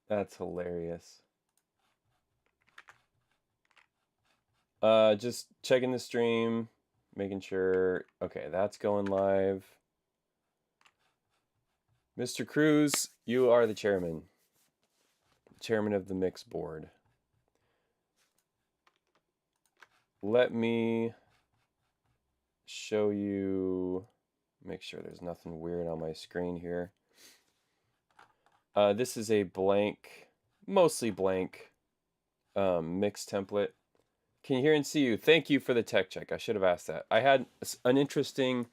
That's hilarious. Just checking the stream, making sure. Okay, that's going live. Mr. Cruz, you are the chairman of the mix board. Let me show you, make sure there's nothing weird on my screen here. This is a blank, mostly blank mix template. Can you hear and see you? Thank you for the tech check. I should have asked that. I had an interesting,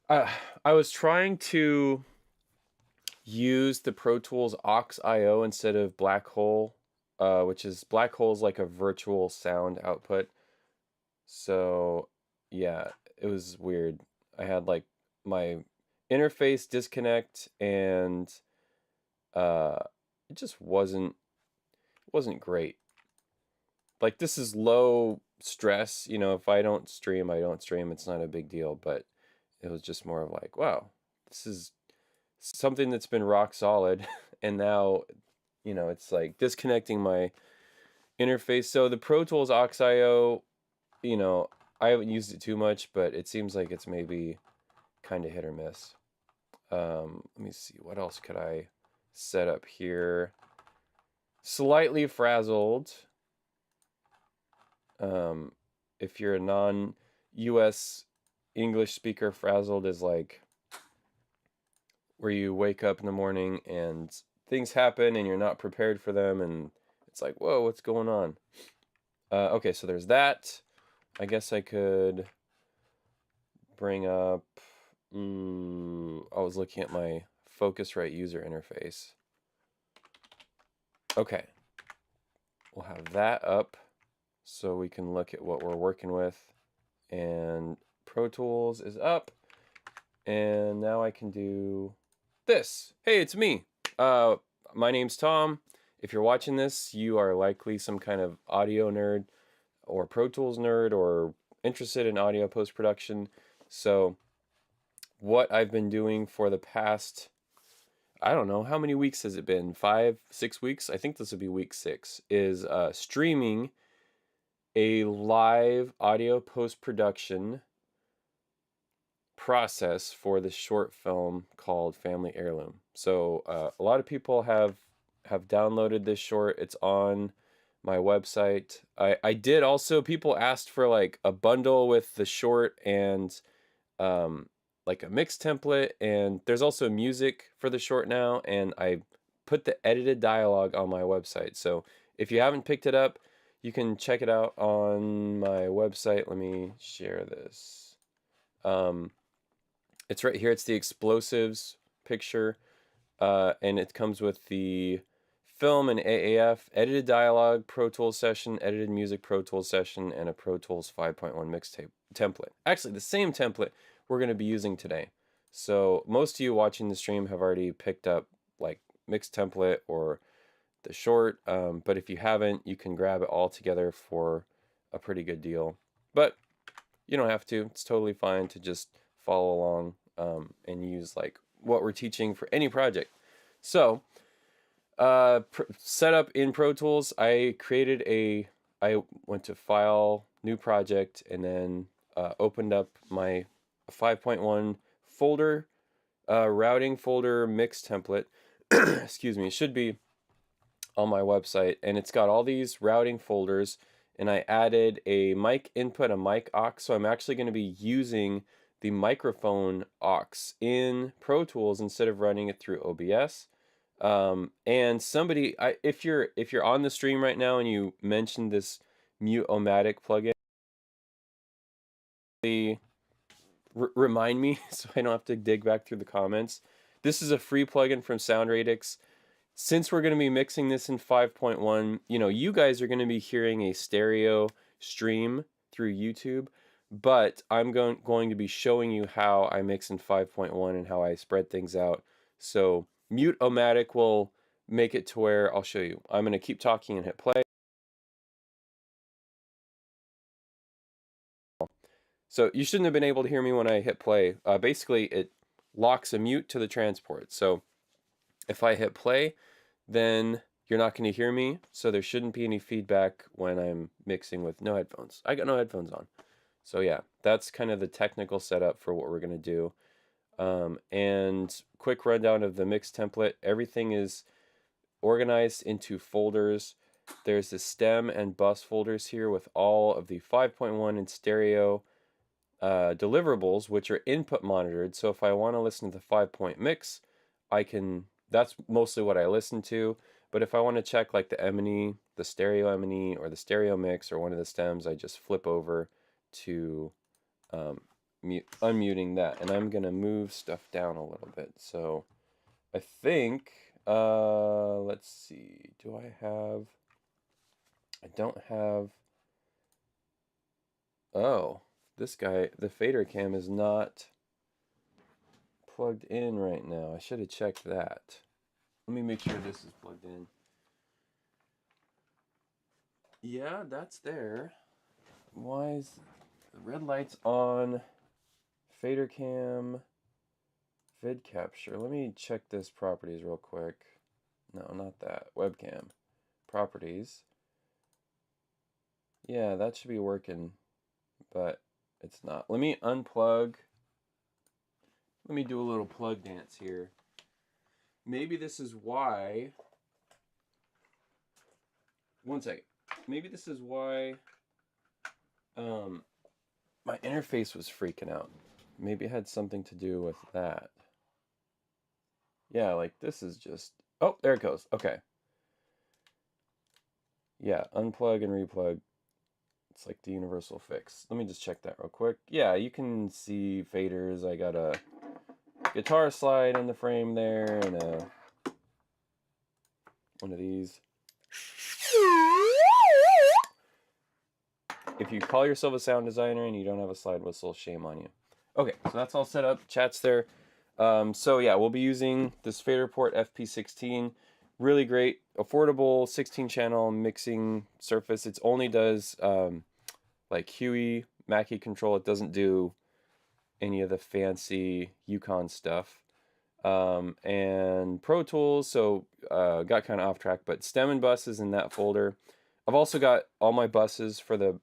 I was trying to use the Pro Tools Aux IO instead of Black Hole, which is Black Hole's like a virtual sound output. So yeah, it was weird. I had like my interface disconnect, and it just wasn't great. Like, this is low stress, you know, if I don't stream, I don't stream. It's not a big deal, but it was just more of like, wow, this is something that's been rock solid and now, you know, it's like disconnecting my interface. So the Pro Tools Aux IO, you know, I haven't used it too much, but it seems like it's maybe kind of hit or miss. Let me see, what else could I set up here? Slightly frazzled. If you're a non-US English speaker, frazzled is like where you wake up in the morning and things happen and you're not prepared for them, and it's like, whoa, what's going on? Okay, so there's that. I guess I could bring up, I was looking at my Focusrite user interface. Okay, we'll have that up so we can look at what we're working with. And Pro Tools is up, and now I can do this. Hey, it's me. My name's Tom. If you're watching this, you are likely some kind of audio nerd or Pro Tools nerd or interested in audio post-production. So what I've been doing for the past, I don't know, how many weeks has it been? 5, 6 weeks? I think this will be week 6, is streaming a live audio post-production process for this short film called Family Heirloom. So a lot of people have downloaded this short. It's on my website. I did also, people asked for like a bundle with the short and like a mix template, and there's also music for the short now, and I put the edited dialogue on my website. So if you haven't picked it up, you can check it out on my website. Let me share this. It's right here. It's the explosives picture, and it comes with the film and AAF, edited dialogue, Pro Tools session, edited music Pro Tools session, and a Pro Tools 5.1 mixtape template. Actually, the same template we're going to be using today. So most of you watching the stream have already picked up like mix template or the short, but if you haven't, you can grab it all together for a pretty good deal. But you don't have to. It's totally fine to just follow along and use like what we're teaching for any project. So setup in Pro Tools, I went to File, New Project, and then opened up my 5.1 folder, routing folder mix template. Excuse me, it should be on my website, and it's got all these routing folders, and I added a mic input, a mic aux, so I'm actually going to be using the microphone aux in Pro Tools instead of running it through OBS. And somebody, if you're on the stream right now and you mentioned this Mute-O-Matic plugin, remind me so I don't have to dig back through the comments. This is a free plugin from SoundRadix. Since we're going to be mixing this in 5.1, you know, you guys are going to be hearing a stereo stream through YouTube, but I'm going to be showing you how I mix in 5.1 and how I spread things out. So Mute-O-Matic will make it to where I'll show you. I'm going to keep talking and hit play. So you shouldn't have been able to hear me when I hit play. Basically, it locks a mute to the transport. So If I hit play, then you're not going to hear me, so there shouldn't be any feedback when I'm mixing with no headphones. I got no headphones on. So yeah, that's kind of the technical setup for what we're going to do. And quick rundown of the mix template. Everything is organized into folders. There's the stem and bus folders here with all of the 5.1 and stereo deliverables, which are input monitored. So if I want to listen to the 5-point mix, that's mostly what I listen to. But if I want to check like the M&E, the stereo M&E, or the stereo mix, or one of the stems, I just flip over to unmuting that. And I'm going to move stuff down a little bit. So I think, let's see, I don't have, oh, this guy, the fader cam is not plugged in right now. I should have checked that. Let me make sure this is plugged in. Yeah, that's there. Why is the red light's on? Fader cam, vid capture. Let me check this properties real quick. No, not that. Webcam. Properties. Yeah, that should be working, but it's not. Let me unplug. Let me do a little plug dance here. Maybe this is why. One second. Maybe this is why my interface was freaking out. Maybe it had something to do with that. Yeah, like this is just... Oh, there it goes. Okay. Yeah, unplug and replug. It's like the universal fix. Let me just check that real quick. Yeah, you can see faders. I got a guitar slide in the frame there and one of these. If you call yourself a sound designer and you don't have a slide whistle, shame on you. Okay, so that's all set up. Chat's there. So yeah, we'll be using this Faderport FP16. Really great, affordable 16-channel mixing surface. It only does like Huey, Mackie control. It doesn't do any of the fancy Yukon stuff. And Pro Tools, so got kind of off track, but stem and bus is in that folder. I've also got all my buses for the,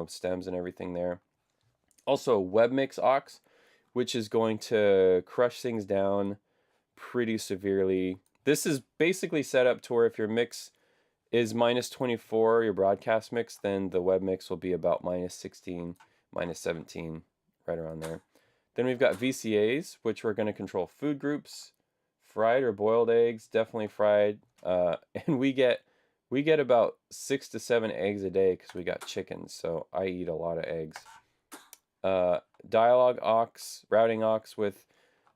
stems and everything there. Also WebMix aux, which is going to crush things down pretty severely. This is basically set up to where if your mix is -24, your broadcast mix, then the web mix will be about -16, -17, right around there. Then we've got VCAs, which we're going to control food groups, fried or boiled eggs, definitely fried. And we get about 6 to 7 eggs a day because we got chickens, so I eat a lot of eggs. Dialogue aux, routing aux with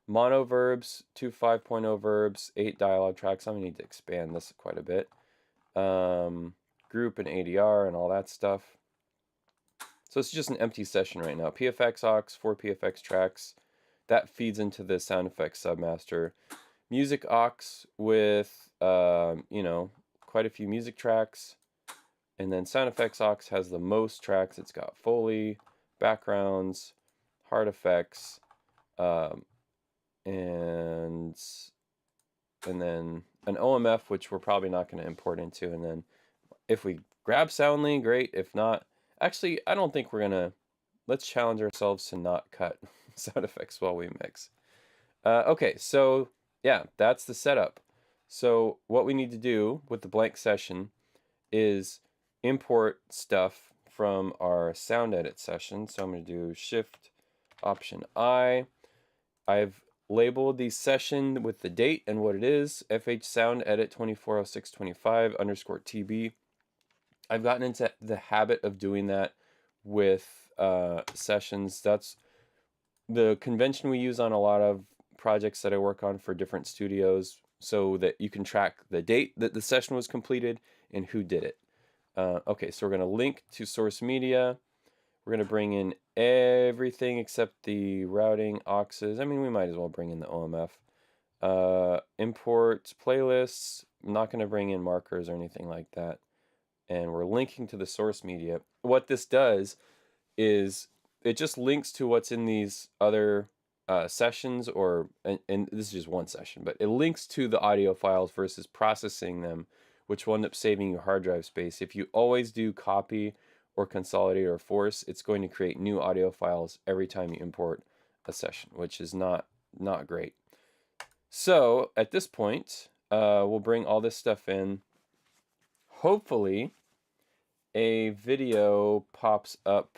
mono verbs, 2 5.0 verbs, 8 dialogue tracks. I'm going to need to expand this quite a bit. Group and ADR and all that stuff. So it's just an empty session right now. PFX aux, 4 PFX tracks. That feeds into the sound effects submaster. Music aux with, quite a few music tracks. And then sound effects aux has the most tracks. It's got Foley, backgrounds, hard effects, and then an OMF, which we're probably not going to import into. And then if we grab Soundly, great. If not, actually, I don't think we're going to... Let's challenge ourselves to not cut sound effects while we mix. Okay, so yeah, that's the setup. So what we need to do with the blank session is import stuff from our sound edit session. So I'm going to do Shift Option I. I've labeled the session with the date and what it is, FH Sound Edit 240625_TB. I've gotten into the habit of doing that with sessions. That's the convention we use on a lot of projects that I work on for different studios, so that you can track the date that the session was completed and who did it. Okay, so we're going to link to source media. We're going to bring in everything except the routing auxes. I mean, we might as well bring in the OMF. Import playlists. I'm not going to bring in markers or anything like that. And we're linking to the source media. What this does is it just links to what's in these other sessions, and this is just one session, but it links to the audio files versus processing them, which will end up saving you hard drive space. If you always do copy or consolidate or force, it's going to create new audio files every time you import a session, which is not great. So at this point, we'll bring all this stuff in. Hopefully a video pops up.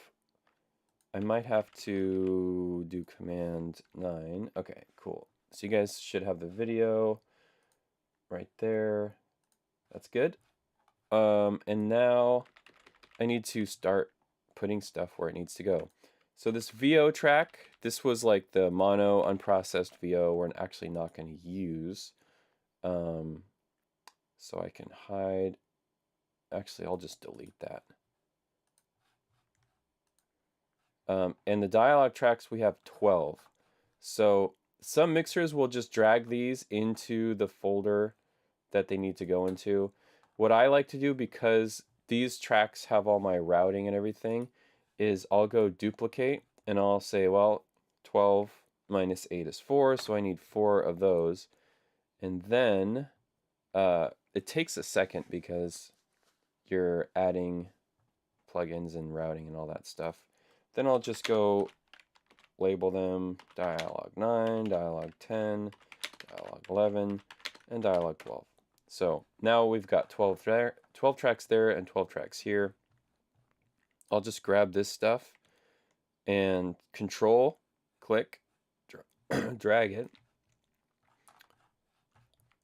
I might have to do Command 9. Okay, cool. So you guys should have the video right there. That's good. And now I need to start putting stuff where it needs to go. So this VO track, this was like the mono unprocessed VO we're actually not going to use. So I can hide. Actually, I'll just delete that. And the dialogue tracks, we have 12. So some mixers will just drag these into the folder that they need to go into. What I like to do, because these tracks have all my routing and everything, is I'll go duplicate and I'll say, well, 12 minus 8 is 4, so I need 4 of those. And then it takes a second because you're adding plugins and routing and all that stuff. Then I'll just go label them dialog 9, dialog 10, dialog 11, and dialog 12. So now we've got 12 tracks there and 12 tracks here. I'll just grab this stuff and control, click, drag it.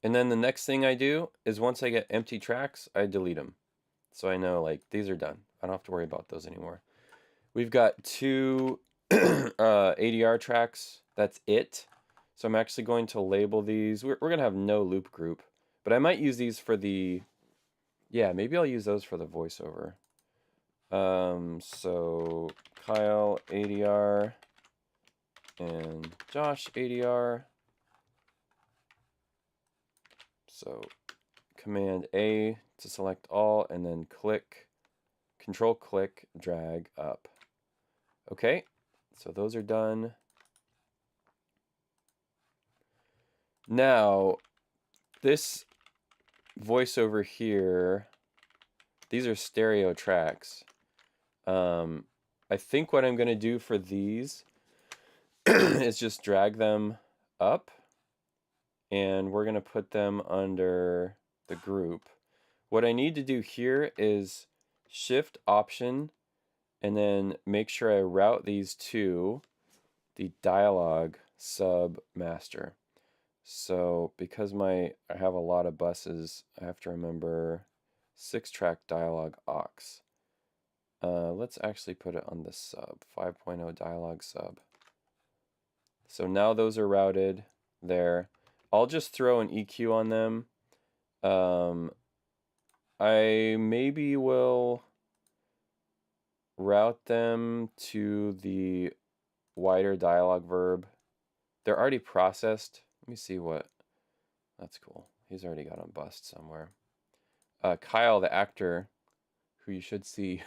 And then the next thing I do is once I get empty tracks, I delete them. So I know, like, these are done. I don't have to worry about those anymore. We've got 2 ADR tracks. That's it. So I'm actually going to label these. We're going to have no loop group. But I might use these for the... Yeah, maybe I'll use those for the voiceover. So Kyle ADR and Josh ADR. So Command A to select all, and then click, Control click, drag up. Okay, so those are done. Now, this voiceover here, these are stereo tracks. I think what I'm going to do for these is just drag them up, and we're going to put them under the group. What I need to do here is Shift Option, and then make sure I route these to the dialogue sub master. So because I have a lot of buses, I have to remember 6-track dialogue aux. Let's actually put it on the sub, 5.0 dialogue sub. So now those are routed there. I'll just throw an EQ on them. I maybe will route them to the wider dialogue verb. They're already processed. Let me see what. That's cool. He's already got on bust somewhere. Kyle, the actor, who you should see,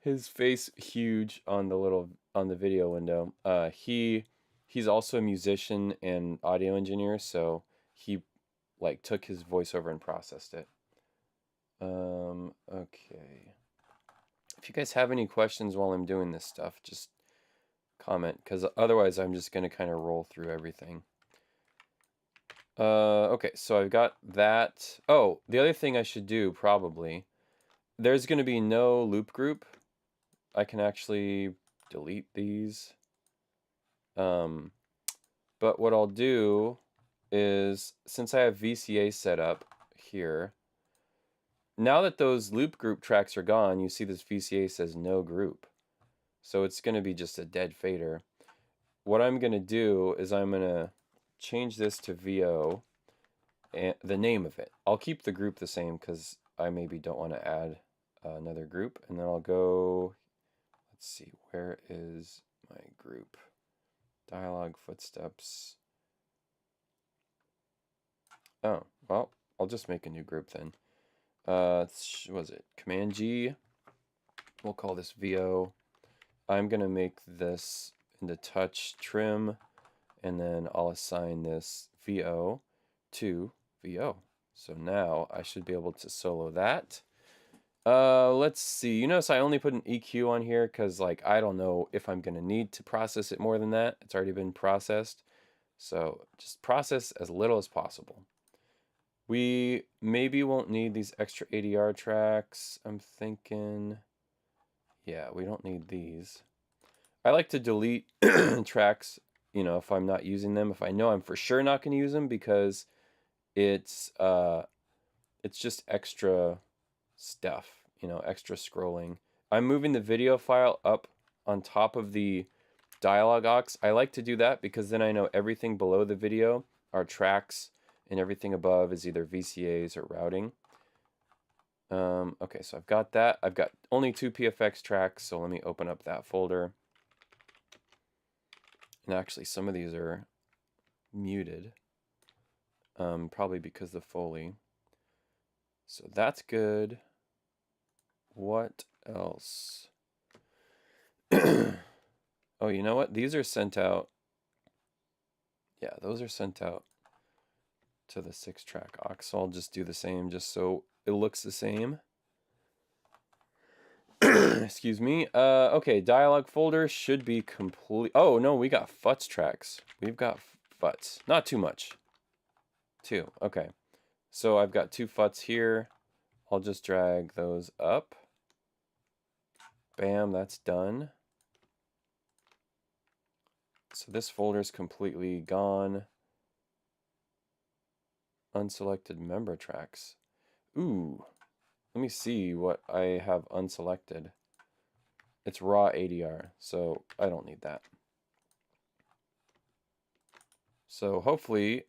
his face huge on the video window. He's also a musician and audio engineer, so he like took his voiceover and processed it. Okay. If you guys have any questions while I'm doing this stuff, just comment, because otherwise I'm just going to kind of roll through everything. Okay, so I've got that. Oh, the other thing I should do, probably, there's going to be no loop group. I can actually delete these. But what I'll do is, since I have VCA set up here, now that those loop group tracks are gone, you see this VCA says no group. So it's going to be just a dead fader. What I'm going to do is I'm going to change this to VO, and the name of it. I'll keep the group the same because I maybe don't want to add another group. And then I'll go, let's see, where is my group? Dialogue footsteps. Oh, well, I'll just make a new group then. What was it? Command G. We'll call this VO. I'm going to make this into touch trim, and then I'll assign this VO to VO. So now I should be able to solo that. Let's see. You notice I only put an EQ on here because, like, I don't know if I'm going to need to process it more than that. It's already been processed. So just process as little as possible. We maybe won't need these extra ADR tracks. I'm thinking, yeah, we don't need these. I like to delete tracks, you know, if I'm not using them, if I know I'm for sure not going to use them, because it's just extra stuff, you know, extra scrolling. I'm moving the video file up on top of the dialog aux. I like to do that because then I know everything below the video are tracks and everything above is either VCAs or routing. Okay, so I've got that. I've got only 2 PFX tracks, so let me open up that folder. And actually, some of these are muted, probably because of Foley. So that's good. What else? Oh, you know what? These are sent out. Yeah, those are sent out to the 6-track aux. So I'll just do the same just so it looks the same. Excuse me. Okay, dialog folder should be complete. Oh, no, we got FUTS tracks. We've got FUTS. Not too much. 2. Okay. So I've got 2 FUTS here. I'll just drag those up. Bam, that's done. So this folder is completely gone. Unselected member tracks. Ooh, let me see what I have unselected. It's raw ADR, so I don't need that. So hopefully,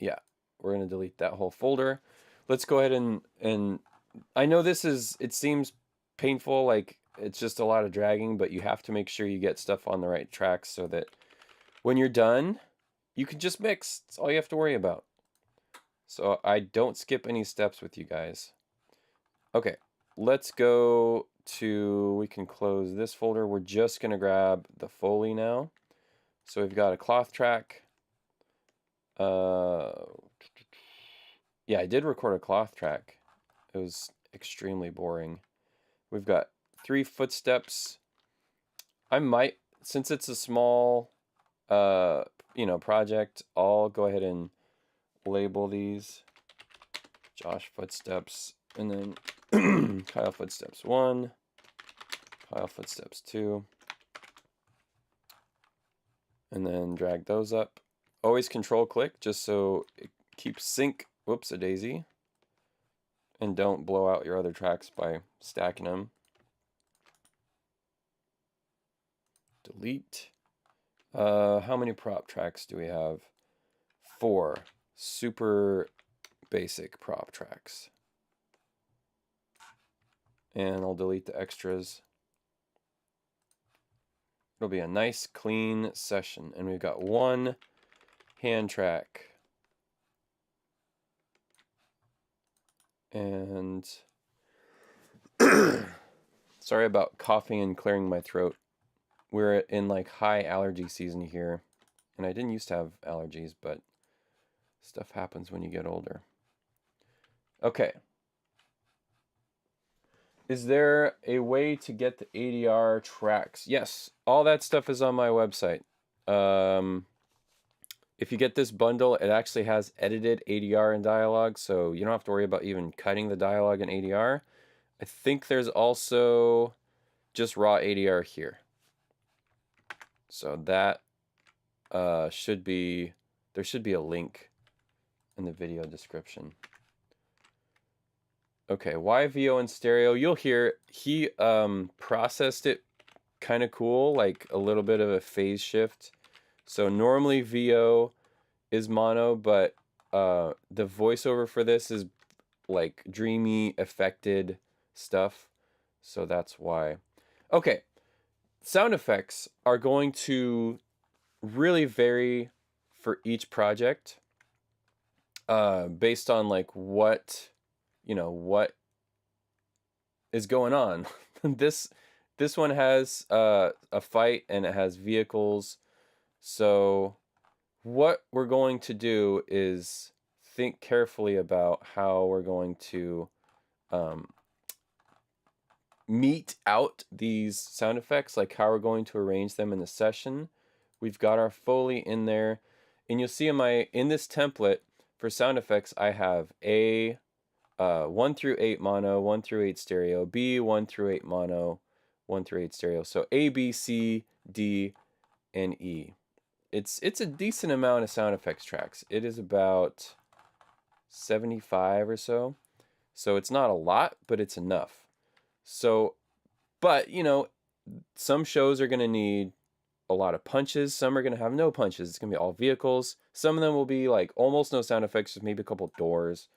yeah, we're going to delete that whole folder. Let's go ahead and I know this is, it seems painful, like it's just a lot of dragging, but you have to make sure you get stuff on the right tracks so that when you're done, you can just mix. That's all you have to worry about. So I don't skip any steps with you guys. Okay, let's go to, we can close this folder. We're just going to grab the Foley now. So we've got a cloth track. Yeah, I did record a cloth track. It was extremely boring. We've got 3 footsteps. I might, since it's a small, you know, project, I'll go ahead and label these Josh footsteps, and then Kyle footsteps 1, Kyle footsteps 2, and then drag those up. Always control click just so it keeps sync. Whoops, a daisy. And don't blow out your other tracks by stacking them. Delete. How many prop tracks do we have? 4 super basic prop tracks. And I'll delete the extras. It'll be a nice clean session. And we've got 1 hand track. And sorry about coughing and clearing my throat. We're in like high allergy season here. And I didn't used to have allergies, but stuff happens when you get older. Okay. Is there a way to get the ADR tracks? Yes, all that stuff is on my website. If you get this bundle, it actually has edited ADR and dialogue, so you don't have to worry about even cutting the dialogue in ADR. I think there's also just raw ADR here. So that should be, there should be a link in the video description. Okay, why VO in stereo? You'll hear he processed it kind of cool, like a little bit of a phase shift. So normally VO is mono, but the voiceover for this is like dreamy, affected stuff. So that's why. Okay, sound effects are going to really vary for each project based on like what, you know, what is going on. This This one has a fight and it has vehicles. So what we're going to do is think carefully about how we're going to mete out these sound effects, like how we're going to arrange them in the session. We've got our Foley in there, and you'll see in this template for sound effects, I have A 1 through 8 mono, 1 through 8 stereo, B 1 through 8 mono, 1 through 8 stereo. So A, B, C, D, and E. It's a decent amount of sound effects tracks. It is about 75 or so. So it's not a lot, but it's enough. So, but you know, some shows are going to need a lot of punches. Some are going to have no punches. It's going to be all vehicles. Some of them will be like almost no sound effects, just maybe a couple doors.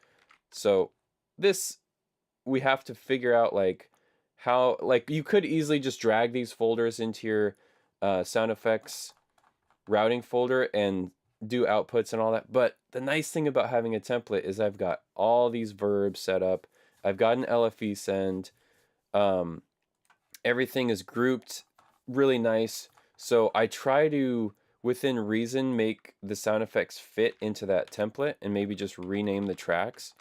So this, we have to figure out like how, like you could easily just drag these folders into your sound effects routing folder and do outputs and all that. But the nice thing about having a template is I've got all these verbs set up. I've got an LFE send. Everything is grouped really nice. So I try to, within reason, make the sound effects fit into that template and maybe just rename the tracks.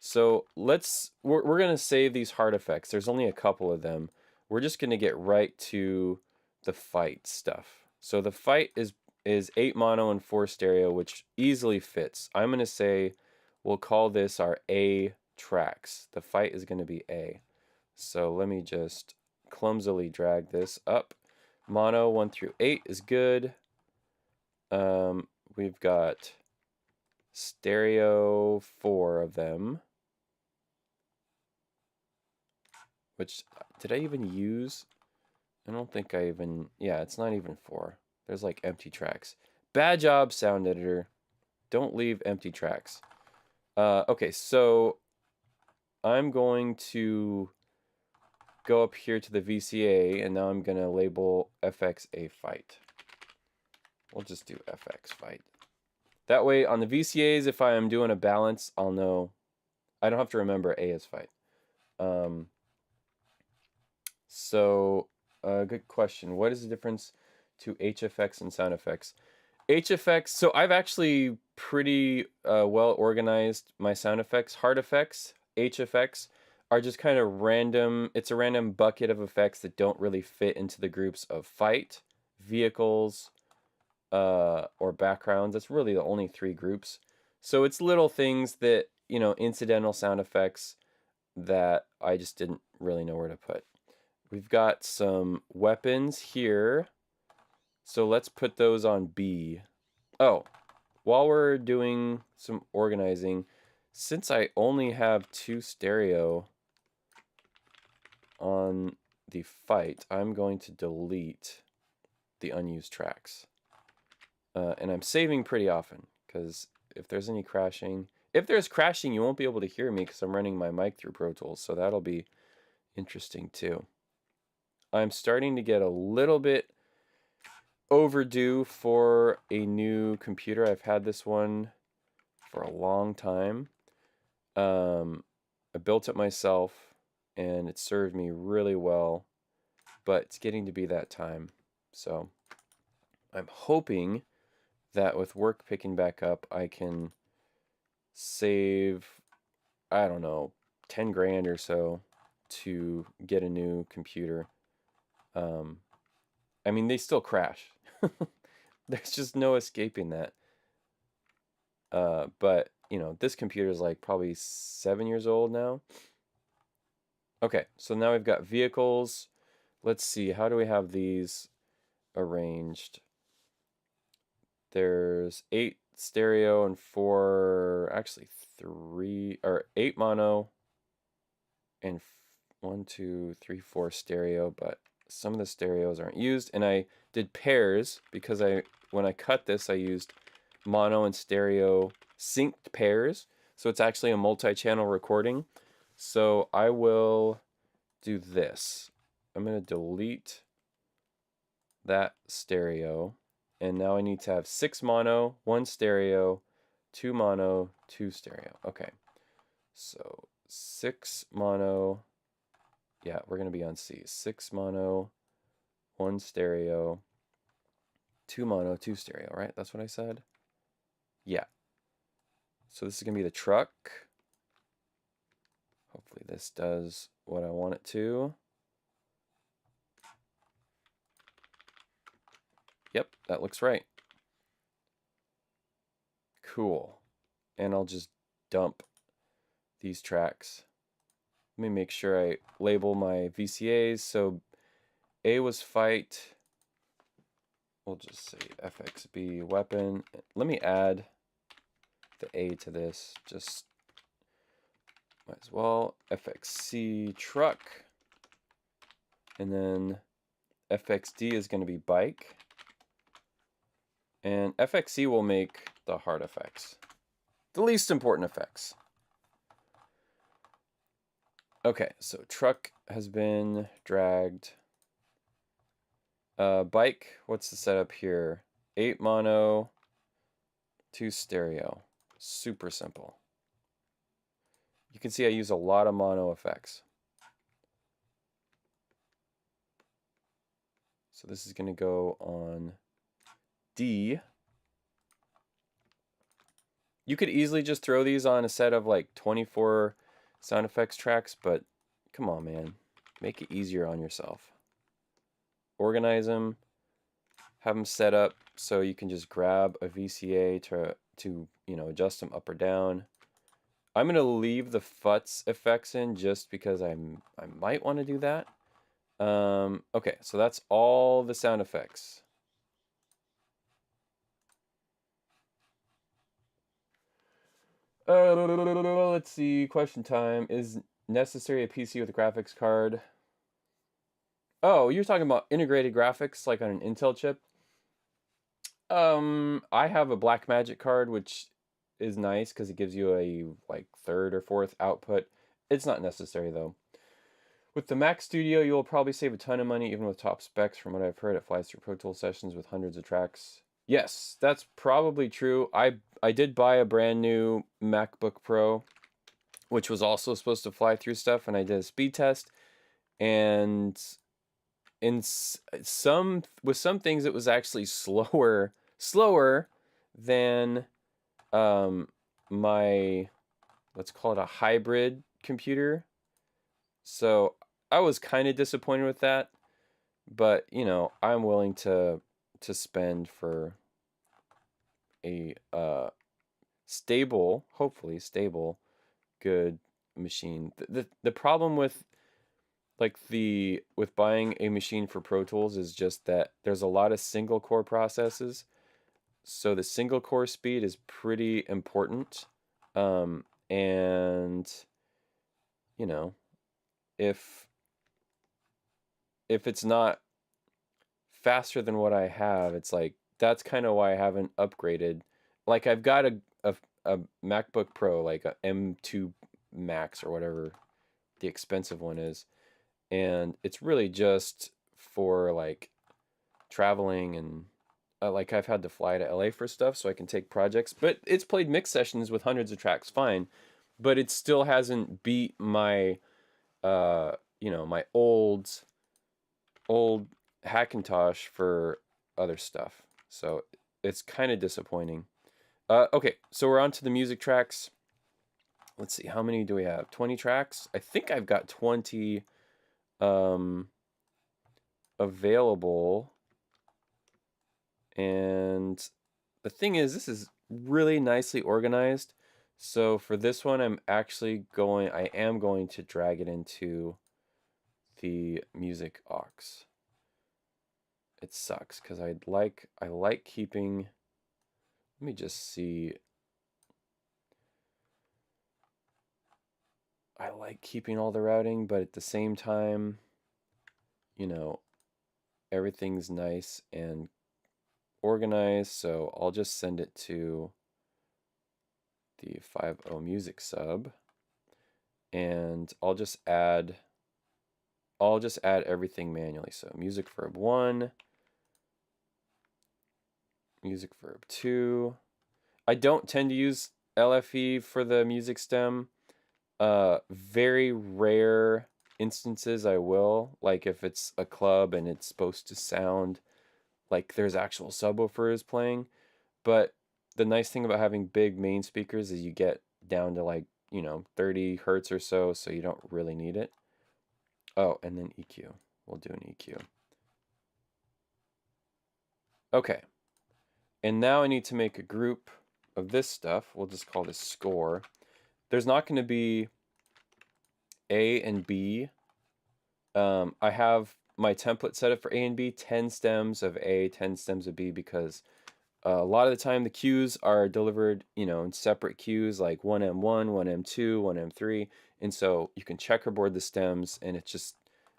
So we're going to save these hard effects. There's only a couple of them. We're just going to get right to the fight stuff. So the fight is 8 mono and 4 stereo, which easily fits. I'm going to say we'll call this our A tracks. The fight is going to be A. So let me just clumsily drag this up. Mono 1 through 8 is good. We've got stereo 4 of them. Which, did I even use? I don't think I even, yeah, it's not even 4. There's like empty tracks. Bad job, sound editor. Don't leave empty tracks. Okay, so I'm going to go up here to the VCA, and now I'm going to label FXA fight. We'll just do FX fight. That way, on the VCAs, if I am doing a balance, I'll know. I don't have to remember A is fight. So, good question. What is the difference to HFX and sound effects? HFX, so I've actually pretty well organized my sound effects. Hard effects, HFX, are just kind of random. It's a random bucket of effects that don't really fit into the groups of fight, vehicles, or backgrounds. That's really the only 3 groups. So it's little things that, you know, incidental sound effects that I just didn't really know where to put. We've got some weapons here. So let's put those on B. Oh, while we're doing some organizing, since I only have 2 stereo on the fight, I'm going to delete the unused tracks. And I'm saving pretty often, because if there's any crashing, if there's crashing, you won't be able to hear me because I'm running my mic through Pro Tools, so that'll be interesting too. I'm starting to get a little bit overdue for a new computer. I've had this one for a long time. I built it myself and it served me really well, but it's getting to be that time. So I'm hoping that with work picking back up, I can save, I don't know, 10 grand or so to get a new computer. I mean, they still crash. There's just no escaping that. But, you know, this computer is like probably 7 years old now. Okay, so now we've got vehicles. Let's see, how do we have these arranged? There's 8 stereo and 4, actually 3, or 8 mono and 1, 2, 3, 4 stereo, but some of the stereos aren't used. And I did pairs because when I cut this, I used mono and stereo synced pairs. So it's actually a multi-channel recording. So I will do this. I'm going to delete that stereo. And now I need to have 6 mono, 1 stereo, 2 mono, 2 stereo. Okay. So 6 mono, Yeah, we're going to be on C. 6 mono, 1 stereo, 2 mono, 2 stereo, right? That's what I said? Yeah. So this is going to be the truck. Hopefully this does what I want it to. Yep, that looks right. Cool. And I'll just dump these tracks. Let me make sure I label my VCAs. So A was fight. We'll just say FXB weapon. Let me add the A to this. Just might as well. FXC truck. And then FXD is going to be bike. And FXC will make the hard effects. The least important effects. Okay, so truck has been dragged. Bike, what's the setup here? 8 mono, 2 stereo. Super simple. You can see I use a lot of mono effects. So this is going to go on D. You could easily just throw these on a set of like 24 sound effects tracks, but come on, man. Make it easier on yourself. Organize them, have them set up so you can just grab a VCA to adjust them up or down. I'm going to leave the FUTS effects in just because I might want to do that. Okay, so that's all the sound effects. Let's see, question time. Is necessary a PC with a graphics card? Oh, you're talking about integrated graphics like on an Intel chip? I have a Blackmagic card, which is nice because it gives you a like 3rd or 4th output. It's not necessary though. With the Mac Studio, you'll probably save a ton of money even with top specs. From what I've heard, it flies through Pro Tools sessions with hundreds of tracks. Yes, that's probably true. I did buy a brand new MacBook Pro, which was also supposed to fly through stuff, and I did a speed test, and with some things it was actually slower than my, let's call it a hybrid computer. So I was kind of disappointed with that, but I'm willing to spend for a stable, hopefully stable, good machine. The problem with with buying a machine for Pro Tools is just that there's a lot of single core processes. So the single core speed is pretty important. And if it's not faster than what I have, it's like that's kind of why I haven't upgraded. Like I've got a MacBook Pro, like a M2 Max or whatever the expensive one is, and it's really just for like traveling and like I've had to fly to LA for stuff so I can take projects, but it's played mix sessions with hundreds of tracks fine, but it still hasn't beat my my old Hackintosh for other stuff. So it's kind of disappointing. Okay, so we're on to the music tracks. Let's see, how many do we have? 20 tracks? I think I've got 20 available. And the thing is, this is really nicely organized. So for this one, I am going to drag it into the music aux. It sucks because I like keeping, let me just see. I like keeping all the routing, but at the same time, everything's nice and organized, so I'll just send it to the 5.0 music sub, and I'll just add everything manually. So music verb 1, music verb 2. I don't tend to use LFE for the music stem. Very rare instances I will, like if it's a club and it's supposed to sound like there's actual subwoofers playing. But the nice thing about having big main speakers is you get down to like, 30 hertz or so you don't really need it. Oh, and then EQ. We'll do an EQ. Okay. And now I need to make a group of this stuff. We'll just call this score. There's not going to be A and B. I have my template set up for A and B, 10 stems of A, 10 stems of B, because a lot of the time the cues are delivered, in separate cues, like 1M1, 1M2, 1M3. And so you can checkerboard the stems, and it's just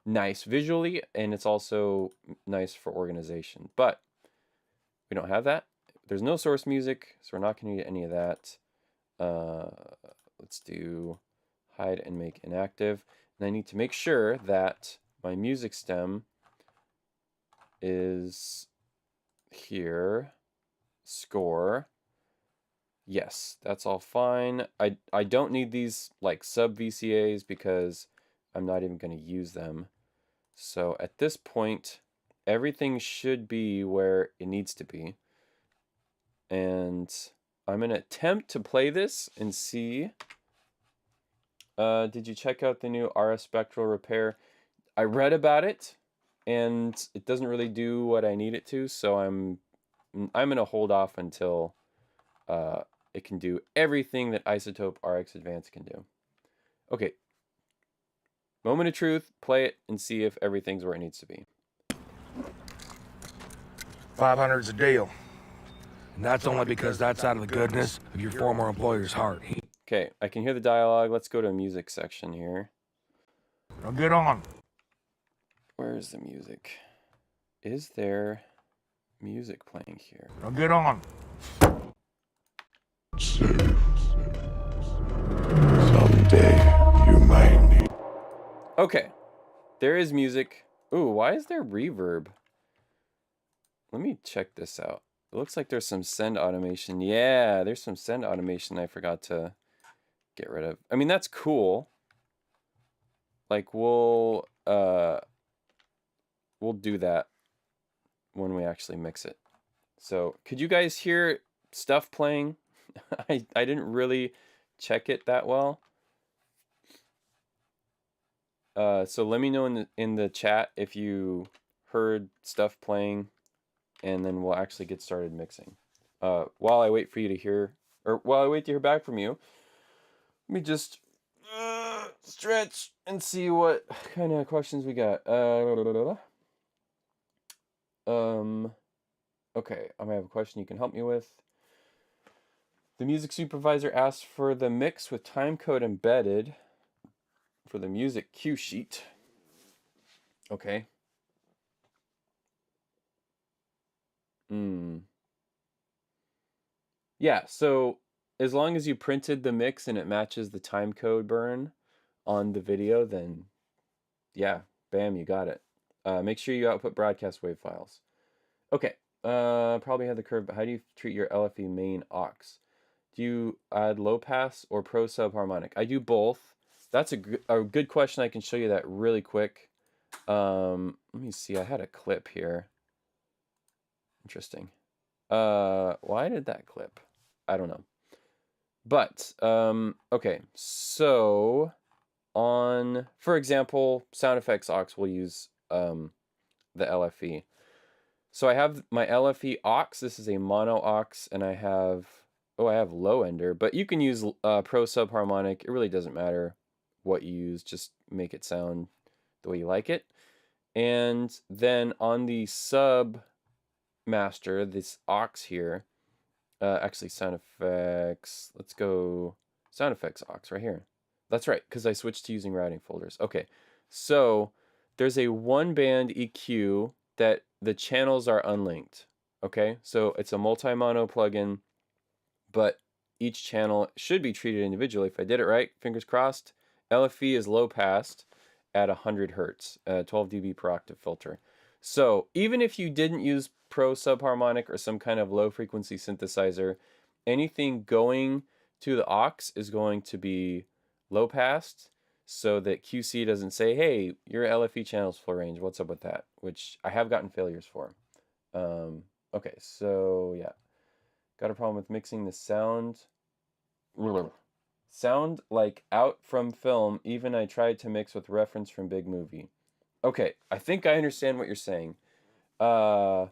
nice visually, and it's also nice for organization. But we don't have that. There's no source music, so we're not going to need any of that. Let's do hide and make inactive. And I need to make sure that my music stem is here. Score. Yes, that's all fine. I don't need these like sub VCAs because I'm not even going to use them. So at this point, everything should be where it needs to be. And I'm going to attempt to play this and see. Did you check out the new RS Spectral Repair? I read about it, and it doesn't really do what I need it to, so I'm going to hold off until it can do everything that iZotope RX Advanced can do. Okay. Moment of truth, play it and see if everything's where it needs to be. 500's a deal. And that's only because that's out of the goodness of your former employer's heart. Okay, I can hear the dialogue. Let's go to music section here. Now get on. Where is the music? Is there music playing here? Now get on. Someday you might need. Okay, there is music. Ooh, why is there reverb? Let me check this out. It looks like there's some send automation. Yeah, there's some send automation I forgot to get rid of. I mean, that's cool. Like, we'll do that when we actually mix it. So, could you guys hear stuff playing? I didn't really check it that well. So let me know in the chat if you heard stuff playing, and then we'll actually get started mixing. While I wait for you to hear, or while I wait to hear back from you, let me just stretch and see what kind of questions we got. Okay, I might have a question you can help me with. The music supervisor asked for the mix with timecode embedded for the music cue sheet. Okay. Yeah, so as long as you printed the mix and it matches the timecode burn on the video, then yeah, bam, you got it. Make sure you output broadcast wave files. Okay, probably have the curve, but how do you treat your LFE main aux? Do you add low pass or pro subharmonic? I do both. That's a good question. I can show you that really quick. Let me see. I had a clip here. Interesting. Why did that clip? I don't know. But okay. So on, for example, sound effects aux, we'll use the LFE. So I have my LFE aux. This is a mono aux, and I have low ender, but you can use pro subharmonic. It really doesn't matter what you use, just make it sound the way you like it. And then on the sub master, this aux here, actually sound effects, let's go sound effects aux right here. That's right, because I switched to using routing folders. Okay, so there's a one band EQ that the channels are unlinked. Okay, so it's a multi-mono plugin, but each channel should be treated individually. If I did it right, fingers crossed. LFE is low passed at 100 hertz, 12 dB per octave filter. So even if you didn't use pro subharmonic or some kind of low frequency synthesizer, anything going to the aux is going to be low passed. so that QC doesn't say, hey, your LFE channel's full range. What's up with that? Which I have gotten failures for. Okay, so yeah. Got a problem with mixing the sound. Sound like out from film, even I tried to mix with reference from big movie. Okay, I think I understand what you're saying. Okay,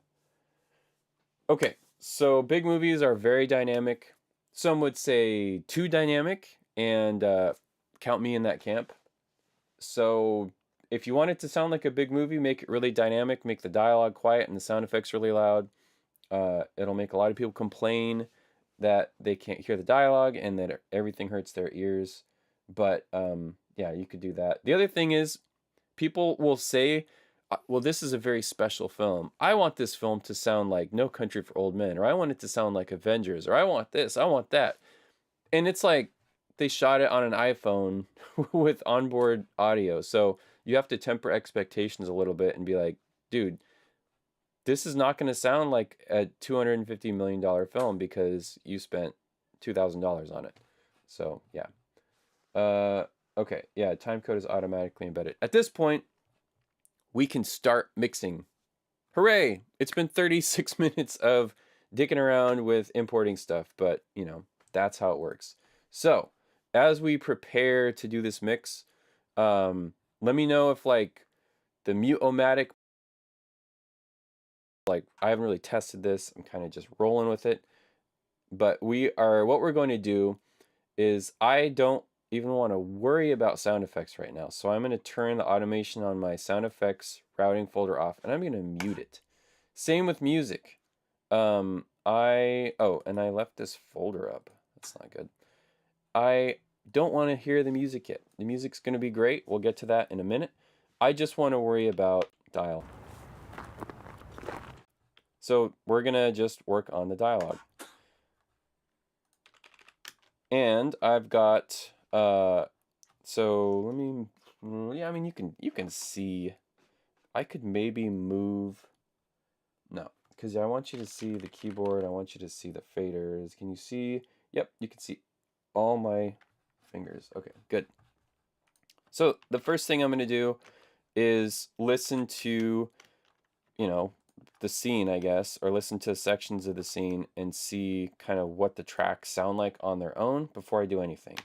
so big movies are very dynamic. Some would say too dynamic, and count me in that camp. So if you want it to sound like a big movie, make it really dynamic, make the dialogue quiet and the sound effects really loud. It'll make a lot of people complain that they can't hear the dialogue and that everything hurts their ears. But yeah, you could do that. The other thing is, people will say, well, this is a very special film. I want this film to sound like No Country for Old Men, or I want it to sound like Avengers, or I want this, I want that. And it's like they shot it on an iPhone with onboard audio. So you have to temper expectations a little bit and be like, dude, this is not going to sound like a $250 million film because you spent $2,000 on it. So yeah. Okay, yeah, timecode is automatically embedded. At this point, we can start mixing. Hooray! It's been 36 minutes of dicking around with importing stuff, but you know, that's how it works. So, as we prepare to do this mix, let me know if like the Mute-O-Matic, like I haven't really tested this, I'm kind of just rolling with it. But what we're going to do is I don't even want to worry about sound effects right now. So I'm going to turn the automation on my sound effects routing folder off, and I'm going to mute it. Same with music. And I left this folder up. That's not good. I don't want to hear the music yet. The music's going to be great. We'll get to that in a minute. I just want to worry about dial. So we're going to just work on the dialogue. And I've got, so let me, yeah, I mean, you can see, I could maybe move, no, because I want you to see the keyboard, I want you to see the faders. Can you see? Yep, you can see all my fingers. Okay, good. So the first thing I'm going to do is listen to, you know, the scene, I guess, or listen to sections of the scene and see kind of what the tracks sound like on their own before I do anything.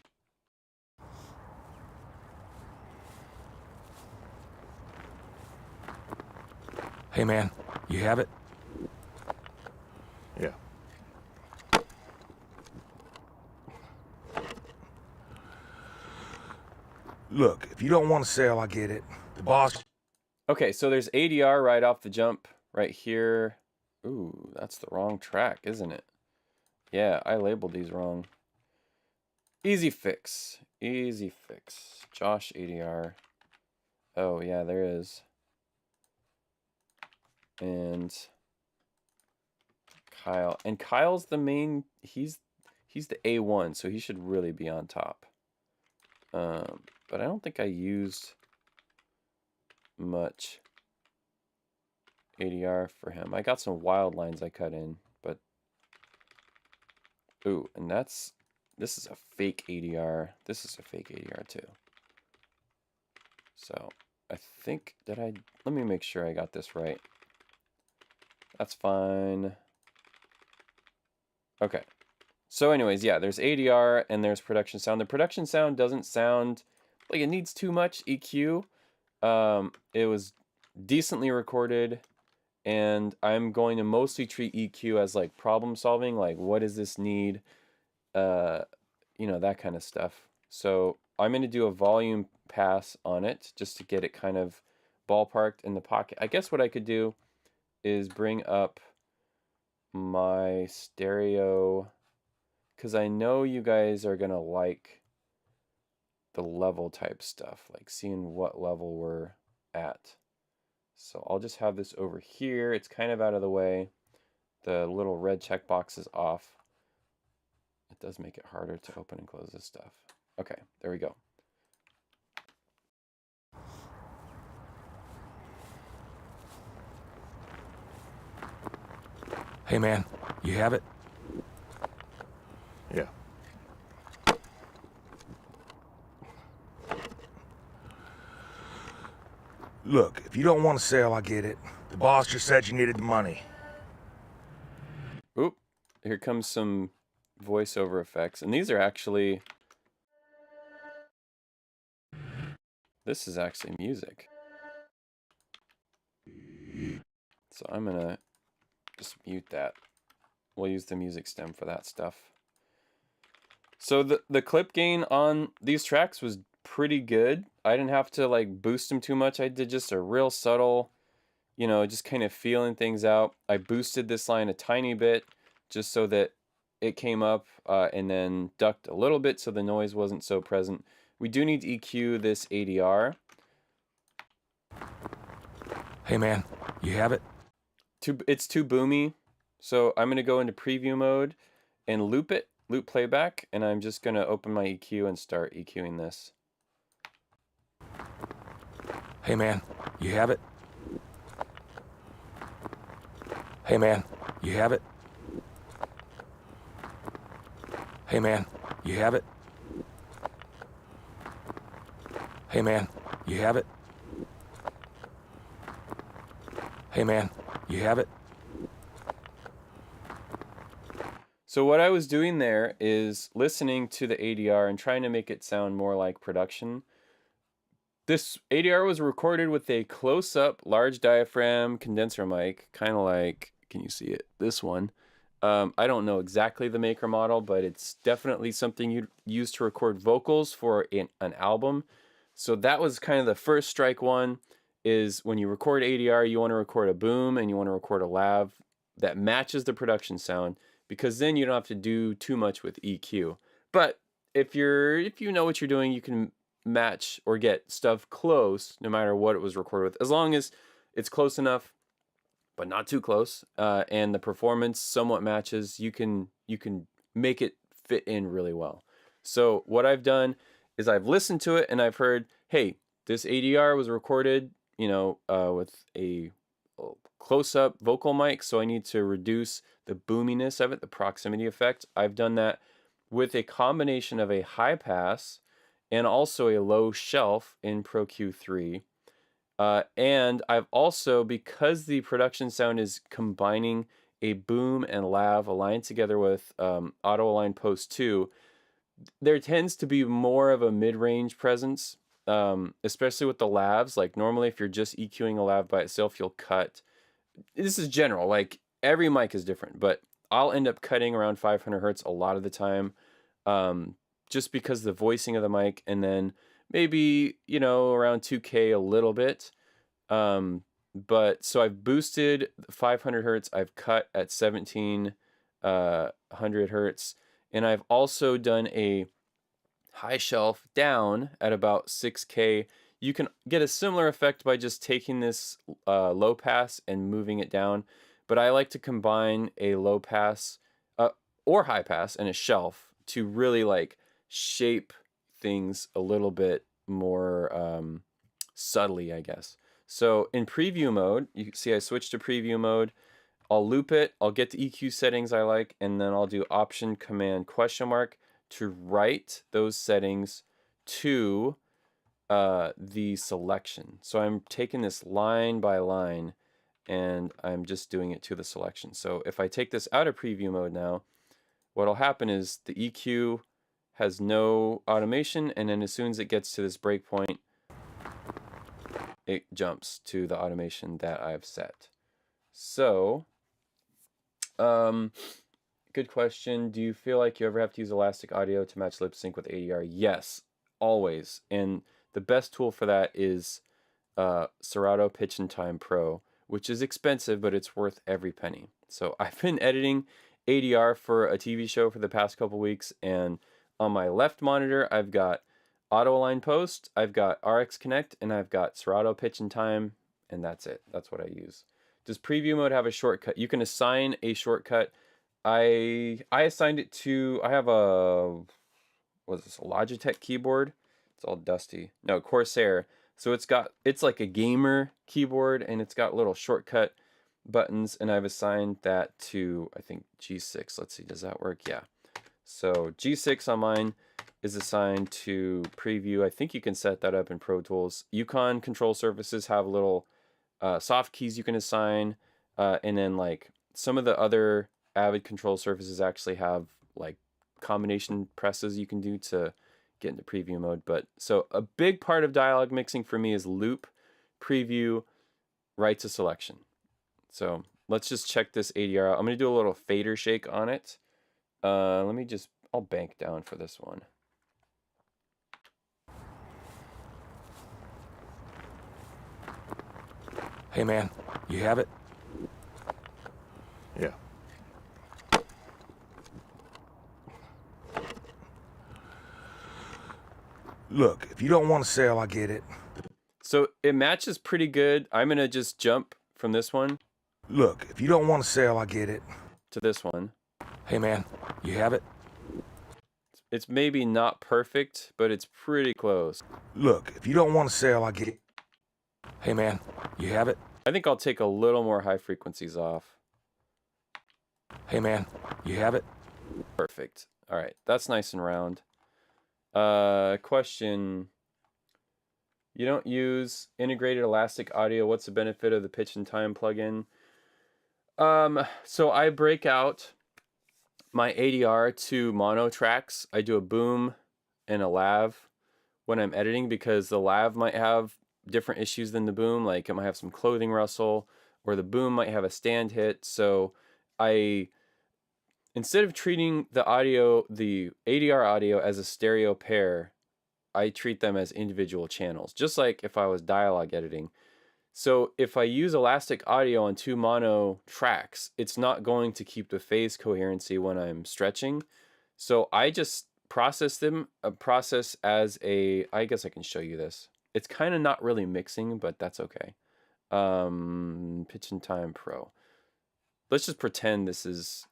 Hey man, you have it? Yeah. Look, if you don't want to sell, I get it. The boss... Okay, so there's ADR right off the jump right here. Ooh, that's the wrong track, isn't it? Yeah, I labeled these wrong. Easy fix. Easy fix. Josh ADR. Oh, yeah, there is. And Kyle. And Kyle's the main, he's the A1, so he should really be on top. But I don't think I used much ADR for him. I got some wild lines I cut in, but ooh, and this is a fake ADR. This is a fake ADR too. So I think let me make sure I got this right. That's fine. Okay. So anyways, yeah, there's ADR and there's production sound. The production sound doesn't sound like it needs too much EQ. It was decently recorded, and I'm going to mostly treat EQ as like problem solving, like what does this need, you know, that kind of stuff. So I'm going to do a volume pass on it just to get it kind of ballparked in the pocket. I guess what I could do is bring up my stereo, because I know you guys are going to like the level type stuff, like seeing what level we're at. So I'll just have this over here. It's kind of out of the way. The little red checkbox is off. It does make it harder to open and close this stuff. Okay, there we go. Hey man, you have it? Yeah. Look, if you don't want to sell, I get it. The boss just said you needed the money. Oop, here comes some voiceover effects. And these are actually... This is actually music. So I'm gonna just mute that. We'll use the music stem for that stuff. So the clip gain on these tracks was pretty good. I didn't have to like boost them too much. I did just a real subtle, you know, just kind of feeling things out. I boosted this line a tiny bit just so that it came up and then ducked a little bit so the noise wasn't so present. We do need to EQ this ADR. Hey man, you have it? It's too boomy. So I'm going to go into preview mode and loop it, loop playback, and I'm just going to open my EQ and start EQing this. Hey man, you have it? Hey man, you have it? Hey man, you have it? Hey man, you have it? Hey man, you have it? So what I was doing there is listening to the ADR and trying to make it sound more like production. This ADR was recorded with a close-up large diaphragm condenser mic, kind of like, can you see it? This one. I don't know exactly the maker model, but it's definitely something you'd use to record vocals for an album. So that was kind of the first strike one, is when you record ADR, you want to record a boom and you want to record a lav that matches the production sound, because then you don't have to do too much with EQ. But if you know what you're doing, you can match or get stuff close no matter what it was recorded with, as long as it's close enough but not too close, and the performance somewhat matches. You can make it fit in really well. So what I've done is I've listened to it and I've heard, hey, this ADR was recorded, you know, with a close-up vocal mic, so I need to reduce the boominess of it, the proximity effect. I've done that with a combination of a high pass and also a low shelf in Pro Q3. And I've also, because the production sound is combining a boom and lav aligned together with auto align post 2, there tends to be more of a mid-range presence, especially with the lavs. Like normally if you're just EQing a lav by itself, you'll cut. This is general, like every mic is different, but I'll end up cutting around 500 hertz a lot of the time, just because the voicing of the mic, and then maybe, you know, around 2K a little bit. But so I've boosted 500 hertz, I've cut at 1700 hertz, and I've also done a high shelf down at about 6K. You can get a similar effect by just taking this low pass and moving it down, but I like to combine a low pass or high pass and a shelf to really like shape things a little bit more subtly, I guess. So in preview mode, you can see I switched to preview mode. I'll loop it, I'll get the EQ settings I like, and then I'll do Option Command question mark to write those settings to the selection. So I'm taking this line by line and I'm just doing it to the selection. So if I take this out of preview mode now, what'll happen is the EQ has no automation, and then as soon as it gets to this breakpoint, it jumps to the automation that I've set. So, good question. Do you feel like you ever have to use Elastic Audio to match lip sync with ADR? Yes, always. And the best tool for that is Serato Pitch and Time Pro, which is expensive, but it's worth every penny. So I've been editing ADR for a TV show for the past couple weeks, and on my left monitor, I've got Auto Align Post, I've got RX Connect, and I've got Serato Pitch and Time, and that's it. That's what I use. Does preview mode have a shortcut? You can assign a shortcut. I assigned it to, I have a, what is this, a Logitech keyboard? It's all dusty. No, Corsair. So it's like a gamer keyboard, and it's got little shortcut buttons, and I've assigned that to, I think, G6. Let's see, does that work? Yeah. So G6 on mine is assigned to preview. I think you can set that up in Pro Tools. Yukon control surfaces have little soft keys you can assign, and then like some of the other Avid control surfaces actually have like combination presses you can do to get into preview mode. But so a big part of dialogue mixing for me is loop, preview, right to selection. So let's just check this ADR out. I'm going to do a little fader shake on it. I'll bank down for this one. Hey, man, you have it? Yeah. Look, if you don't want to sell, I get it. So it matches pretty good. I'm going to just jump from this one. Look, if you don't want to sell, I get it. To this one. Hey, man, you have it? It's maybe not perfect, but it's pretty close. Look, if you don't want to sell, I get it. Hey, man, you have it? I think I'll take a little more high frequencies off. Hey, man, you have it? Perfect. All right, that's nice and round. Question. You don't use integrated elastic audio. What's the benefit of the pitch and time plugin? So I break out my ADR to mono tracks. I do a boom and a lav when I'm editing because the lav might have different issues than the boom. Like it might have some clothing rustle, or the boom might have a stand hit. So instead of treating the ADR audio as a stereo pair, I treat them as individual channels, just like if I was dialogue editing. So if I use elastic audio on 2 mono tracks, it's not going to keep the phase coherency when I'm stretching. So I just process them, I guess I can show you this. It's kind of not really mixing, but that's okay. Pitch and Time Pro. Let's just pretend this is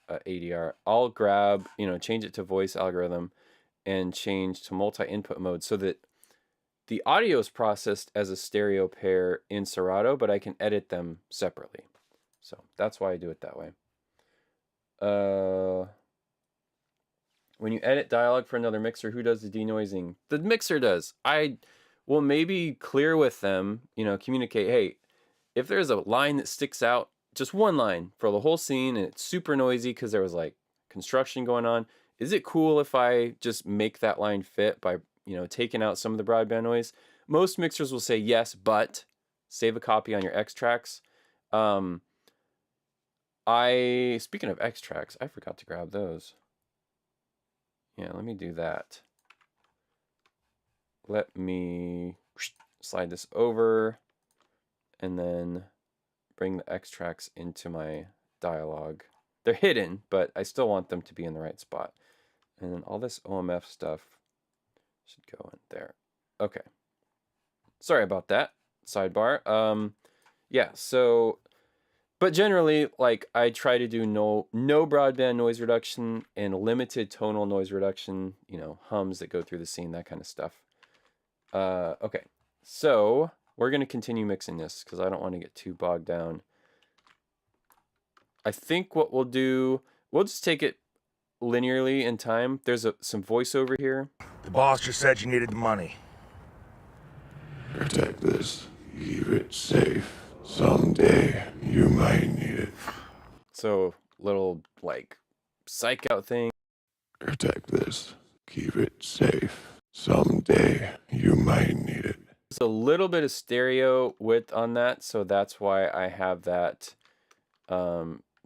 ADR. I'll grab, change it to voice algorithm and change to multi-input mode so that the audio is processed as a stereo pair in Serato, but I can edit them separately. So that's why I do it that way. When you edit dialogue for another mixer, who does the denoising? The mixer does. I will maybe clear with them, communicate, hey, if there's a line that sticks out, just one line for the whole scene, and it's super noisy because there was like construction going on, is it cool if I just make that line fit by, taking out some of the broadband noise? Most mixers will say yes, but save a copy on your X tracks. Speaking of X tracks, I forgot to grab those. Yeah, let me do that. Let me slide this over and then bring the X tracks into my dialogue. They're hidden, but I still want them to be in the right spot. And then all this OMF stuff should go in there. Okay. Sorry about that. Sidebar. Yeah, so, but generally, like, I try to do no broadband noise reduction and limited tonal noise reduction, hums that go through the scene, that kind of stuff. Okay, so we're going to continue mixing this because I don't want to get too bogged down. I think what we'll do, we'll just take it linearly in time. There's some voiceover here. The boss just said you needed the money. Protect this. Keep it safe. Someday you might need it. So, little, like, psych out thing. Protect this. Keep it safe. Someday you might need it. There's a little bit of stereo width on that, so that's why I have that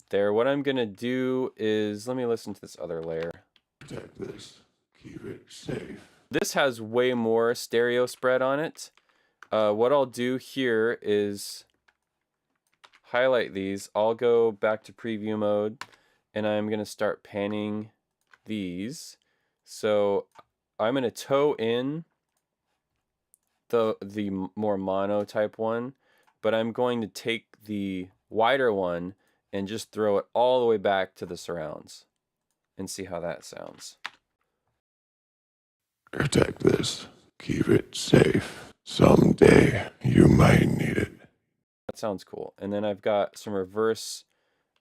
there. What I'm going to do is, let me listen to this other layer. Protect this. Keep it safe. This has way more stereo spread on it. What I'll do here is highlight these. I'll go back to preview mode, and I'm going to start panning these. So I'm going to toe in the more mono type one, but I'm going to take the wider one and just throw it all the way back to the surrounds and see how that sounds. Protect this. Keep it safe. Someday you might need it. That sounds cool. And then I've got some reverse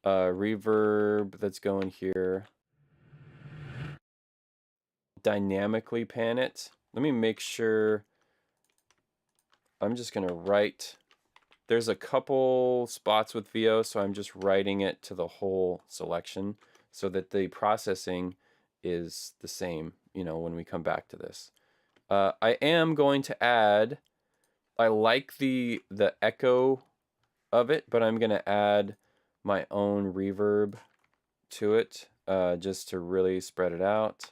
reverb that's going here. dynamically pan it. Let me make sure. I'm just going to write. There's a couple spots with VO, so I'm just writing it to the whole selection so that the processing is the same, you know, when we come back to this. I am going to add, I like the echo of it, but I'm going to add my own reverb to it just to really spread it out.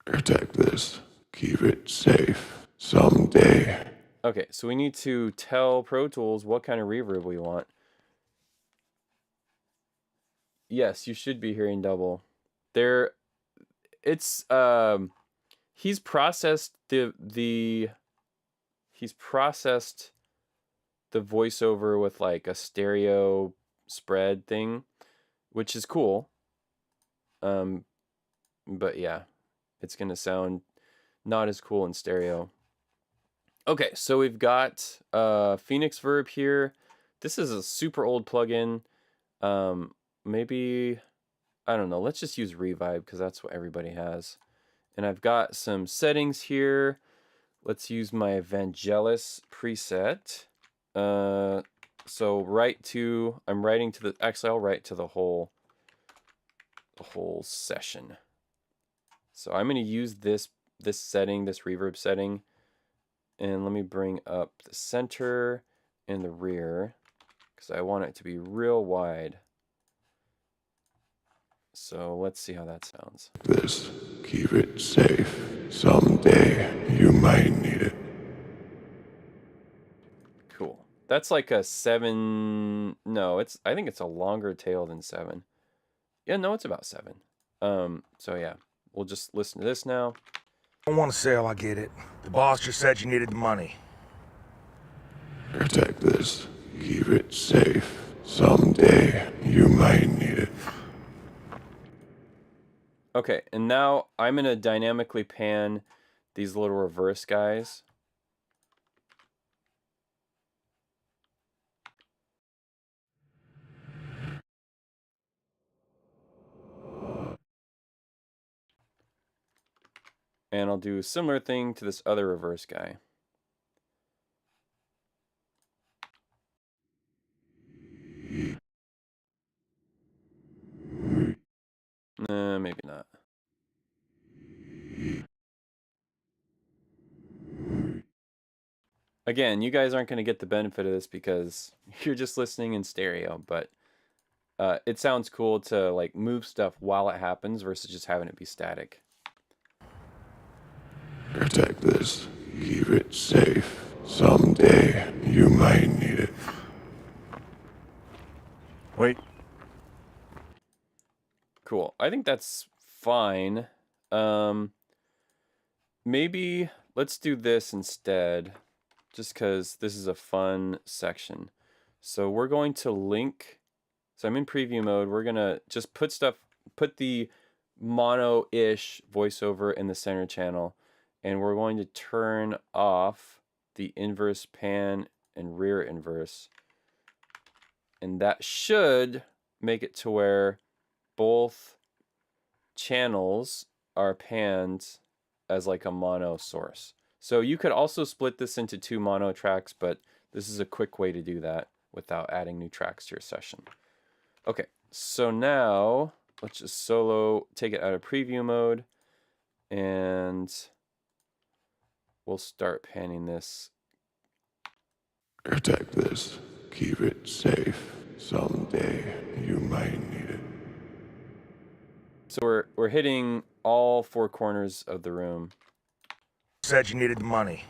Protect this. Keep it safe. Someday. Okay, so we need to tell Pro Tools what kind of reverb we want. Yes, you should be hearing double. There, it's he's processed he's processed the voiceover with like a stereo spread thing, which is cool. But yeah, it's gonna sound not as cool in stereo. Okay, so we've got Phoenix Verb here. This is a super old plugin. Maybe, I don't know, let's just use Revibe because that's what everybody has. And I've got some settings here. Let's use my Vangelis preset. So I'm writing to the, actually I'll write to the whole session. So I'm gonna use this setting, this reverb setting. And let me bring up the center and the rear because I want it to be real wide. So let's see how that sounds. This. Keep it safe. Someday you might need it. Cool. That's like a 7. No, I think it's a longer tail than 7. Yeah, no, it's about 7. So yeah, we'll just listen to this now. I don't want to sell, I get it. The boss just said you needed the money. Protect this. Keep it safe. Someday you might need it. Okay, and now I'm going to dynamically pan these little reverse guys. And I'll do a similar thing to this other reverse guy. Maybe not. Again, you guys aren't going to get the benefit of this because you're just listening in stereo, but it sounds cool to like move stuff while it happens versus just having it be static. Protect this. Keep it safe. Someday you might need it. Wait. Cool. I think that's fine. Maybe let's do this instead, just because this is a fun section. So we're going to link. So I'm in preview mode. We're going to just put the mono-ish voiceover in the center channel. And we're going to turn off the inverse pan and rear inverse. And that should make it to where both channels are panned as like a mono source. So you could also split this into 2 mono tracks, but this is a quick way to do that without adding new tracks to your session. Okay, so now let's just take it out of preview mode, and we'll start panning this. Protect this. Keep it safe. Someday you might need it. So we're hitting all 4 corners of the room. Said you needed the money.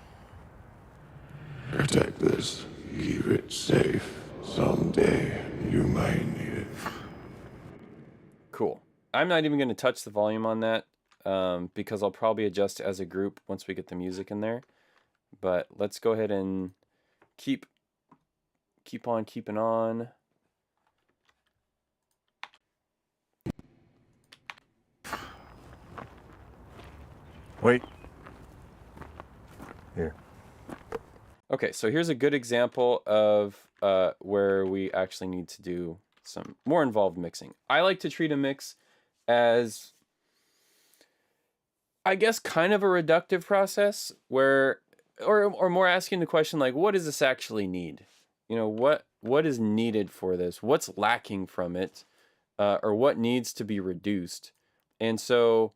Protect this. Keep it safe. Someday you might need it. Cool. I'm not even going to touch the volume on that because I'll probably adjust it as a group once we get the music in there. But let's go ahead and keep on keeping on. Wait. Here. Okay, so here's a good example of where we actually need to do some more involved mixing. I like to treat a mix as I guess kind of a reductive process where, or more asking the question like, what does this actually need? You know, what is needed for this? What's lacking from it, or what needs to be reduced? And so,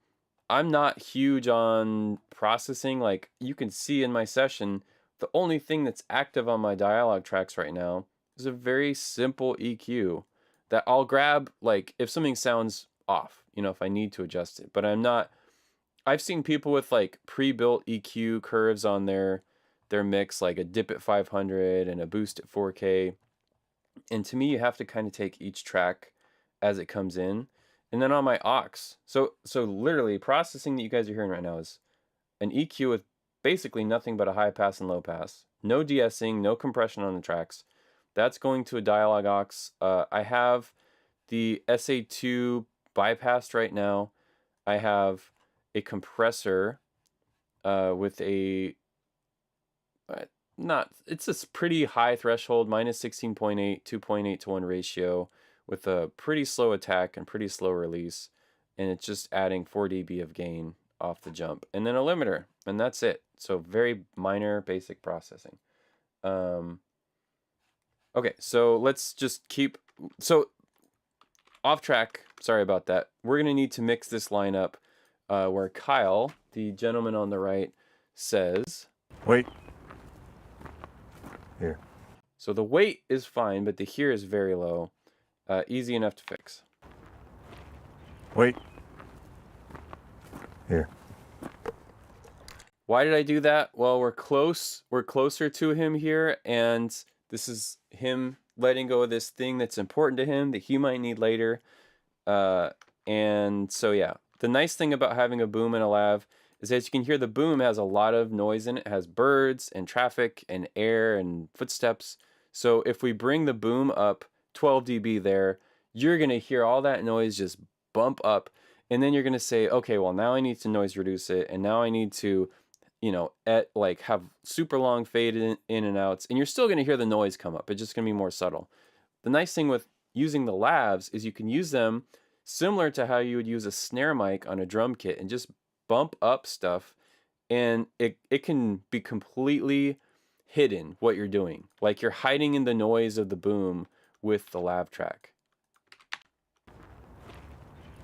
I'm not huge on processing. Like you can see in my session, the only thing that's active on my dialogue tracks right now is a very simple EQ that I'll grab like if something sounds off, you know, if I need to adjust it. But I'm not I've seen people with like pre-built EQ curves on their mix, like a dip at 500 and a boost at 4K. And to me, you have to kind of take each track as it comes in. And then on my aux, so literally processing that you guys are hearing right now is an EQ with basically nothing but a high pass and low pass. No de-essing, no compression on the tracks. That's going to a dialogue aux. I have the SA2 bypassed right now. I have a compressor with a not it's a pretty high threshold, minus 16.8, 2.8 to 1 ratio with a pretty slow attack and pretty slow release, and it's just adding 4 dB of gain off the jump, and then a limiter, and that's it. So very minor basic processing. Okay, so let's just keep, so off track, sorry about that. We're gonna need to mix this line up where Kyle, the gentleman on the right, says, Wait. Here. So the wait is fine, but the here is very low. Easy enough to fix. Wait. Here. Why did I do that? Well, we're close. We're closer to him here, and this is him letting go of this thing that's important to him that he might need later. And so yeah, the nice thing about having a boom and a lav is as you can hear, the boom has a lot of noise in it. It has birds and traffic and air and footsteps. So if we bring the boom up 12 dB there, you're gonna hear all that noise just bump up, and then you're gonna say, okay, well now I need to noise reduce it, and now I need to, you know, like have super long fade in and outs, and you're still gonna hear the noise come up. It's just gonna be more subtle. The nice thing with using the lavs is you can use them similar to how you would use a snare mic on a drum kit and just bump up stuff, and it can be completely hidden what you're doing. Like you're hiding in the noise of the boom with the lav track.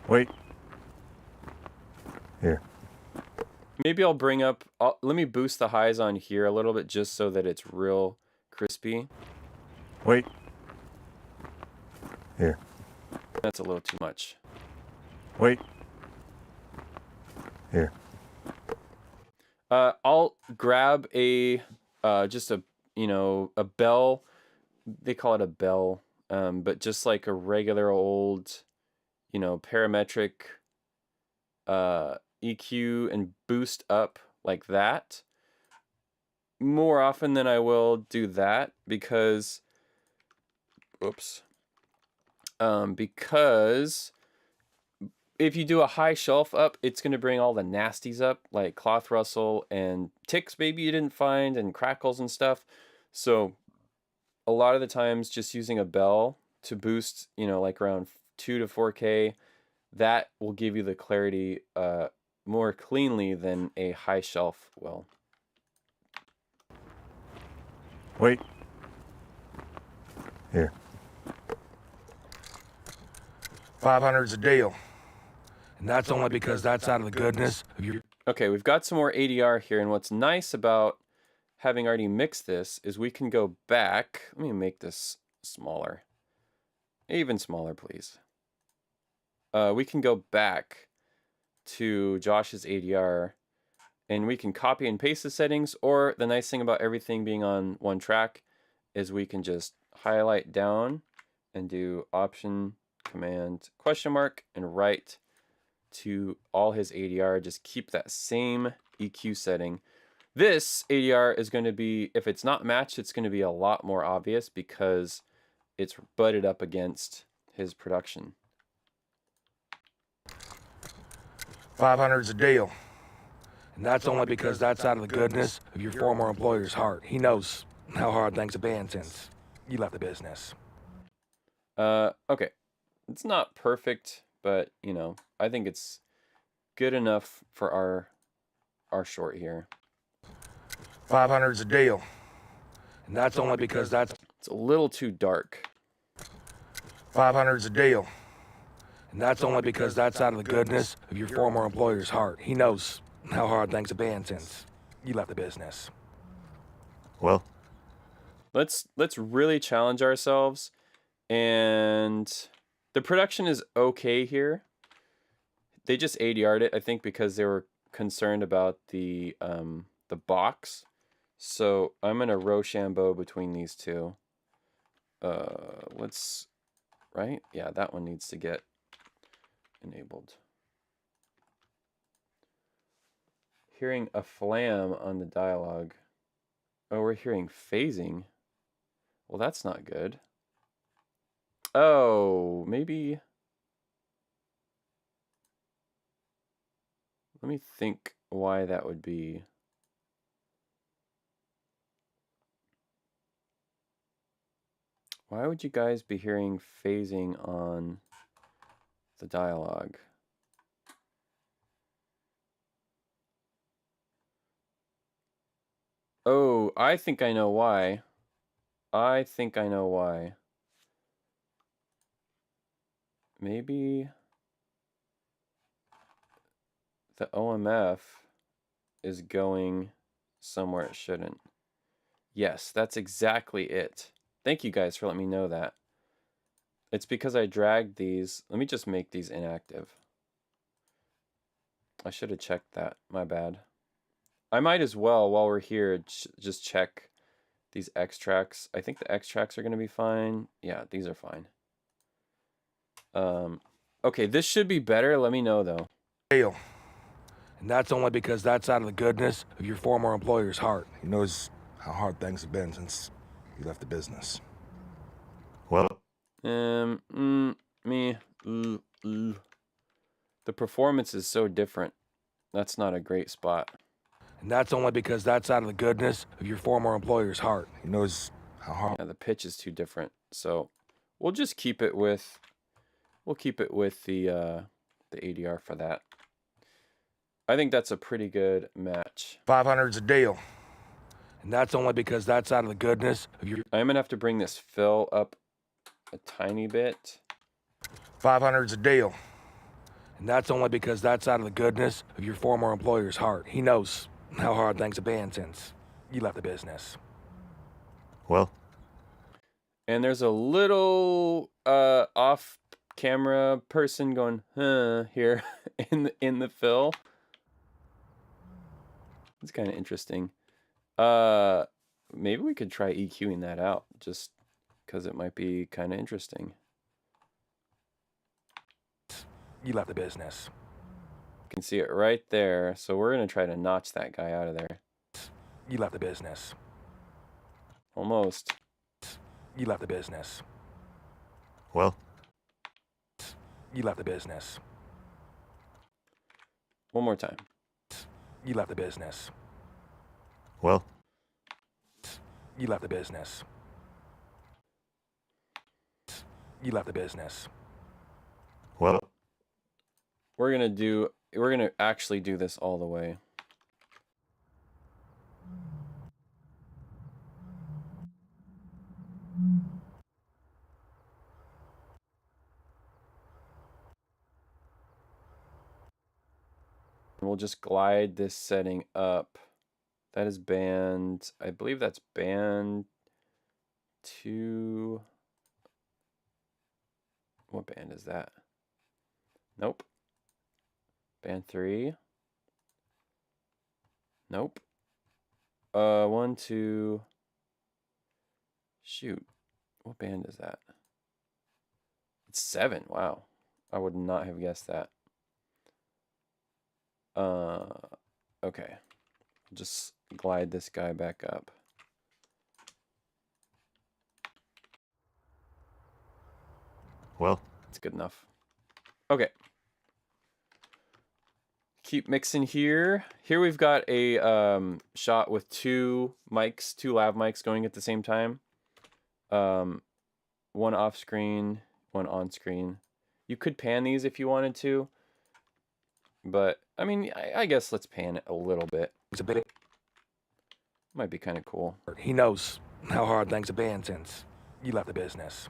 Wait. Here. Maybe I'll bring up, let me boost the highs on here a little bit just so that it's real crispy. Wait. Here. That's a little too much. Wait. Here. I'll grab a, just a, you know, a bell. They call it a bell, but just like a regular old, you know, parametric EQ and boost up like that. More often than I will do that because, oops, because if you do a high shelf up, it's going to bring all the nasties up, like cloth rustle and ticks maybe you didn't find and crackles and stuff. So a lot of the times just using a bell to boost, you know, like around 2 to 4K, that will give you the clarity more cleanly than a high shelf will. Wait. Here. 500's a deal. And that's only because that's out of the goodness of your... Okay, we've got some more ADR here, and what's nice about having already mixed this is we can go back. Let me make this smaller. Even smaller, please. We can go back to Josh's ADR, and we can copy and paste the settings, or the nice thing about everything being on one track is we can just highlight down and do Option, Command, question mark, and write to all his ADR. Just keep that same EQ setting. This ADR is going to be, if it's not matched, it's going to be a lot more obvious because it's butted up against his production. 500's a deal. And that's only because that's out of the goodness of your former employer's heart. He knows how hard things have been since you left the business. Okay. It's not perfect, but, you know, I think it's good enough for our short here. 500's a deal. And that's only because that's It's a little too dark. 500's a deal. And that's only because that's out of the goodness of your former employer's heart. He knows how hard things have been since you left the business. Well, Let's really challenge ourselves, and the production is okay here. They just ADR'd it, I think, because they were concerned about the box. So I'm gonna Rochambeau between these two. Let's right, yeah, that one needs to get enabled. Hearing a flam on the dialogue. Oh, we're hearing phasing. Well, that's not good. Oh, maybe. Let me think why that would be. Why would you guys be hearing phasing on the dialogue? Oh, I think I know why. I think I know why. Maybe the OMF is going somewhere it shouldn't. Yes, that's exactly it. Thank you guys for letting me know that. It's because I dragged these. Let me just make these inactive. I should have checked that. My bad. I might as well, while we're here, just check these extracts. I think the extracts are going to be fine. Yeah, these are fine. Okay, this should be better. Let me know, though. Deal. And that's only because that's out of the goodness of your former employer's heart. He knows how hard things have been since you left the business. well, The performance is so different. That's not a great spot. And that's only because that's out of the goodness of your former employer's heart. He knows how hard. Yeah, the pitch is too different. So we'll just keep it with the ADR for that. I think that's a pretty good match. 500's a deal. And that's only because that's out of the goodness of your. I'm gonna have to bring this fill up a tiny bit. 500's a deal. And that's only because that's out of the goodness of your former employer's heart. He knows how hard things have been since you left the business. well, And there's a little off camera person going, huh, here in the fill. It's kind of interesting. Maybe we could try EQing that out just because it might be kind of interesting. You left the business. You can see it right there. So we're going to try to notch that guy out of there. You left the business. Almost. You left the business. well, You left the business. One more time. You left the business. well, You left the business. You left the business. well, We're going to actually do this all the way. We'll just glide this setting up. That is band, I believe that's band 2. What band is that? Nope. Band 3. Nope. 1, 2. Shoot. What band is that? It's 7. Wow. I would not have guessed that. Okay. Just glide this guy back up. well, It's good enough. Okay. Keep mixing here. Here we've got a shot with two mics, two lav mics going at the same time. One off screen, one on screen. You could pan these if you wanted to. But, I mean, I guess let's pan it a little bit. It's a bit. Might be kind of cool. He knows how hard things have been since you left the business.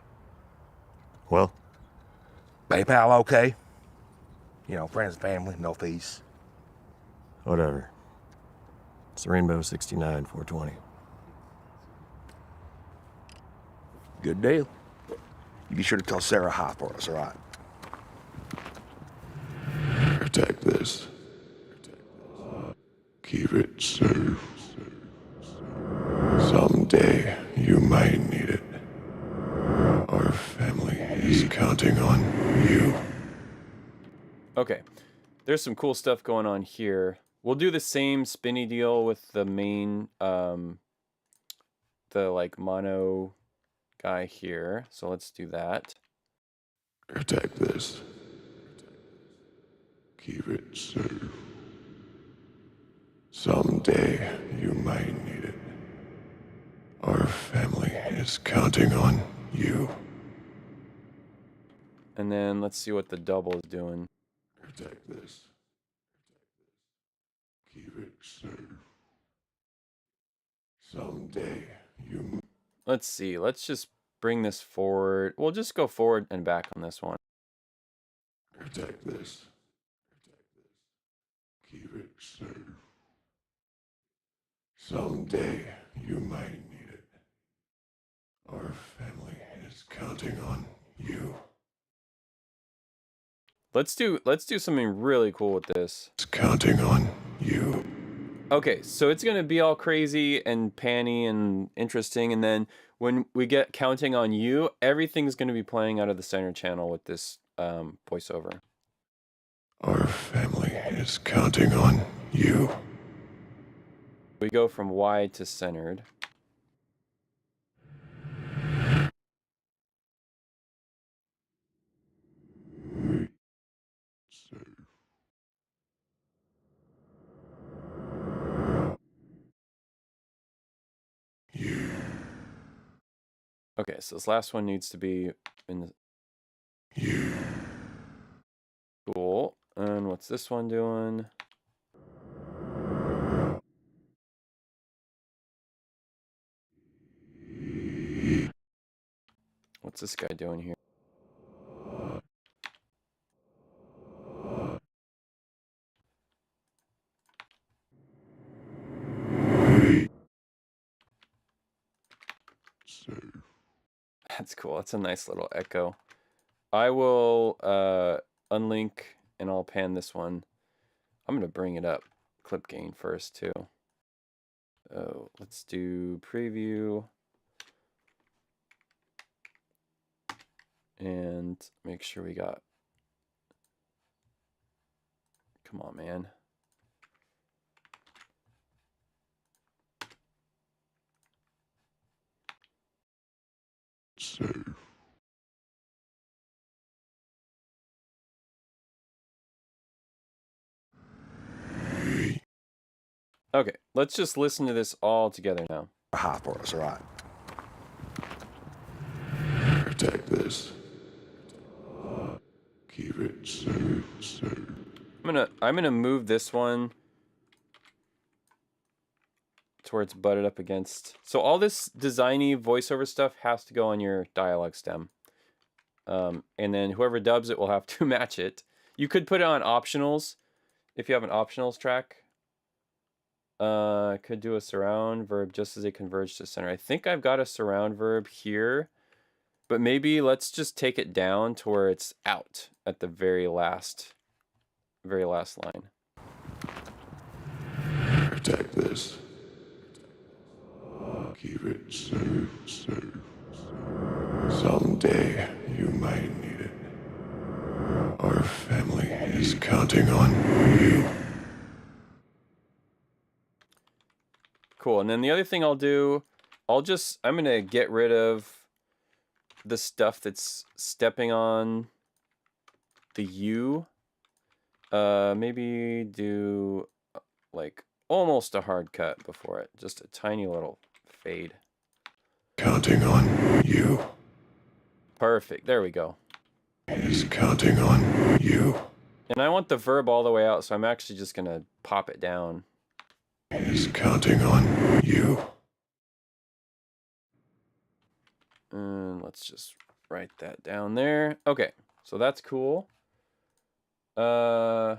Well, PayPal okay? You know, friends and family, no fees. whatever. It's Rainbow 69 420. Good deal. You be sure to tell Sarah hi for us, all right? Protect this. Keep it safe. Someday you might need it. Our family is counting on you. Okay, there's some cool stuff going on here. We'll do the same spinny deal with the main, the like mono guy here. So let's do that. Protect this. Keep it safe. Someday you might need it. Our family is counting on you. And then let's see what the double is doing. Protect this. Keep it safe. Someday you. Let's see. Let's just bring this forward. We'll just go forward and back on this one. Protect this. Keep it safe. Someday you might need it. Our family is counting on you. Let's do something really cool with this. It's counting on you. Okay, so it's gonna be all crazy and panny and interesting, and then when we get counting on you, everything's gonna be playing out of the center channel with this voiceover. Our family is counting on you. We go from wide to centered. Okay, so this last one needs to be in the... Cool. And what's this one doing? What's this guy doing here? That's cool. That's a nice little echo. I will unlink and I'll pan this one. I'm going to bring it up. Clip gain first too. Oh, let's do preview. And make sure we got... Come on, man. Safe. Okay, let's just listen to this all together now. Hi for us, all right? Protect this. Keep it safe. I'm gonna move this one to where it's butted up against. So all this designy voiceover stuff has to go on your dialogue stem. And then whoever dubs it will have to match it. You could put it on optionals if you have an optionals track. Could do a surround verb just as they converge to center. I think I've got a surround verb here, but maybe let's just take it down to where it's out at the very last line. Protect this. Keep it safe. Someday you might need it. Our family is counting on you. Cool. And then the other thing I'll do, I'm going to get rid of the stuff that's stepping on the U. Maybe do like almost a hard cut before it. Just a tiny little fade. Counting on you. Perfect. There we go. Is counting on you. And I want the verb all the way out, so I'm actually just going to pop it down. Is counting on you. And let's just write that down there. Okay, so that's cool. Good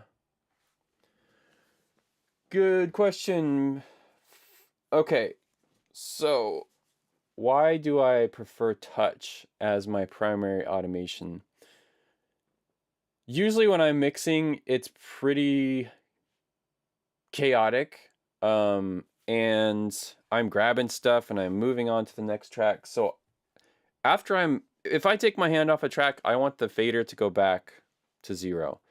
question. Okay, so why do I prefer touch as my primary automation? Usually when I'm mixing, it's pretty chaotic, and I'm grabbing stuff and I'm moving on to the next track. So if I take my hand off a track, I want the fader to go back to 0.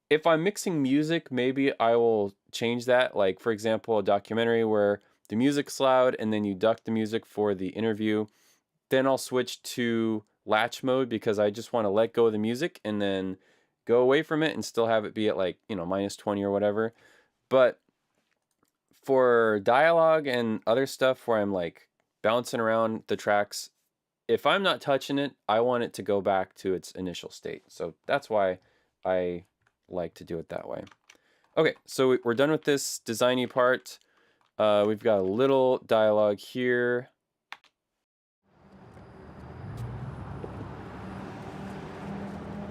If I'm mixing music, maybe I will change that. Like, for example, a documentary where the music's loud and then you duck the music for the interview. Then I'll switch to latch mode because I just want to let go of the music and then go away from it and still have it be at like, -20 or whatever. But for dialogue and other stuff where I'm like bouncing around the tracks, if I'm not touching it, I want it to go back to its initial state. So that's why I like to do it that way. Okay, so we're done with this designy part. We've got a little dialogue here.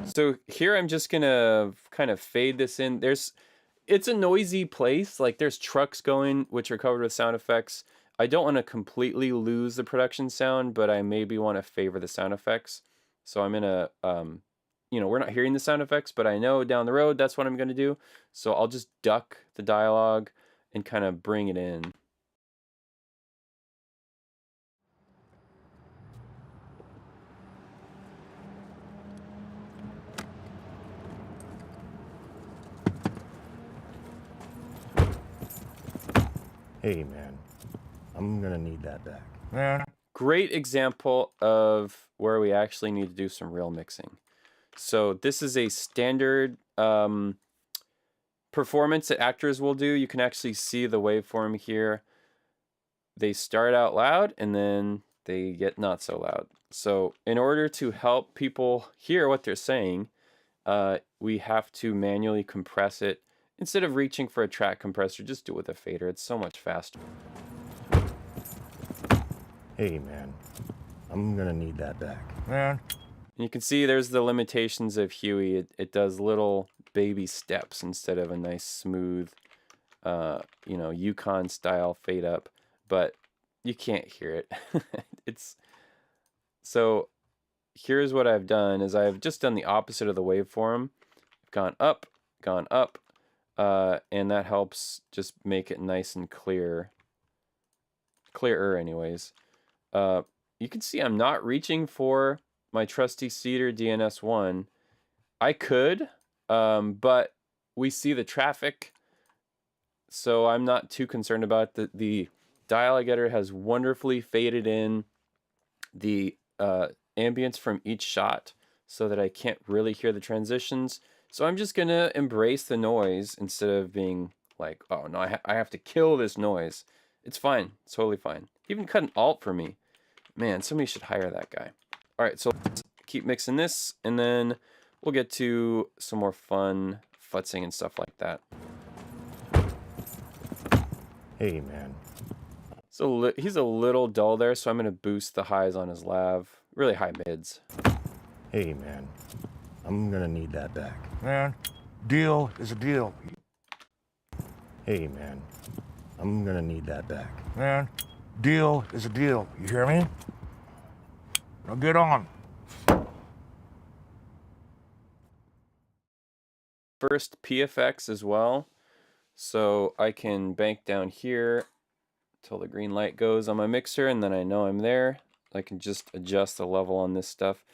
So here I'm just gonna kind of fade this in. It's a noisy place. Like there's trucks going, which are covered with sound effects. I don't want to completely lose the production sound, but I maybe want to favor the sound effects. So I'm gonna, we're not hearing the sound effects, but I know down the road that's what I'm gonna do. So I'll just duck the dialogue and kind of bring it in. Hey, man. I'm gonna need that back. Yeah. Great example of where we actually need to do some real mixing. So this is a standard performance that actors will do. You can actually see the waveform here. They start out loud and then they get not so loud. So in order to help people hear what they're saying, we have to manually compress it. Instead of reaching for a track compressor, just do it with a fader. It's so much faster. Hey, man. I'm gonna need that back. Yeah. You can see there's the limitations of Huey. It does little baby steps instead of a nice smooth, Yukon style fade up, but you can't hear it. So here's what I've done is I've just done the opposite of the waveform. Gone up, and that helps just make it nice and clearer anyways. You can see I'm not reaching for my trusty Cedar DNS1. I could, but we see the traffic, so I'm not too concerned about it. The dialogue editor has wonderfully faded in the ambience from each shot so that I can't really hear the transitions. So I'm just gonna embrace the noise instead of being like, oh no, I have to kill this noise. It's fine, it's totally fine. Even cut an alt for me. Man, somebody should hire that guy. All right, so let's keep mixing this, and then we'll get to some more fun futzing and stuff like that. Hey, man. So he's a little dull there, so I'm gonna boost the highs on his lav, really high mids. Hey, man. I'm gonna need that back. Yeah. Deal is a deal. Hey, man. I'm gonna need that back. Yeah. Deal is a deal. You hear me? Now get on. First PFX as well, so I can bank down here till the green light goes on my mixer, and then I know I'm there. I can just adjust the level on this stuff.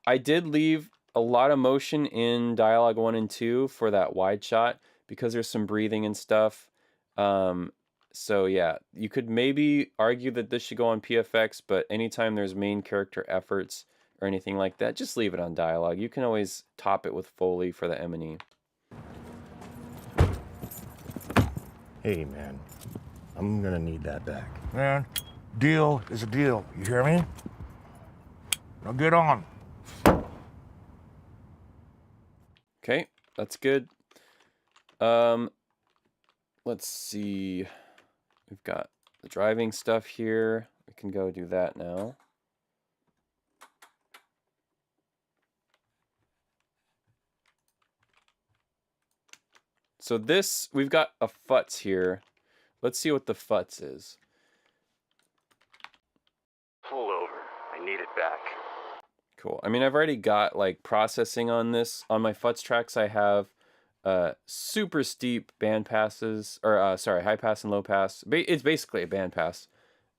I did leave a lot of motion in dialogue 1 and 2 for that wide shot because there's some breathing and stuff. So yeah, you could maybe argue that this should go on PFX, but anytime there's main character efforts or anything like that, just leave it on dialogue. You can always top it with Foley for the M&E. Hey, man. I'm gonna need that back. Yeah. Deal is a deal. You hear me? Now get on. Okay, That's good. Let's see. We've got the driving stuff here. We can go do that now. So this, we've got a FUTS here. Let's see what the FUTS is. Pull over. I need it back. Cool. I mean, I've already got like processing on this. On my FUTS tracks, I have super steep band passes, or sorry, high pass and low pass. It's basically a band pass.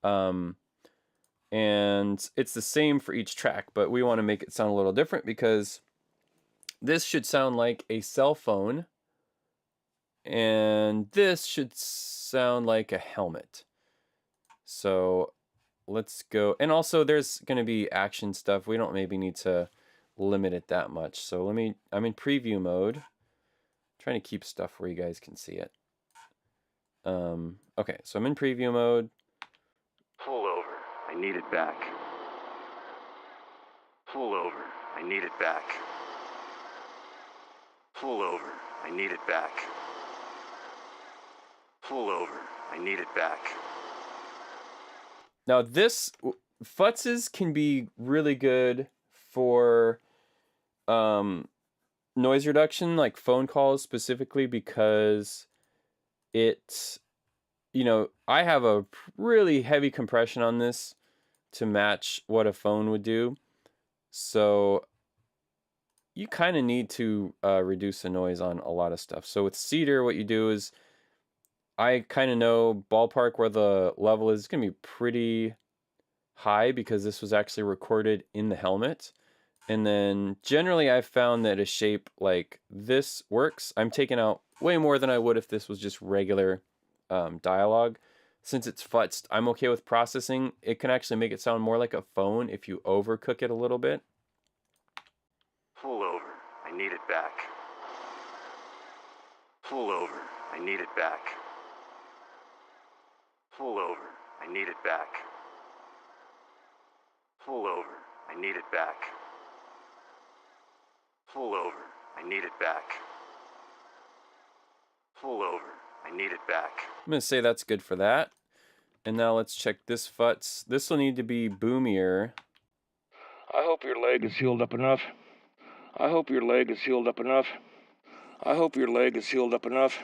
And it's the same for each track, but we want to make it sound a little different because this should sound like a cell phone and this should sound like a helmet. So let's go. And also there's going to be action stuff. We don't maybe need to limit it that much. So I'm in preview mode. I'm trying to keep stuff where you guys can see it. Okay, so I'm in preview mode. Pull over. I need it back. Pull over. I need it back. Pull over. I need it back. Pull over. I need it back. Now this FUTSes can be really good for noise reduction, like phone calls specifically, because it, you know, I have a really heavy compression on this to match what a phone would do. So you kind of need to reduce the noise on a lot of stuff. So with Cedar, what you do is, I kind of know ballpark where the level is. It's going to be pretty high because this was actually recorded in the helmet. And then generally I've found that a shape like this works. I'm taking out way more than I would if this was just regular dialogue. Since it's futzed, I'm okay with processing. It can actually make it sound more like a phone if you overcook it a little bit. Pull over. I need it back. Pull over. I need it back. Pull over. I need it back. Pull over. I need it back. Pull over. I need it back. Pull over. I need it back. I'm going to say that's good for that. And now let's check this FUTS. This will need to be boomier. I hope your leg is healed up enough. I hope your leg is healed up enough. I hope your leg is healed up enough.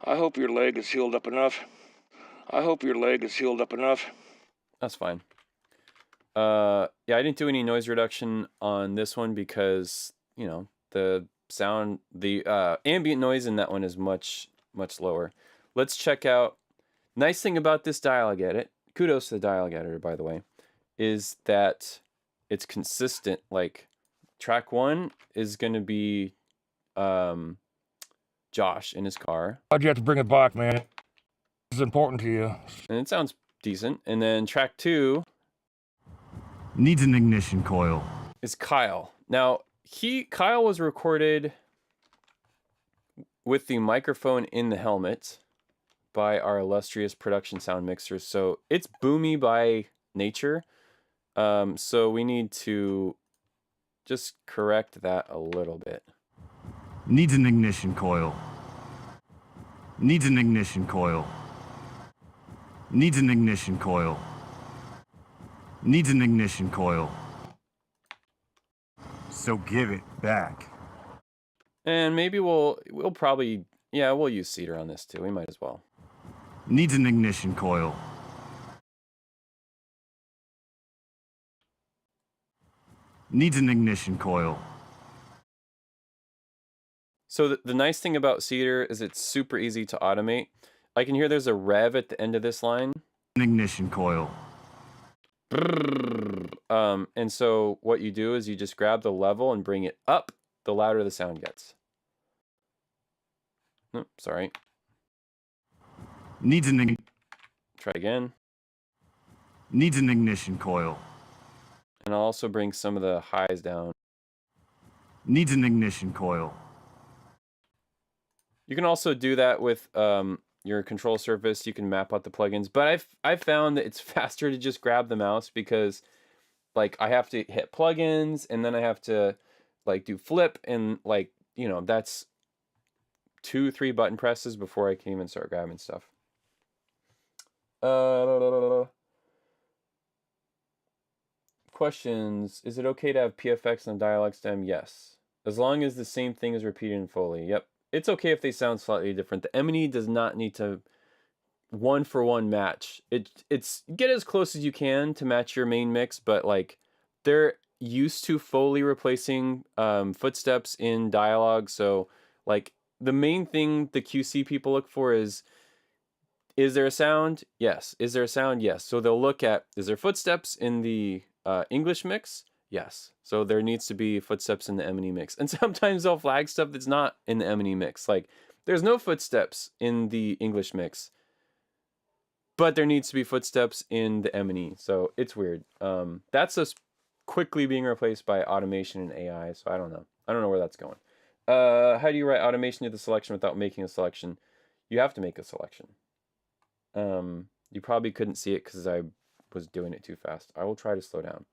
I hope your leg is healed up enough. I hope your leg is healed up enough. That's fine. Yeah, I didn't do any noise reduction on this one because, you know, the sound, the ambient noise in that one is much lower. Let's check out. Nice thing about this dialogue edit, kudos to the dialogue editor, by the way, is that it's consistent. Like track 1 is going to be Josh in his car. Why'd you have to bring it back, man? This is important to you. And it sounds decent. And then track 2 Needs an ignition coil. is Kyle. Now, Kyle was recorded with the microphone in the helmet by our illustrious production sound mixer. So it's boomy by nature. So we need to just correct that a little bit. Needs an ignition coil. Needs an ignition coil. Needs an ignition coil. Needs an ignition coil. So give it back. And maybe we'll probably, yeah, we'll use Cedar on this too. We might as well. Needs an ignition coil. Needs an ignition coil. So the nice thing about Cedar is it's super easy to automate. I can hear there's a rev at the end of this line. An ignition coil. And so what you do is you just grab the level and bring it up, the louder the sound gets. Nope, sorry. Needs an Try again. Needs an ignition coil. And I'll also bring some of the highs down. Needs an ignition coil. You can also do that with your control surface. You can map out the plugins, but I've found that it's faster to just grab the mouse because like I have to hit plugins and then I have to like do flip and like you know, that's 2-3 button presses before I can even start grabbing stuff. Questions. Is it okay to have PFX on dialogue stem? Yes. As long as the same thing is repeated in Foley. Yep. It's okay if they sound slightly different. The M&E does not need to one-for-one match. It's get as close as you can to match your main mix, but like they're used to Foley replacing footsteps in dialogue. So like the main thing the QC people look for is there a sound? Yes. Is there a sound? Yes. So they'll look at, is there footsteps in the English mix? Yes. So there needs to be footsteps in the M&E mix. And sometimes they'll flag stuff that's not in the M&E mix. Like there's no footsteps in the English mix, but there needs to be footsteps in the M&E. So it's weird. That's just quickly being replaced by automation and AI. So I don't know. I don't know where that's going. How do you write automation to the selection without making a selection? You have to make a selection. You probably couldn't see it because I was doing it too fast. I will try to slow down.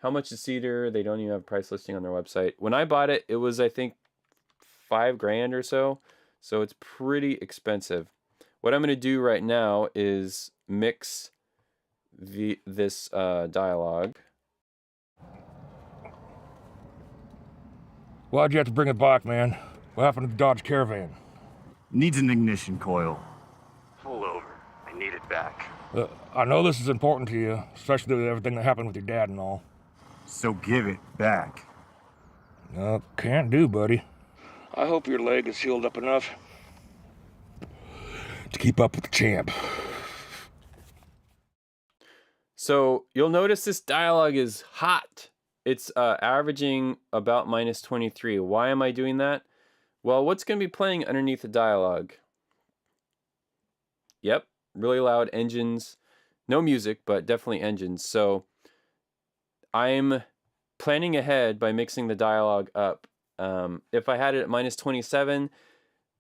How much is Cedar? They don't even have a price listing on their website. When I bought it, it was, I think, $5,000 or so. So it's pretty expensive. What I'm going to do right now is mix this dialogue. Why'd you have to bring it back, man? What happened to the Dodge Caravan? Needs an ignition coil. Pull over. I need it back. I know this is important to you, especially with everything that happened with your dad and all. So give it back. Can't do, buddy. I hope your leg is healed up enough to keep up with the champ. So you'll notice this dialogue is hot. It's averaging about -23. Why am I doing that? Well, what's going to be playing underneath the dialogue? Yep, really loud engines. No music, but definitely engines. So I'm planning ahead by mixing the dialogue up. If I had it at -27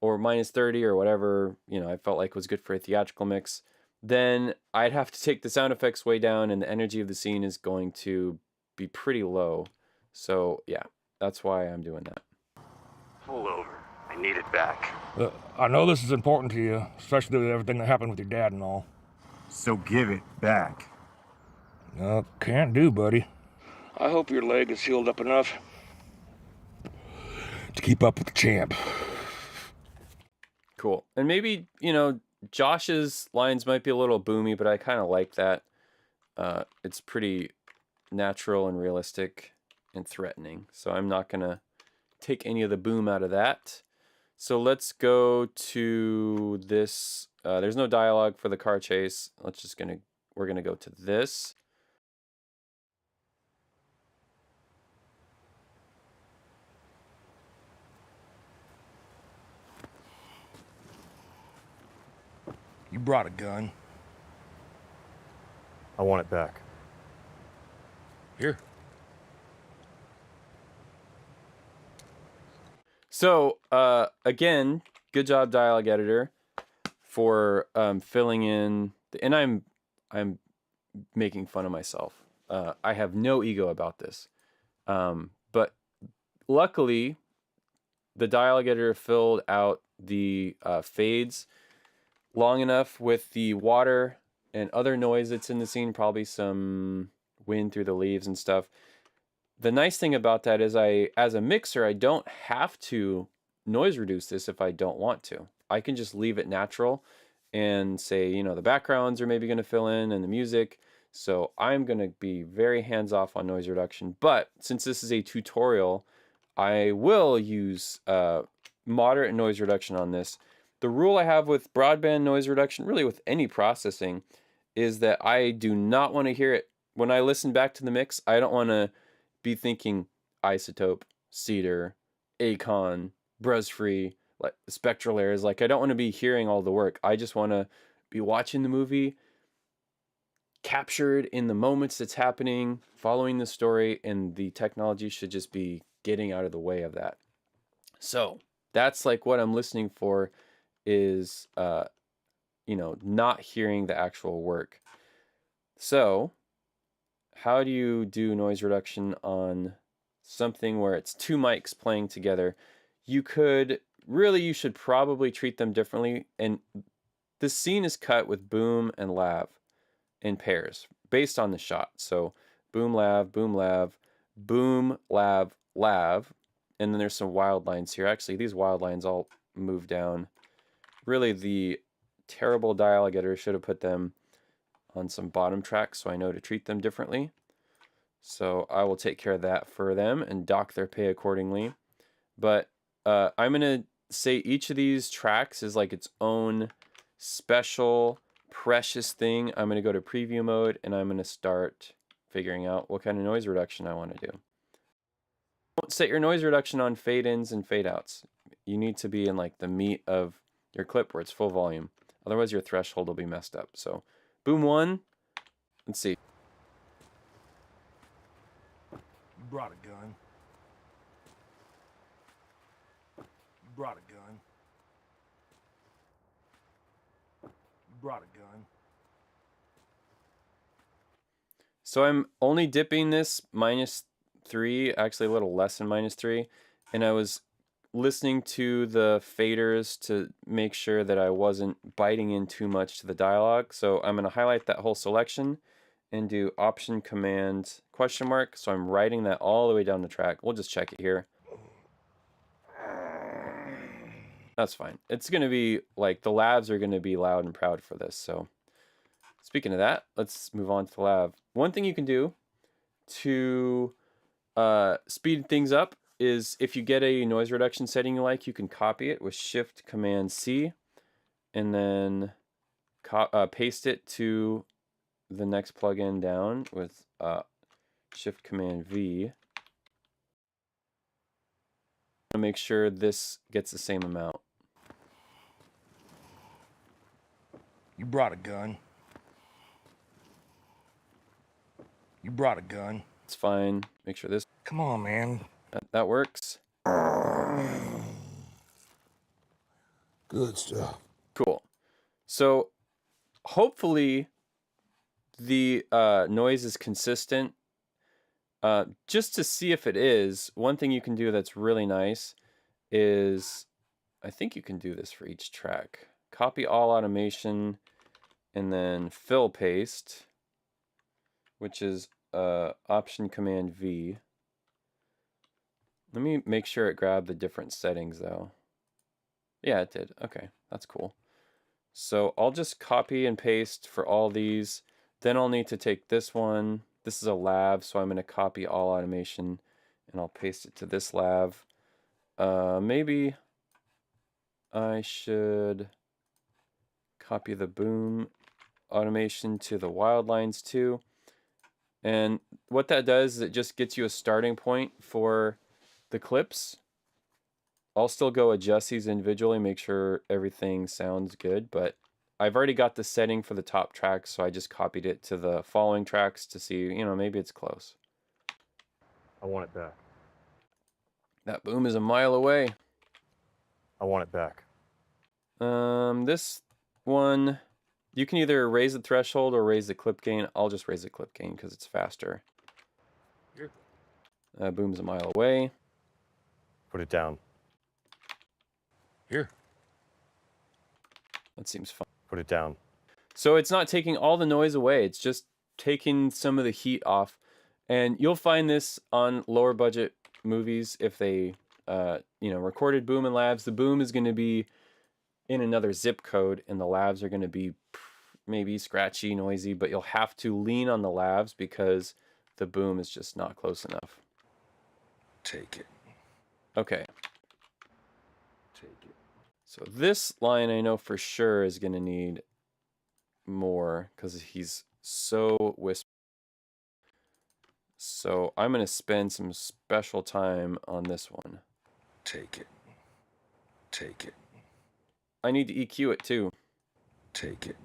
or -30 or whatever, you know, I felt like was good for a theatrical mix, then I'd have to take the sound effects way down and the energy of the scene is going to be pretty low. So yeah, that's why I'm doing that. Pull over. I need it back. I know this is important to you, especially with everything that happened with your dad and all. So give it back. Can't do, buddy. I hope your leg is healed up enough to keep up with the champ. Cool. And maybe, you know, Josh's lines might be a little boomy, but I kind of like that. It's pretty natural and realistic and threatening. So I'm not going to take any of the boom out of that. So let's go to this. There's no dialogue for the car chase. We're going to go to this. You brought a gun. I want it back. Here. So again, good job, dialogue editor, for filling in. And I'm making fun of myself. I have no ego about this, but luckily, the dialogue editor filled out the fades long enough with the water and other noise that's in the scene, probably some wind through the leaves and stuff. The nice thing about that is as a mixer, I don't have to noise reduce this if I don't want to. I can just leave it natural and say, you know, the backgrounds are maybe going to fill in and the music. So I'm going to be very hands-off on noise reduction. But since this is a tutorial, I will use moderate noise reduction on this. The rule I have with broadband noise reduction, really with any processing, is that I do not want to hear it. When I listen back to the mix, I don't want to be thinking iZotope, Cedar, Acon, Buzzfree, like spectral layers. Like I don't want to be hearing all the work. I just want to be watching the movie, captured in the moments that's happening, following the story, and the technology should just be getting out of the way of that. So that's like what I'm listening for is, you know, not hearing the actual work. So how do you do noise reduction on something where it's two mics playing together? you could really, you should probably treat them differently. And the scene is cut with boom and lav in pairs based on the shot. So boom, lav, boom, lav, boom, lav, lav. And then there's some wild lines here. Actually, these wild lines all move down. Really, the terrible dialogue editor should have put them on some bottom tracks so I know to treat them differently. So I will take care of that for them and dock their pay accordingly. But I'm going to say each of these tracks is like its own special, precious thing. I'm going to go to preview mode and I'm going to start figuring out what kind of noise reduction I want to do. Don't set your noise reduction on fade ins and fade outs. You need to be in like the meat of your clip where it's full volume. Otherwise your threshold will be messed up. So boom 1, let's see. You brought a gun. You brought a gun. You brought a gun. So I'm only dipping this -3, actually a little less than -3, and I was listening to the faders to make sure that I wasn't biting in too much to the dialogue. So I'm going to highlight that whole selection and do Option Command question mark. So I'm writing that all the way down the track. We'll just check it here. That's fine. It's going to be like the lavs are going to be loud and proud for this. So speaking of that, let's move on to the lav. One thing you can do to speed things up is if you get a noise reduction setting you like, you can copy it with Shift Command C and then paste it to the next plugin down with Shift Command V. To make sure this gets the same amount. You brought a gun. You brought a gun. It's fine. Make sure this. Come on, man. That works. Good stuff. Cool. So hopefully the noise is consistent. Just to see if it is, one thing you can do that's really nice is, I think you can do this for each track. Copy all automation and then fill paste, which is Option Command V. Let me make sure it grabbed the different settings though. Yeah, it did. Okay, that's cool. So I'll just copy and paste for all these. Then I'll need to take this one. This is a lav, so I'm going to copy all automation and I'll paste it to this lav. Maybe I should copy the boom automation to the wild lines too. And what that does is it just gets you a starting point for the clips. I'll still go adjust these individually, make sure everything sounds good, but I've already got the setting for the top tracks, so I just copied it to the following tracks to see, you know, maybe it's close. I want it back. That boom is a mile away. I want it back. This one, you can either raise the threshold or raise the clip gain. I'll just raise the clip gain because it's faster. Boom's a mile away. Put it down. Here. That seems fun. Put it down. So it's not taking all the noise away. It's just taking some of the heat off. And you'll find this on lower budget movies if they, recorded boom and lavs. The boom is going to be in another zip code and the lavs are going to be maybe scratchy, noisy, but you'll have to lean on the lavs because the boom is just not close enough. Take it. Okay. Take it. So this line I know for sure is going to need more because he's so whispery. So I'm going to spend some special time on this one. Take it. Take it. I need to EQ it too. Take it.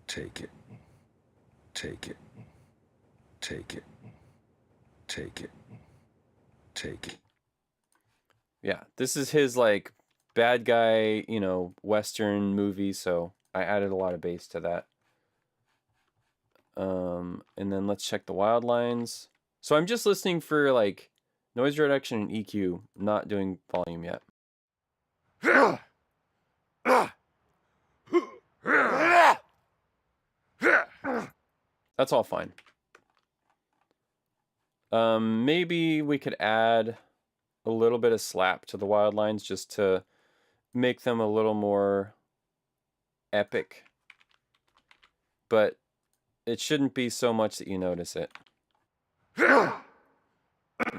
Take it. Take it. Take it. Take it. Take it. Yeah, this is his like bad guy, Western movie, so I added a lot of bass to that. And then let's check the wild lines. So I'm just listening for like Noise reduction and EQ, not doing volume yet. That's all fine. Maybe we could add a little bit of slap to the wild lines just to make them a little more epic. But it shouldn't be so much that you notice it.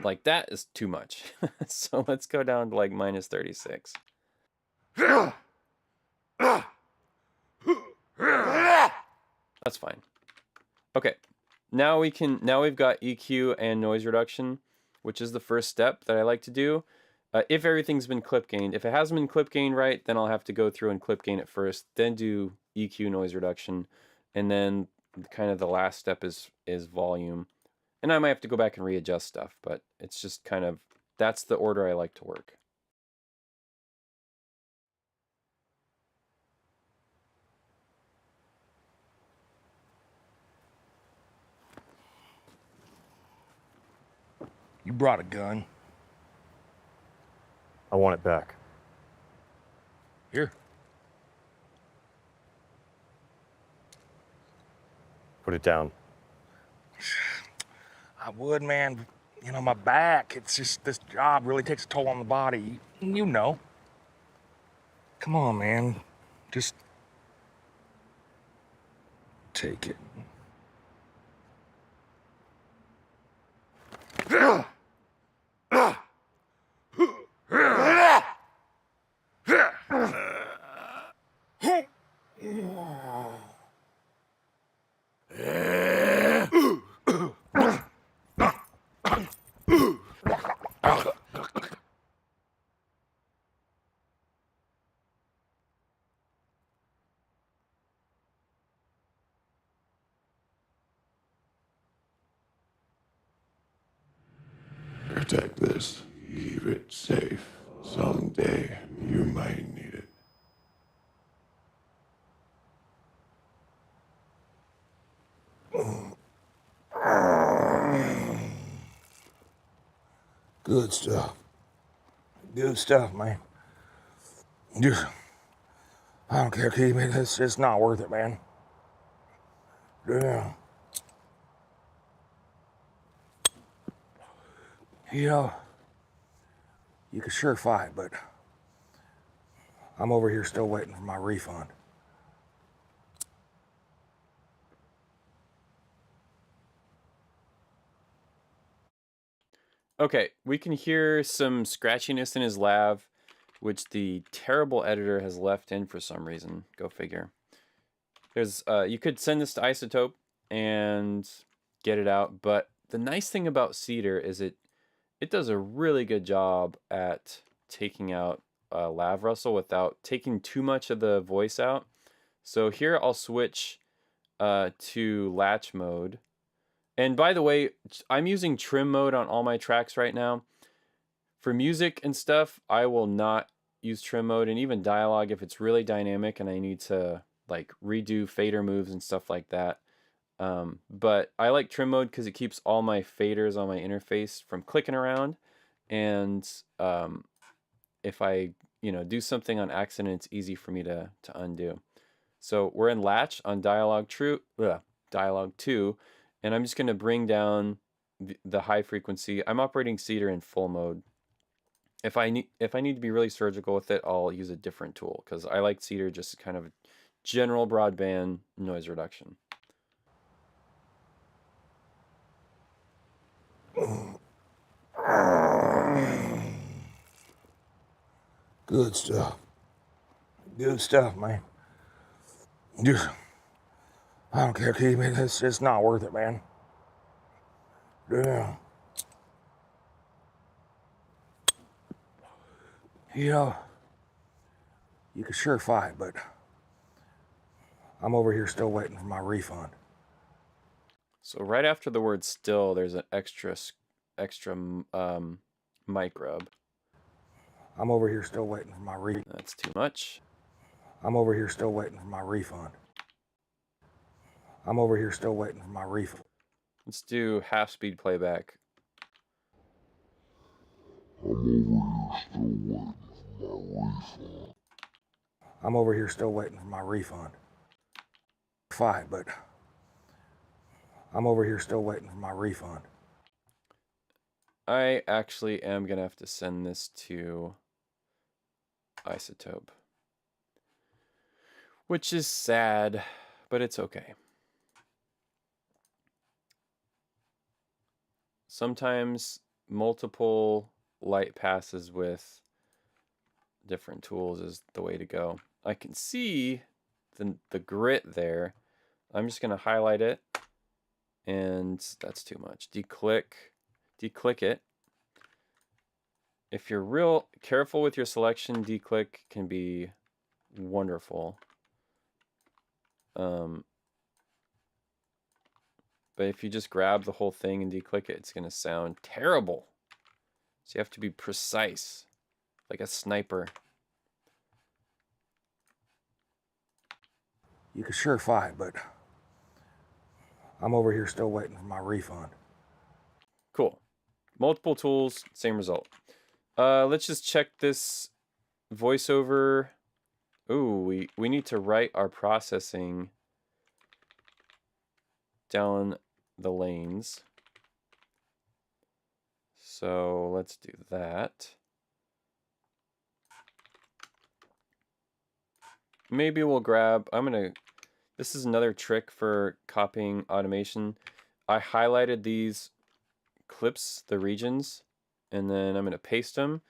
Like, that is too much. So let's go down to like minus 36. That's fine. Okay. Now we've got EQ and noise reduction, which is the first step that I like to do. If everything's been clip gained. If it hasn't been clip gained right, then I'll have to go through and clip gain it first, then do EQ noise reduction, and then kind of the last step is volume. And I might have to go back and readjust stuff, but it's just kind of, that's the order I like to work. You brought a gun. I want it back. Here. Put it down. I would, man. You know, my back, it's just, this job really takes a toll on the body. You know. Come on, man. Just take it. Protect this. Keep it safe. Someday you might need it. Good stuff. Good stuff, man. Just, I don't care, Keith, man. It's not worth it, man. Yeah. You know, you could sure fight, but I'm over here still waiting for my refund. Okay, we can hear some scratchiness in his lav, which the terrible editor has left in for some reason. Go figure. There's you could send this to Isotope and get it out, but the nice thing about Cedar is it does a really good job at taking out lav rustle without taking too much of the voice out. So here I'll switch to latch mode. And by the way, I'm using trim mode on all my tracks right now. For music and stuff, I will not use trim mode, and even dialogue if it's really dynamic and I need to like redo fader moves and stuff like that. But I like trim mode because it keeps all my faders on my interface from clicking around, and if I do something on accident, it's easy for me to undo. So we're in latch on dialogue 2, and I'm just going to bring down the high frequency. I'm operating Cedar in full mode. If I need to be really surgical with it, I'll use a different tool because I like Cedar just kind of general broadband noise reduction. Good stuff. Good stuff, man. Just, I don't care, Keith, man. It's not worth it, man. Yeah. You know, you could sure fight, but I'm over here still waiting for my refund. So right after the word still, there's an extra mic rub. I'm over here still waiting for my refund. That's too much. I'm over here still waiting for my refund. I'm over here still waiting for my refund. Let's do half speed playback. I'm over here still waiting for my refund. Fine, but I'm over here still waiting for my refund. I actually am gonna have to send this to Isotope, which is sad, but it's okay. Sometimes multiple light passes with different tools is the way to go. I can see the grit there. I'm just gonna highlight it, and that's too much. Declick it. If you're real careful with your selection, declick can be wonderful. But if you just grab the whole thing and declick it, it's gonna sound terrible. So you have to be precise, like a sniper. You can sure fight, but I'm over here still waiting for my refund. Cool. Multiple tools, same result. Let's just check this voiceover. Ooh, we need to write our processing down the lanes. So let's do that. Maybe we'll grab, this is another trick for copying automation. I highlighted these clips, the regions, and then I'm gonna paste them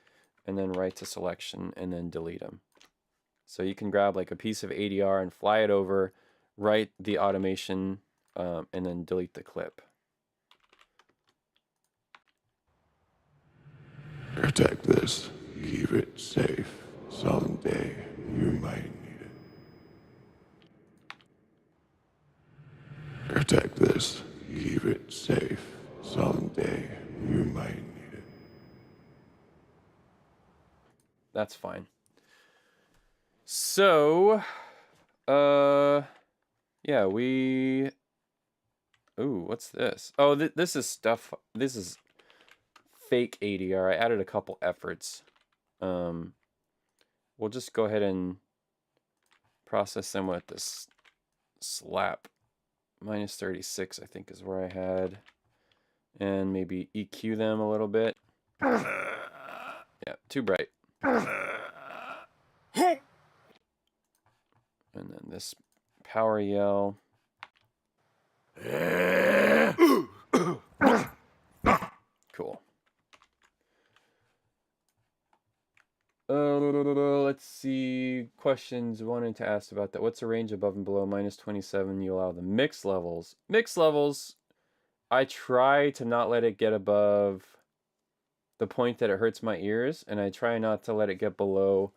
and then write to selection and then delete them. So you can grab like a piece of ADR and fly it over, write the automation, and then delete the clip. Protect this. Keep it safe. Someday you might need it. Protect this. Keep it safe. Someday you might need it. That's fine. So, yeah, ooh, what's this? Oh, this is stuff, this is fake ADR. I added a couple efforts. We'll just go ahead and process them with this slap. Minus 36, I think, is where I had. And maybe EQ them a little bit. Yeah, too bright. And then this power yell. Cool. Let's see. Questions wanted to ask about that. What's the range above and below? Minus 27, you allow the mix levels. Mix levels, I try to not let it get above the point that it hurts my ears, and I try not to let it get below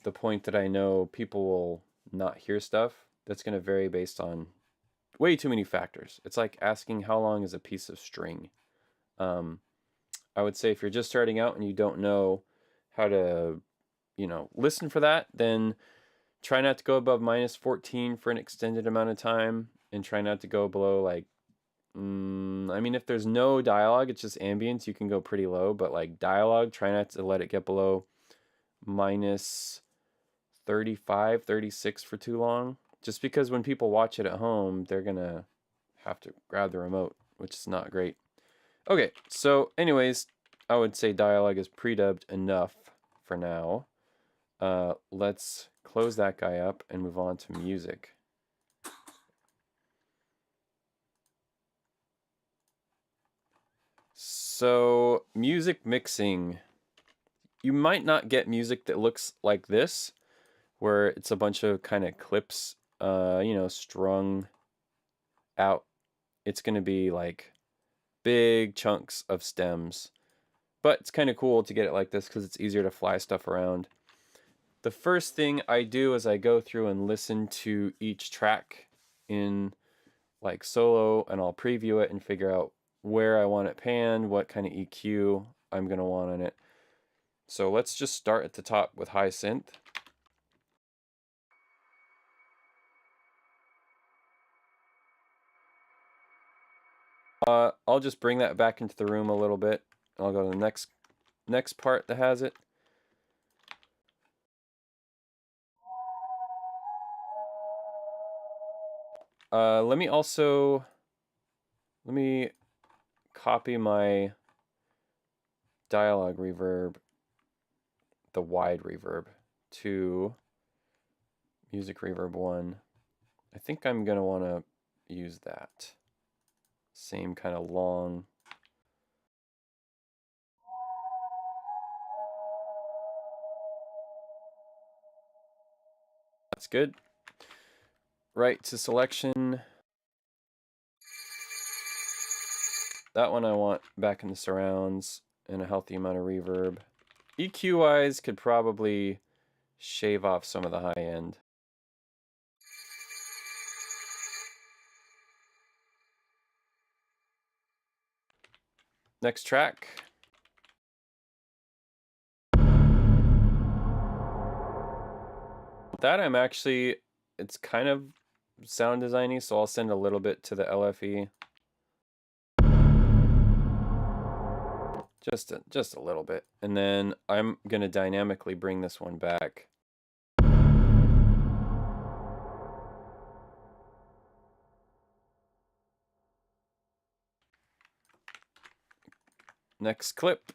the point that I know people will not hear stuff. That's going to vary based on way too many factors. It's like asking how long is a piece of string. I would say if you're just starting out and you don't know how to, listen for that, then try not to go above minus 14 for an extended amount of time, and try not to go below like, if there's no dialogue, it's just ambience, you can go pretty low, but like dialogue, try not to let it get below minus 35, 36 for too long. Just because when people watch it at home, they're gonna have to grab the remote, which is not great. Okay, so anyways, I would say dialogue is pre-dubbed enough for now. Let's close that guy up and move on to music. So, music mixing. You might not get music that looks like this, where it's a bunch of kind of clips, strung out. It's going to be like big chunks of stems. But it's kind of cool to get it like this because it's easier to fly stuff around. The first thing I do is I go through and listen to each track in like solo, and I'll preview it and figure out where I want it panned, what kind of EQ I'm going to want on it. So let's just start at the top with high synth. I'll just bring that back into the room a little bit. I'll go to the next part that has it. Let me copy my dialogue reverb, the wide reverb, to music reverb 1. I think I'm gonna want to use that same kind of long. That's good. Right to selection. That one I want back in the surrounds and a healthy amount of reverb. EQ wise, could probably shave off some of the high end. Next track. That I'm actually, it's kind of sound designy, so I'll send a little bit to the LFE. Just a little bit. And then I'm gonna dynamically bring this one back. Next clip.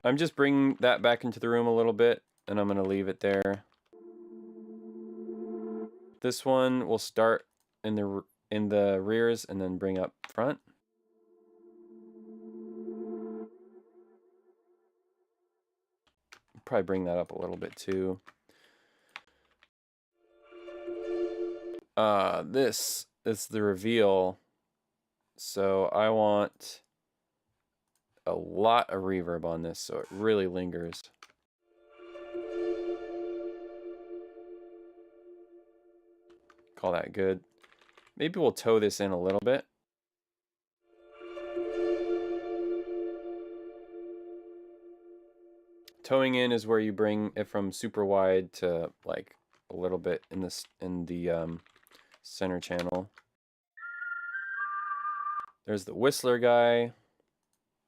I'm just bringing that back into the room a little bit, and I'm gonna leave it there. This one will start in the rears and then bring up front. Probably bring that up a little bit too. This is the reveal, so I want a lot of reverb on this so it really lingers. Call that good. Maybe we'll toe this in a little bit. Towing in is where you bring it from super wide to like a little bit in the center channel. There's the Whistler guy.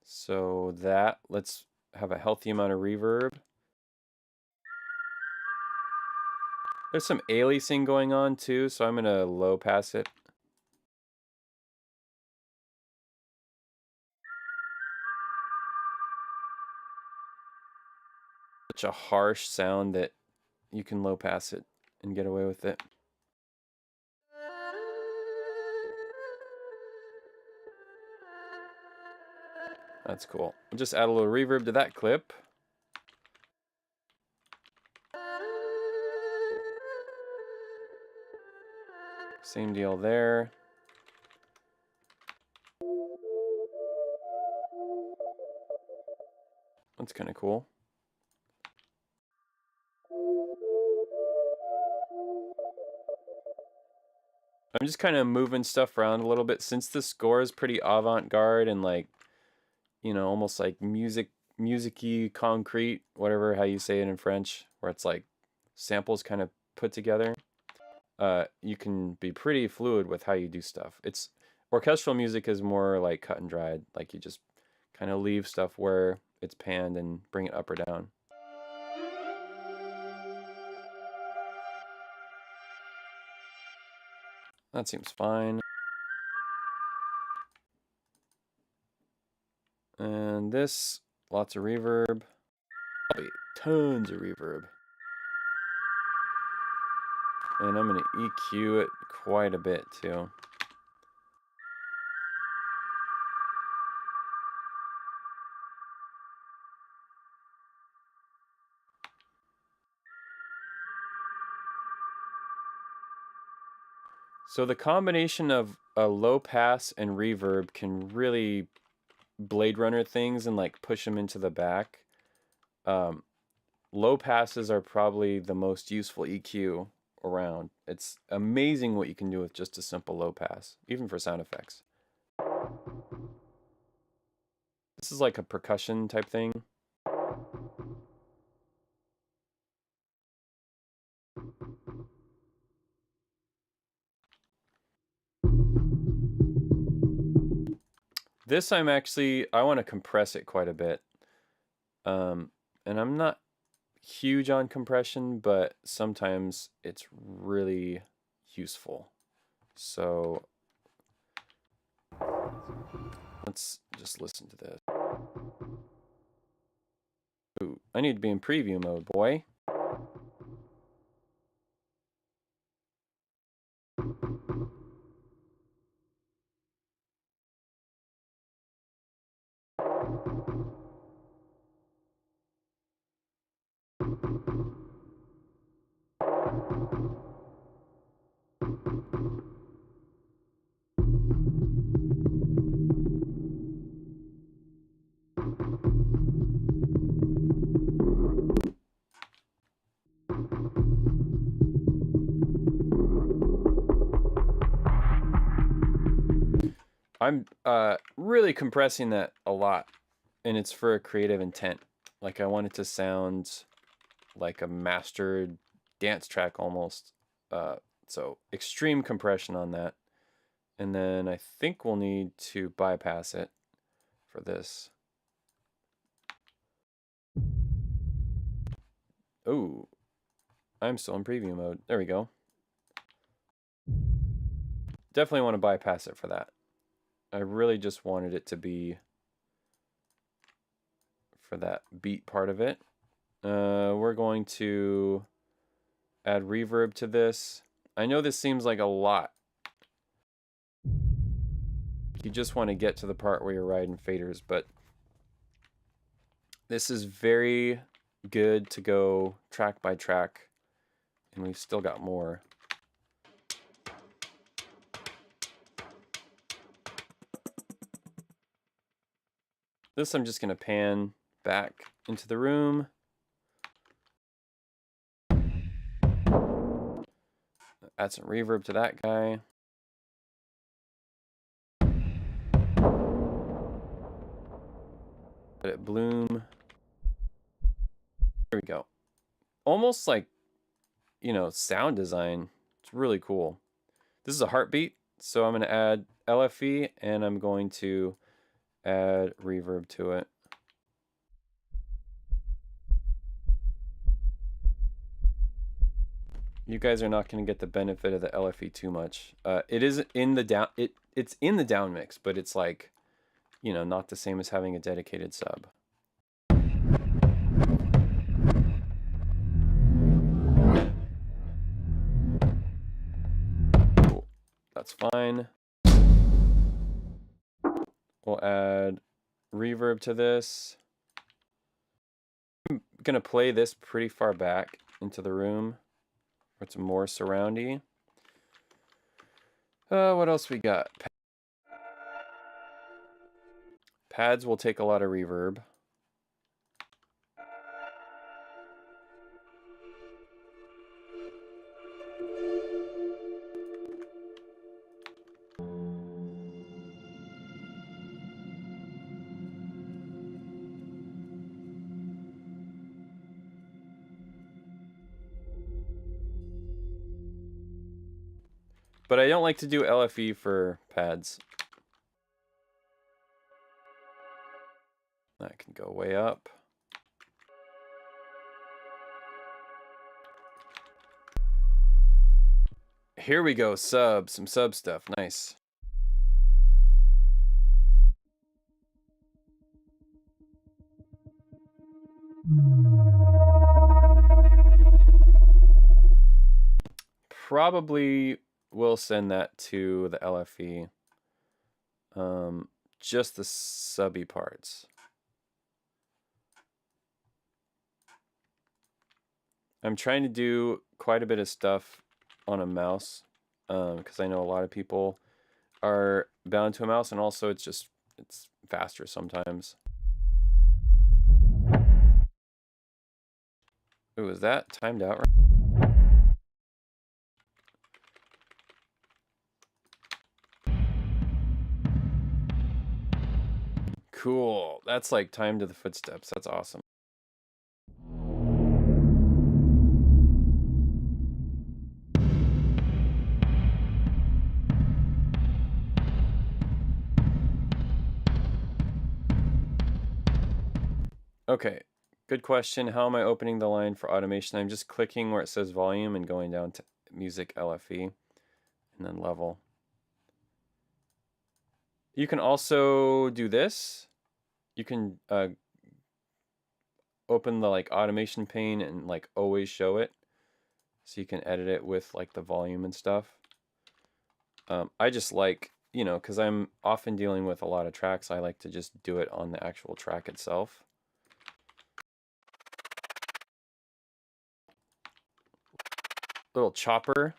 So that, let's have a healthy amount of reverb. There's some aliasing going on too, so I'm gonna low pass it. Such a harsh sound that you can low pass it and get away with it. That's cool. I'll just add a little reverb to that clip. Same deal there. That's kind of cool. I'm just kind of moving stuff around a little bit since the score is pretty avant-garde and like, you know, almost like music-y, concrete, whatever, how you say it in French, where it's like samples kind of put together. You can be pretty fluid with how you do stuff. It's orchestral music is more like cut and dried, like you just kind of leave stuff where it's panned and bring it up or down. That seems fine. And this, lots of reverb. Probably tons of reverb. And I'm going to EQ it quite a bit too. So the combination of a low pass and reverb can really Blade Runner things and like push them into the back. Low passes are probably the most useful EQ around. It's amazing what you can do with just a simple low pass, even for sound effects. This is like a percussion type thing. This I want to compress it quite a bit. And I'm not huge on compression, but sometimes it's really useful. So let's just listen to this. Ooh, I need to be in preview mode, boy. I'm really compressing that a lot, and it's for a creative intent. Like I want it to sound like a mastered dance track almost. So extreme compression on that. And then I think we'll need to bypass it for this. Oh, I'm still in preview mode. There we go. Definitely want to bypass it for that. I really just wanted it to be for that beat part of it. We're going to add reverb to this. I know this seems like a lot. You just want to get to the part where you're riding faders, but this is very good to go track by track, and we've still got more. This I'm just going to pan back into the room. Add some reverb to that guy. Let it bloom. There we go. Almost like, you know, sound design. It's really cool. This is a heartbeat, so I'm going to add LFE and I'm going to add reverb to it. You guys are not going to get the benefit of the LFE too much. It is in the down. It's in the down mix, but it's like, you know, not the same as having a dedicated sub. Cool. That's fine. We'll add reverb to this. I'm gonna play this pretty far back into the room. It's more surroundy. What else we got? Pads will take a lot of reverb. But I don't like to do LFE for pads. That can go way up. Here we go, some sub stuff, nice. Probably will send that to the LFE. Just the subby parts. I'm trying to do quite a bit of stuff on a mouse because I know a lot of people are bound to a mouse, and also it's faster sometimes. Ooh, is that timed out right? Cool. That's like time to the footsteps. That's awesome. Okay, good question. How am I opening the line for automation? I'm just clicking where it says volume and going down to music LFE and then level. You can also do this. You can open the like automation pane and like always show it. So you can edit it with like the volume and stuff. I just like, you know, because I'm often dealing with a lot of tracks, I like to just do it on the actual track itself. Little chopper.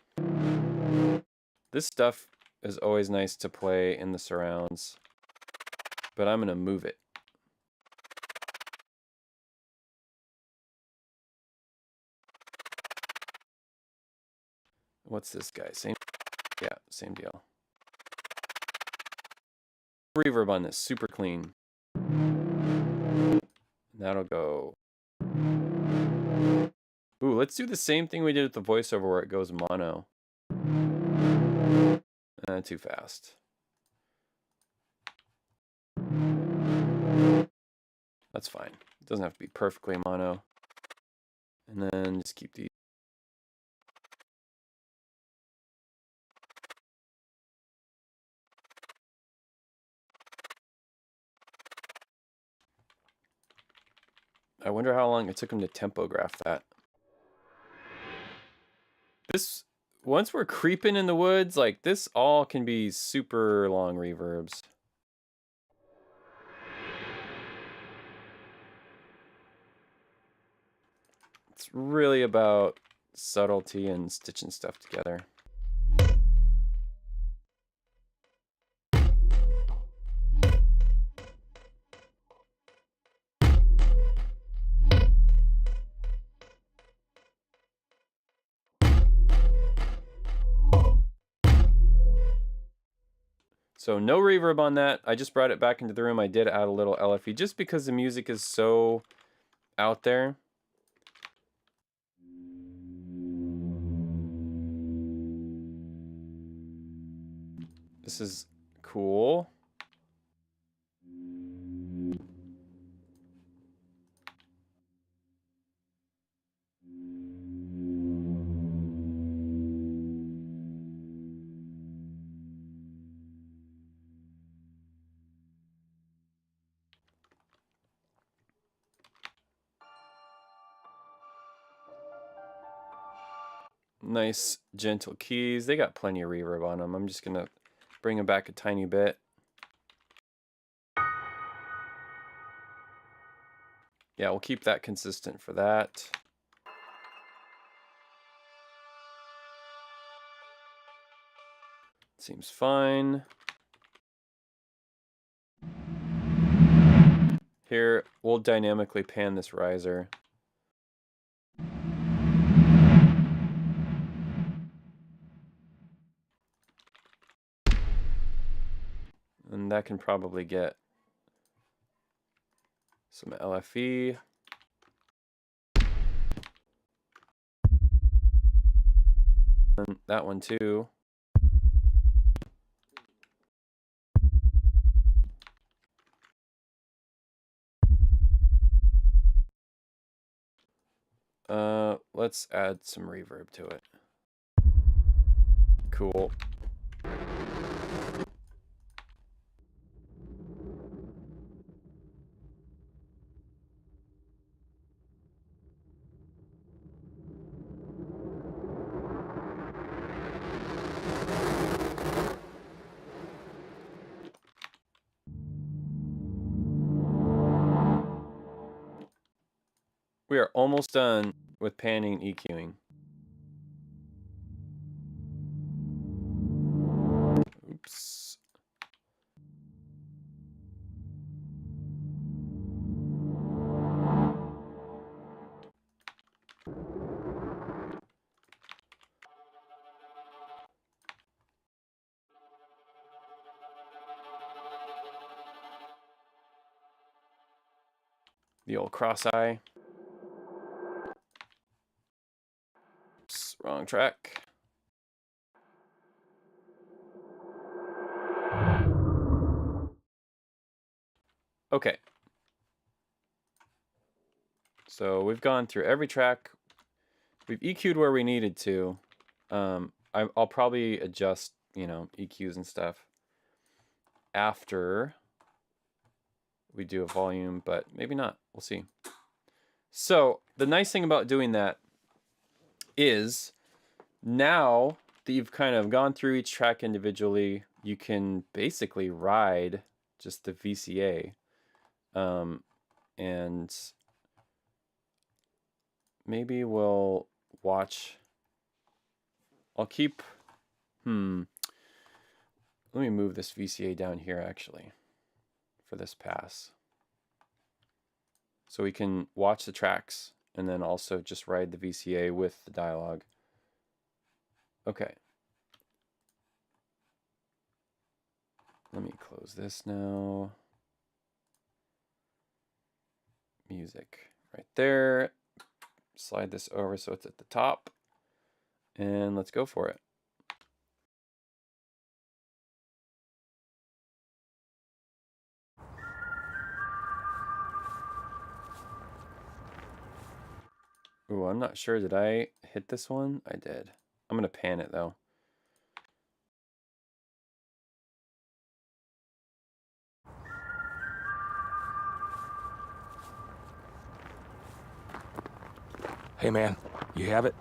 This stuff is always nice to play in the surrounds, but I'm going to move it. What's this guy? Same, yeah, same deal. Reverb on this, super clean. That'll go. Ooh, let's do the same thing we did with the voiceover where it goes mono. Too fast. That's fine. It doesn't have to be perfectly mono. And then just keep these. I wonder how long it took him to tempograph that. This, once we're creeping in the woods, like this all can be super long reverbs. It's really about subtlety and stitching stuff together. So no reverb on that. I just brought it back into the room. I did add a little LFE just because the music is so out there. This is cool. Nice gentle keys. They got plenty of reverb on them. I'm just gonna bring them back a tiny bit. Yeah, we'll keep that consistent for that. Seems fine. Here, we'll dynamically pan this riser. And that can probably get some LFE. And that one too. Let's add some reverb to it. Cool. We are almost done with panning and EQing. Oops. The old cross-eye. Oops, wrong track. Okay. So we've gone through every track. We've EQ'd where we needed to. I'll probably adjust, you know, EQs and stuff after we do a volume, but maybe not. We'll see. So the nice thing about doing that is now that you've kind of gone through each track individually, you can basically ride just the VCA. And maybe we'll watch. I'll keep, let me move this VCA down here actually for this pass. So we can watch the tracks and then also just ride the VCA with the dialogue. Okay. Let me close this now. Music right there. Slide this over so it's at the top. And let's go for it. Ooh, I'm not sure. Did I hit this one? I did. I'm going to pan it though. Hey man, you have it?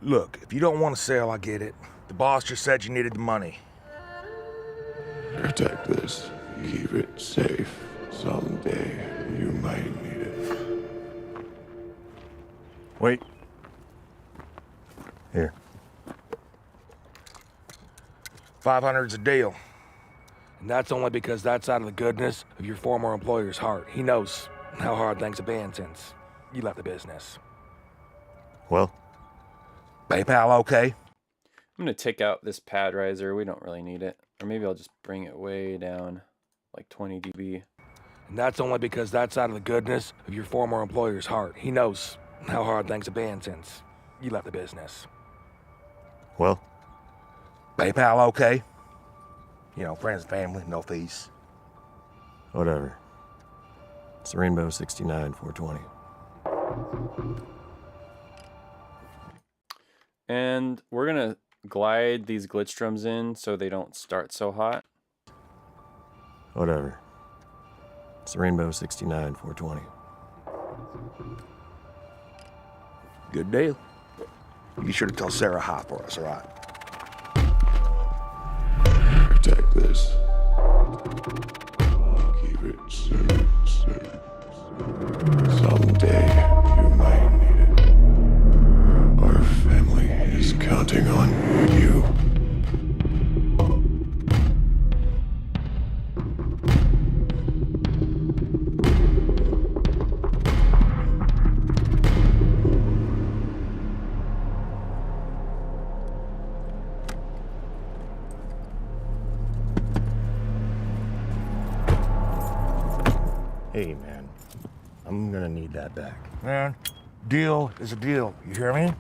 Look, if you don't want to sell, I get it. The boss just said you needed the money. Protect this. Keep it safe. Someday you might need it. Wait. Here. 500's a deal. And that's only because that's out of the goodness of your former employer's heart. He knows how hard things have been since you left the business. Well, PayPal okay? I'm going to take out this pad riser. We don't really need it. Or maybe I'll just bring it way down, like 20 dB. And that's only because that's out of the goodness of your former employer's heart. He knows how hard things have been since you left the business. well, PayPal okay? You know, friends and family, no fees. whatever. It's the Rainbow 69 420. And we're going to glide these glitch drums in so they don't start so hot. Whatever. It's the Rainbow 69 420. Good deal. Be sure to tell Sarah hi for us, all right? Protect this. Keep it safe. Someday you might need it. Our family is counting on you. Hey, man. I'm gonna need that back. Man, deal is a deal. You hear me?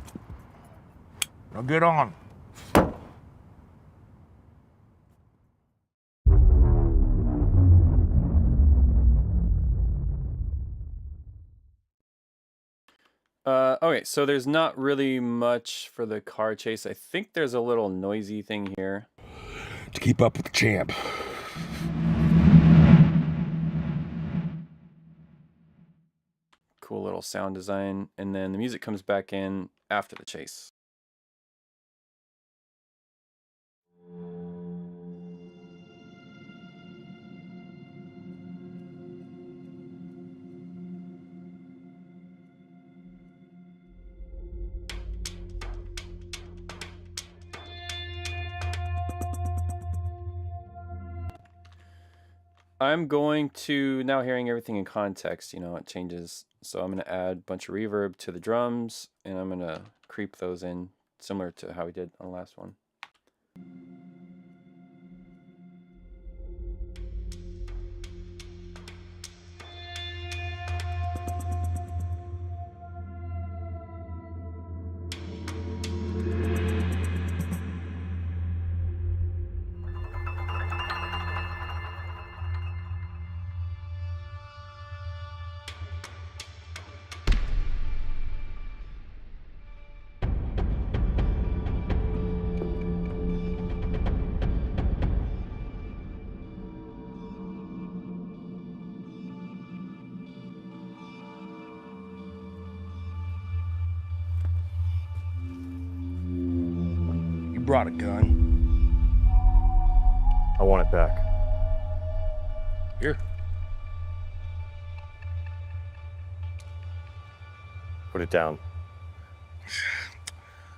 Now get on. Okay, so there's not really much for the car chase. I think there's a little noisy thing here. To keep up with the champ. Cool little sound design. And then the music comes back in after the chase. I'm going to, now hearing everything in context, you know, it changes. So I'm going to add a bunch of reverb to the drums, and I'm going to creep those in, similar to how we did on the last one. brought a gun. I want it back. Here. Put it down.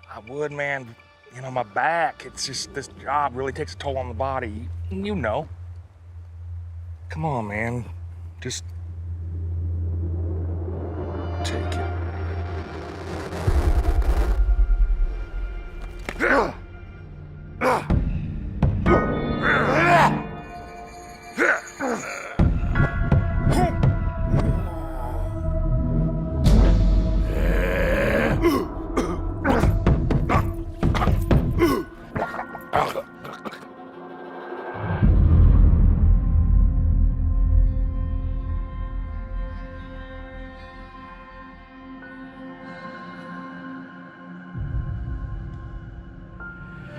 I would, man. You know, my back, it's just, this job really takes a toll on the body. You know. Come on, man. Just take it.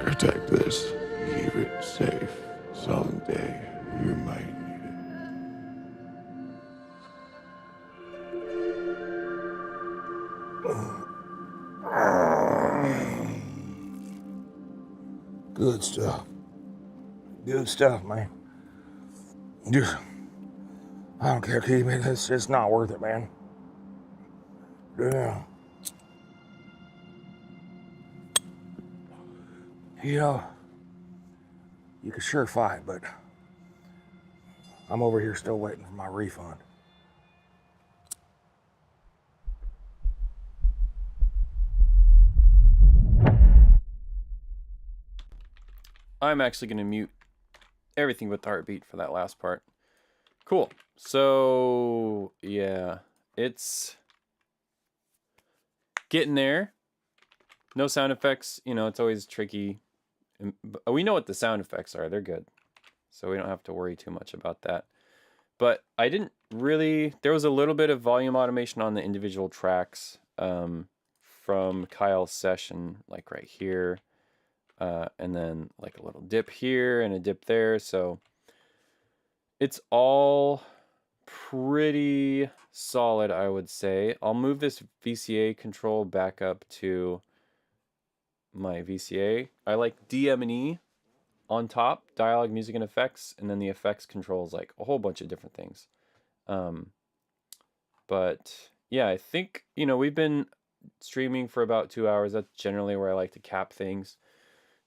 Protect this. Keep it safe. Someday you might need it. Good stuff. Good stuff, man. Just, I don't care, Keith. It's just not worth it, man. Yeah. You know, you could sure fight, but I'm over here still waiting for my refund. I'm actually going to mute everything but the heartbeat for that last part. Cool. So, yeah, it's getting there. No sound effects. You know, it's always tricky. We know what the sound effects are. They're good. So we don't have to worry too much about that. But I didn't really... There was a little bit of volume automation on the individual tracks from Kyle's session, like right here. And then like a little dip here and a dip there. So it's all pretty solid, I would say. I'll move this VCA control back up to my VCA. I like DM&E on top, dialogue, music, and effects, and then the effects controls like a whole bunch of different things. But yeah, I think, you know, we've been streaming for about 2 hours. That's generally where I like to cap things.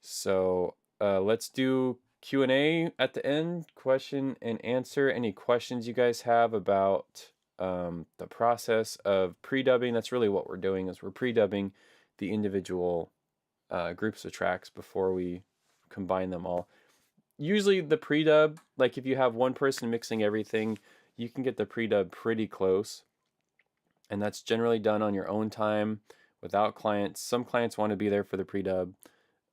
So let's do Q&A at the end, question and answer. Any questions you guys have about the process of pre-dubbing? That's really what we're doing, is we're pre-dubbing the individual groups of tracks before we combine them all. Usually the pre-dub, like if you have one person mixing everything, you can get the pre-dub pretty close. And that's generally done on your own time without clients. Some clients want to be there for the pre-dub.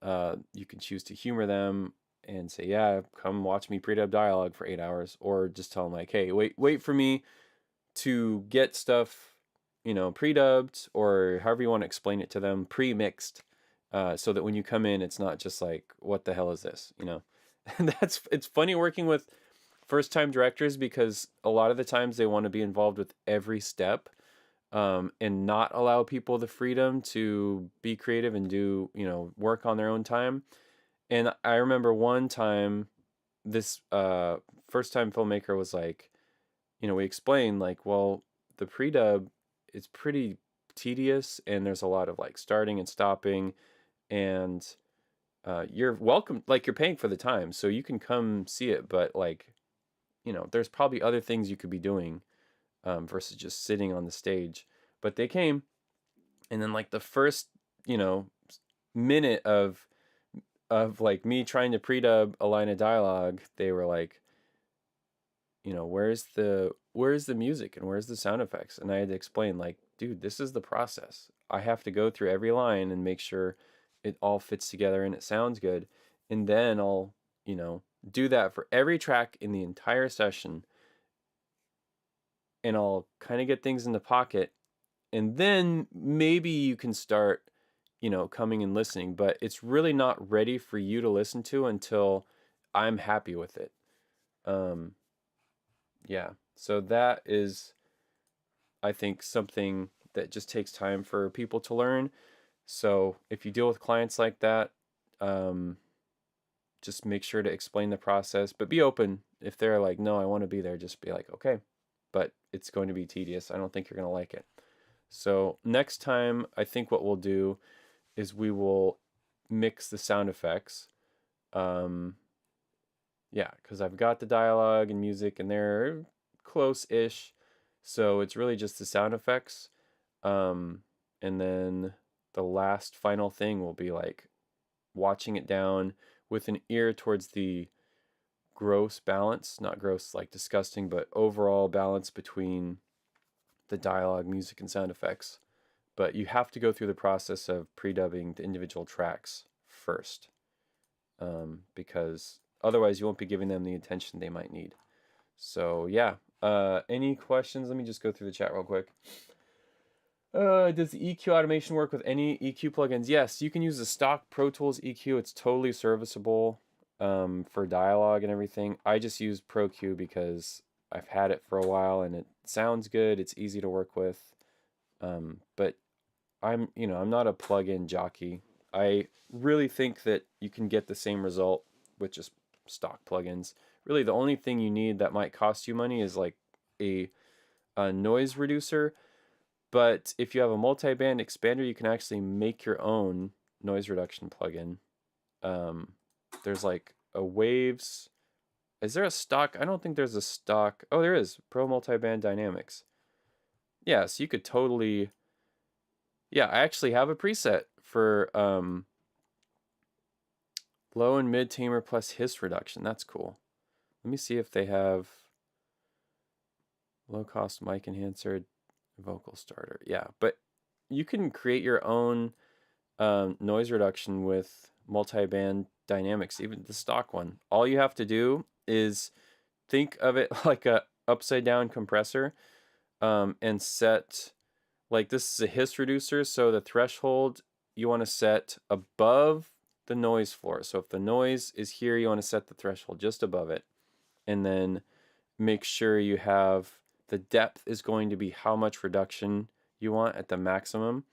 You can choose to humor them and say, yeah, come watch me pre-dub dialogue for 8 hours, or just tell them like, hey, wait for me to get stuff, you know, pre-dubbed, or however you want to explain it to them, pre-mixed, so that when you come in, it's not just like, what the hell is this, you know? And it's funny working with first-time directors, because a lot of the times they want to be involved with every step, and not allow people the freedom to be creative and do, you know, work on their own time. And I remember one time, this first-time filmmaker was like, you know, we explained like, well, the pre-dub is pretty tedious, and there's a lot of like starting and stopping, and you're welcome, like you're paying for the time, so you can come see it, but like, you know, there's probably other things you could be doing versus just sitting on the stage. But they came, and then like the first, you know, minute of like me trying to pre-dub a line of dialogue, they were like, you know, where's the music and where's the sound effects? And I had to explain like, dude, this is the process. I have to go through every line and make sure it all fits together and it sounds good. And then I'll, you know, do that for every track in the entire session. And I'll kind of get things in the pocket. And then maybe you can start, you know, coming and listening. But it's really not ready for you to listen to until I'm happy with it. Yeah. So that is, I think, something that just takes time for people to learn. So if you deal with clients like that, just make sure to explain the process, but be open. If they're like, no, I want to be there, just be like, okay, but it's going to be tedious. I don't think you're going to like it. So next time, I think what we'll do is we will mix the sound effects. Yeah, because I've got the dialogue and music and they're close-ish. So it's really just the sound effects. And then the last final thing will be like watching it down with an ear towards the gross balance, not gross like disgusting, but overall balance between the dialogue, music, and sound effects. But you have to go through the process of pre-dubbing the individual tracks first, because otherwise you won't be giving them the attention they might need. So yeah, any questions? Let me just go through the chat real quick. Does the EQ automation work with any EQ plugins? Yes, you can use the stock Pro Tools EQ. It's totally serviceable for dialogue and everything. I just use ProQ because I've had it for a while and it sounds good. It's easy to work with. But I'm not a plugin jockey. I really think that you can get the same result with just stock plugins. Really, the only thing you need that might cost you money is like a noise reducer. But if you have a multi-band expander, you can actually make your own noise reduction plugin. There's like a Waves. Is there a stock? I don't think there's a stock. Oh, there is. Pro Multiband Dynamics. Yeah, so you could totally... Yeah, I actually have a preset for low and mid tamer plus hiss reduction. That's cool. Let me see if they have low cost mic enhancer, vocal starter. Yeah, but you can create your own noise reduction with multi-band dynamics, even the stock one. All you have to do is think of it like a upside down compressor, and set, like this is a hiss reducer, so the threshold you want to set above the noise floor. So if the noise is here, you want to set the threshold just above it, and then make sure you have the depth is going to be how much reduction you want at the maximum.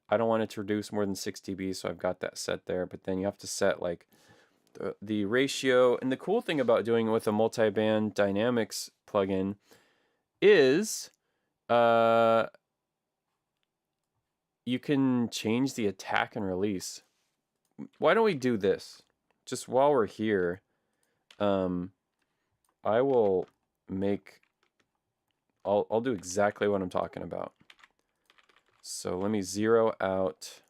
I don't want it to reduce more than 6 dB, so I've got that set there. But then you have to set like the ratio. And the cool thing about doing it with a multi-band dynamics plugin is you can change the attack and release. Why don't we do this? Just while we're here, I will make... I'll do exactly what I'm talking about. So let me zero out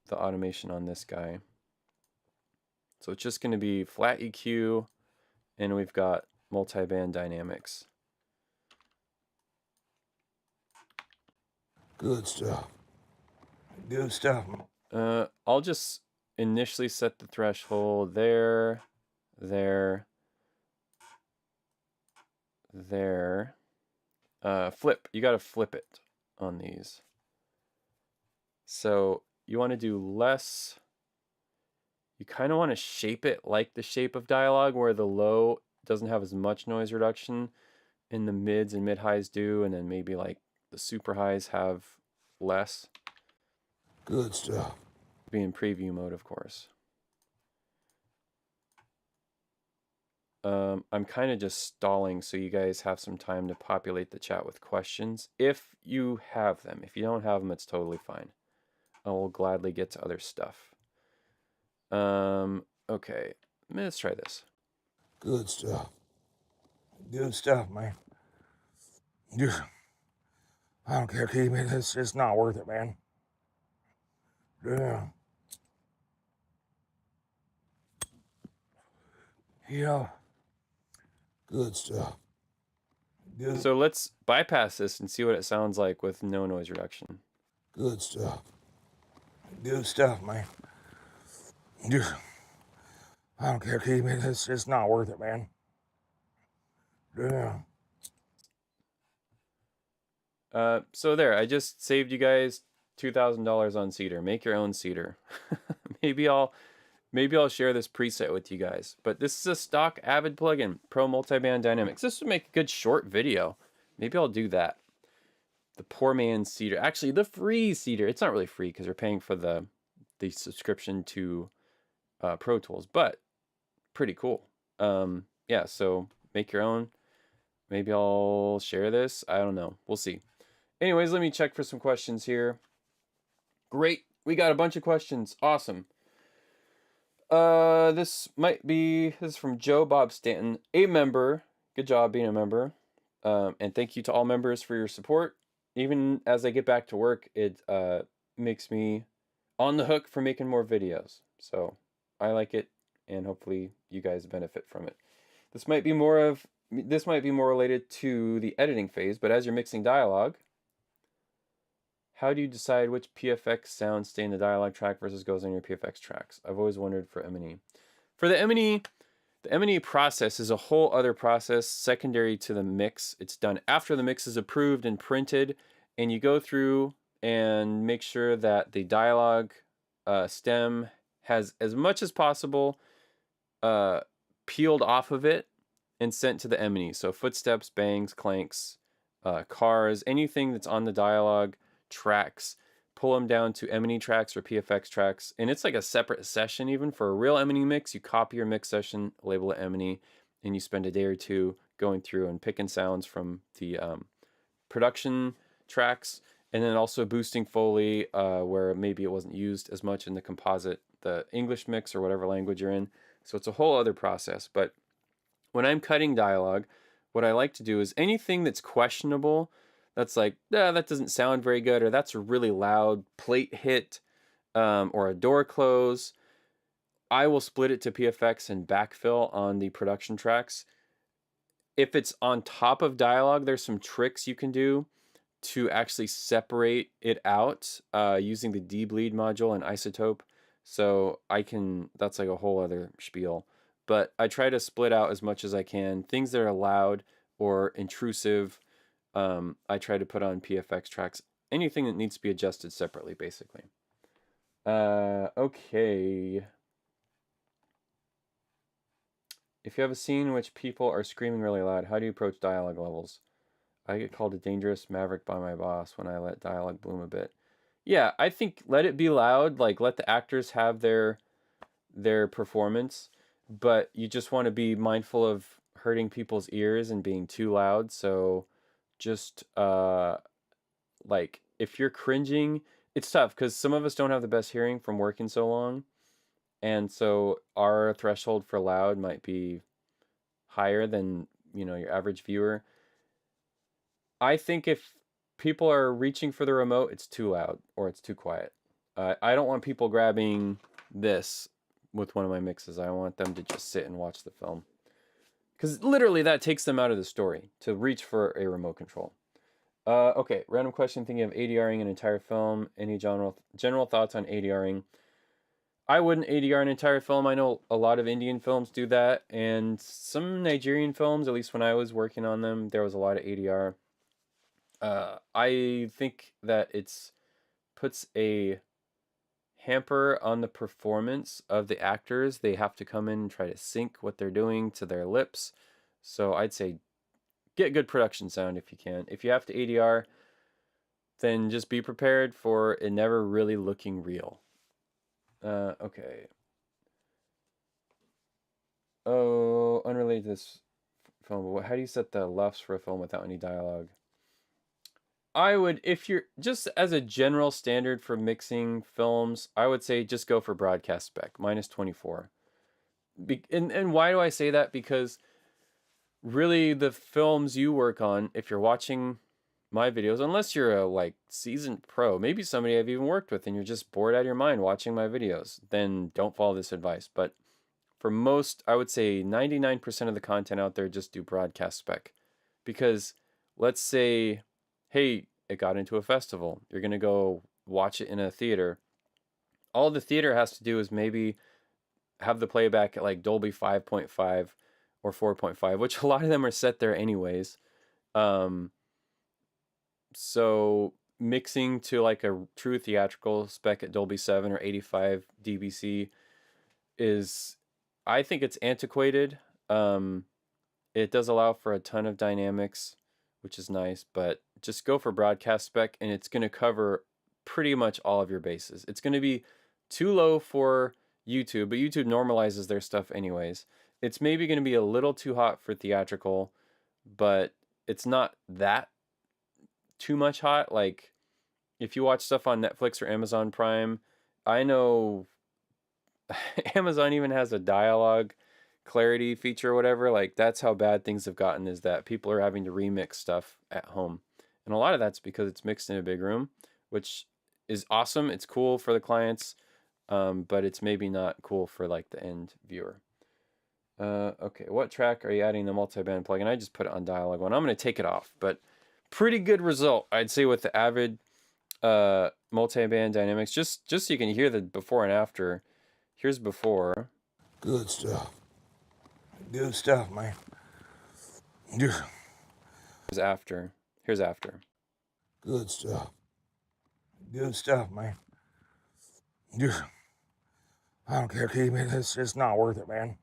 the automation on this guy. So it's just going to be flat EQ, and we've got multi-band dynamics. Good stuff. Good stuff. I'll just initially set the threshold there, there, there. Flip. You got to flip it on these. So you want to do less. You kind of want to shape it like the shape of dialogue, where the low doesn't have as much noise reduction, and the mids and mid highs do, and then maybe like the super highs have less. Good stuff. Be in preview mode, of course. I'm kind of just stalling so you guys have some time to populate the chat with questions. If you have them. If you don't have them, it's totally fine. I will gladly get to other stuff. Okay. Let's try this. Good stuff. Good stuff, man. I don't care, Keith. It's not worth it, man. Yeah. Yeah. Good stuff. Good. So let's bypass this and see what it sounds like with no noise reduction. Good stuff. Good stuff, man. I don't care, Keith. It's not worth it, man. Yeah. So there, I just saved you guys $2,000 on Cedar. Make your own Cedar. Maybe I'll share this preset with you guys. But this is a stock Avid plugin, Pro Multiband Dynamics. This would make a good short video. Maybe I'll do that. The poor man's Cedar. Actually, the free Cedar. It's not really free because we're paying for the the subscription to Pro Tools, but pretty cool. Yeah, so make your own. Maybe I'll share this. I don't know. We'll see. Anyways, let me check for some questions here. Great. We got a bunch of questions. Awesome. This is from Joe Bob Stanton, a member. Good job being a member. And thank you to all members for your support. Even as I get back to work, it makes me on the hook for making more videos. So I like it, and hopefully you guys benefit from it. This might be more related to the editing phase, but as you're mixing dialogue, how do you decide which PFX sounds stay in the dialogue track versus goes on your PFX tracks? I've always wondered for M&E. For the M&E, the M&E process is a whole other process secondary to the mix. It's done after the mix is approved and printed, and you go through and make sure that the dialogue stem has as much as possible peeled off of it and sent to the M&E. So footsteps, bangs, clanks, cars, anything that's on the dialogue tracks, pull them down to M&E tracks or PFX tracks, and it's like a separate session. Even for a real M&E mix, you copy your mix session, label it M&E, and you spend a day or two going through and picking sounds from the production tracks, and then also boosting Foley where maybe it wasn't used as much in the composite, the English mix or whatever language you're in. So it's a whole other process. But when I'm cutting dialogue, what I like to do is anything that's questionable, that's like, that doesn't sound very good, or that's a really loud plate hit, or a door close, I will split it to PFX and backfill on the production tracks. If it's on top of dialogue, there's some tricks you can do to actually separate it out using the dBleed module and Isotope. So that's like a whole other spiel. But I try to split out as much as I can. Things that are loud or intrusive, I try to put on PFX tracks. Anything that needs to be adjusted separately, basically. Okay. If you have a scene in which people are screaming really loud, how do you approach dialogue levels? I get called a dangerous maverick by my boss when I let dialogue bloom a bit. Yeah, I think let it be loud, like let the actors have their performance, but you just want to be mindful of hurting people's ears and being too loud. So just like if you're cringing, it's tough because some of us don't have the best hearing from working so long, and so our threshold for loud might be higher than your average viewer. I think if people are reaching for the remote, it's too loud or it's too quiet. I don't want people grabbing this with one of my mixes. I want them to just sit and watch the film, because literally that takes them out of the story to reach for a remote control. Okay, random question, thinking of ADRing an entire film. Any general thoughts on ADRing? I wouldn't ADR an entire film. I know a lot of Indian films do that, and some Nigerian films, at least when I was working on them, there was a lot of ADR. I think that it's puts a hamper on the performance of the actors. They have to come in and try to sync what they're doing to their lips. So I'd say get good production sound if you can. If you have to ADR, then just be prepared for it never really looking real. Okay. Oh, unrelated to this film, but how do you set the LUFs for a film without any dialogue? I would, if you're just as a general standard for mixing films, I would say just go for broadcast spec, -24. And why do I say that? Because really the films you work on, if you're watching my videos, unless you're a seasoned pro, maybe somebody I've even worked with and you're just bored out of your mind watching my videos, then don't follow this advice. But for most, I would say 99% of the content out there, just do broadcast spec. Because let's say, hey, it got into a festival. You're going to go watch it in a theater. All the theater has to do is maybe have the playback at Dolby 5.5 or 4.5, which a lot of them are set there anyways. So mixing to a true theatrical spec at Dolby 7 or 85 dBc I think it's antiquated. It does allow for a ton of dynamics, which is nice, but just go for broadcast spec and it's going to cover pretty much all of your bases. It's going to be too low for YouTube, but YouTube normalizes their stuff anyways. It's maybe going to be a little too hot for theatrical, but it's not that too much hot. Like, if you watch stuff on Netflix or Amazon Prime, I know Amazon even has a dialogue clarity feature or whatever. Like, that's how bad things have gotten, is that people are having to remix stuff at home. And a lot of that's because it's mixed in a big room, which is awesome. It's cool for the clients, but it's maybe not cool for like the end viewer. Okay, what track are you adding the multi-band plugin? I just put it on dialogue one. I'm going to take it off, but pretty good result, I'd say, with the Avid multi-band dynamics. Just so you can hear the before and after. Here's before. Good stuff. Good stuff, man. Here's after. Here's after. Good stuff. Good stuff, man. I don't care, Keith. It's not worth it, man.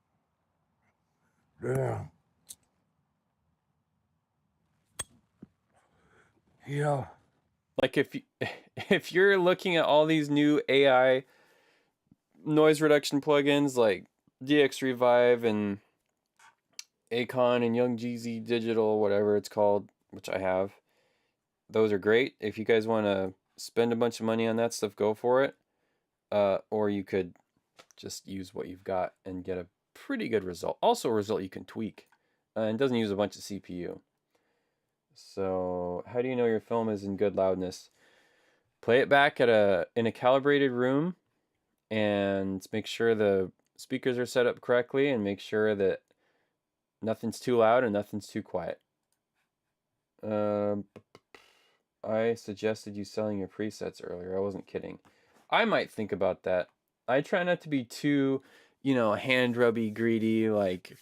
Yeah. You know, like if you're looking at all these new AI noise reduction plugins like DX Revive and Acon and Young Jeezy Digital, whatever it's called, which I have, those are great. If you guys want to spend a bunch of money on that stuff, go for it. Or you could just use what you've got and get a pretty good result. Also a result you can tweak, and doesn't use a bunch of CPU. So how do you know your film is in good loudness? Play it back in a calibrated room and make sure the speakers are set up correctly, and make sure that nothing's too loud and nothing's too quiet. I suggested you selling your presets earlier. I wasn't kidding. I might think about that. I try not to be too, hand rubby, greedy. Like,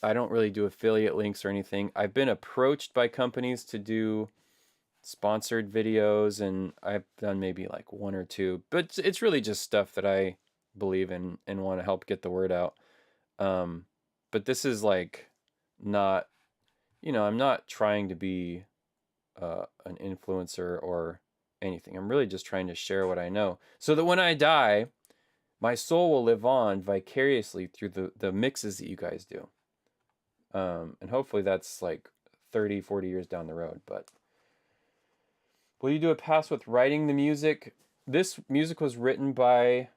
I don't really do affiliate links or anything. I've been approached by companies to do sponsored videos, and I've done maybe like one or two, but it's really just stuff that I believe in and want to help get the word out. But this is like not, I'm not trying to be an influencer or anything. I'm really just trying to share what I know, so that when I die, my soul will live on vicariously through the mixes that you guys do. And hopefully that's like 30, 40 years down the road. But will you do a pass with writing the music? This music was written by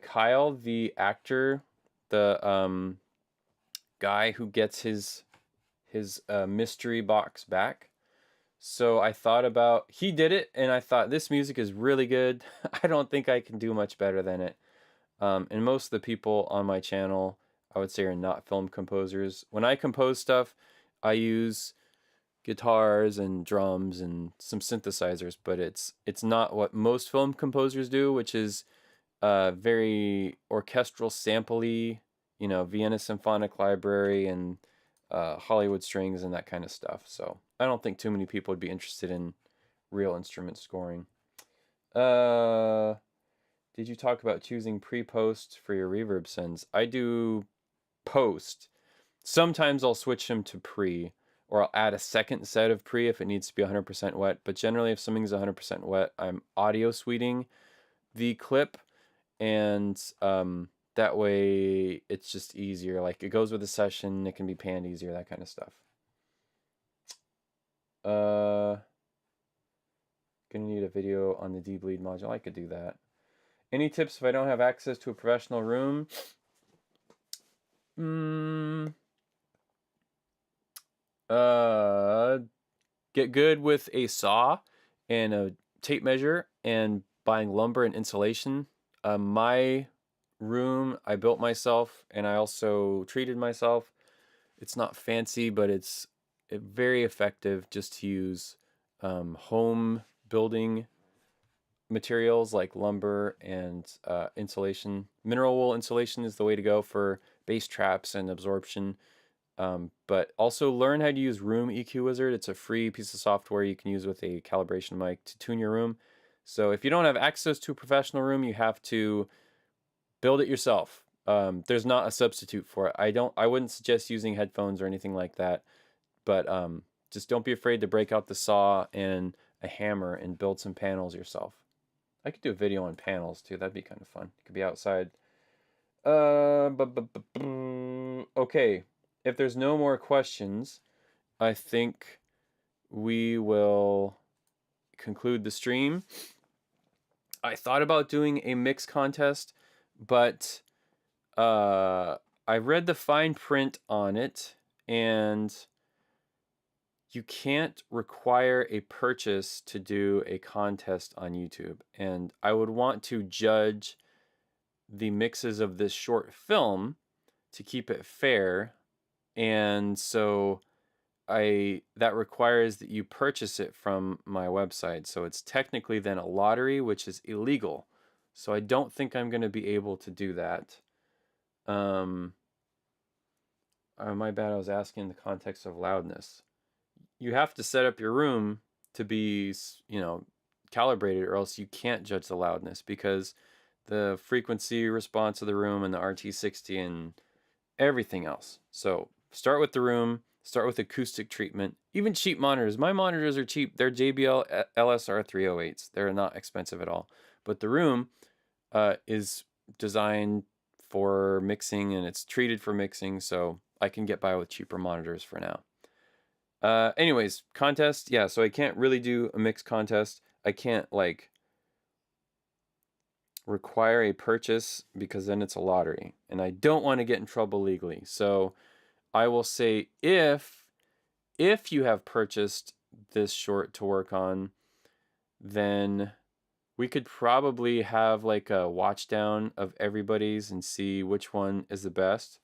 Kyle, the actor, the guy who gets his mystery box back. So I thought about, he did it, and I thought, this music is really good. I don't think I can do much better than it. And most of the people on my channel, I would say, are not film composers. When I compose stuff, I use guitars and drums and some synthesizers, but it's not what most film composers do, which is very orchestral, sample-y, Vienna Symphonic Library and Hollywood strings and that kind of stuff. So I don't think too many people would be interested in real instrument scoring. Did you talk about choosing pre-post for your reverb sends? I do post. Sometimes I'll switch them to pre, or I'll add a second set of pre if it needs to be 100% wet. But generally, if something's 100% wet, I'm audio suiting the clip, and that way it's just easier. Like, it goes with the session, it can be panned easier, that kind of stuff. Gonna need a video on the dBleed module. I could do that. Any tips if I don't have access to a professional room? Get good with a saw and a tape measure and buying lumber and insulation. My room I built myself, and I also treated myself. It's not fancy, but it's very effective just to use home building materials like lumber and insulation. Mineral wool insulation is the way to go for bass traps and absorption. But also learn how to use Room EQ Wizard. It's a free piece of software you can use with a calibration mic to tune your room. So if you don't have access to a professional room, you have to build it yourself. There's not a substitute for it. I wouldn't suggest using headphones or anything like that, but just don't be afraid to break out the saw and a hammer and build some panels yourself. I could do a video on panels too. That'd be kind of fun. It could be outside. Okay. If there's no more questions, I think we will conclude the stream. I thought about doing a mix contest, but I read the fine print on it, and you can't require a purchase to do a contest on YouTube. And I would want to judge the mixes of this short film to keep it fair. And so that requires that you purchase it from my website. So it's technically then a lottery, which is illegal. So I don't think I'm going to be able to do that. My bad, I was asking in the context of loudness. You have to set up your room to be, calibrated, or else you can't judge the loudness, because the frequency response of the room and the RT60 and everything else. So start with the room, start with acoustic treatment. Even cheap monitors. My monitors are cheap. They're JBL LSR 308s. They're not expensive at all. But the room is designed for mixing, and it's treated for mixing, so I can get by with cheaper monitors for now. Anyways, contest, yeah, so I can't really do a mix contest. I can't require a purchase, because then it's a lottery, and I don't want to get in trouble legally. So I will say, if you have purchased this short to work on, then we could probably have a watch down of everybody's and see which one is the best.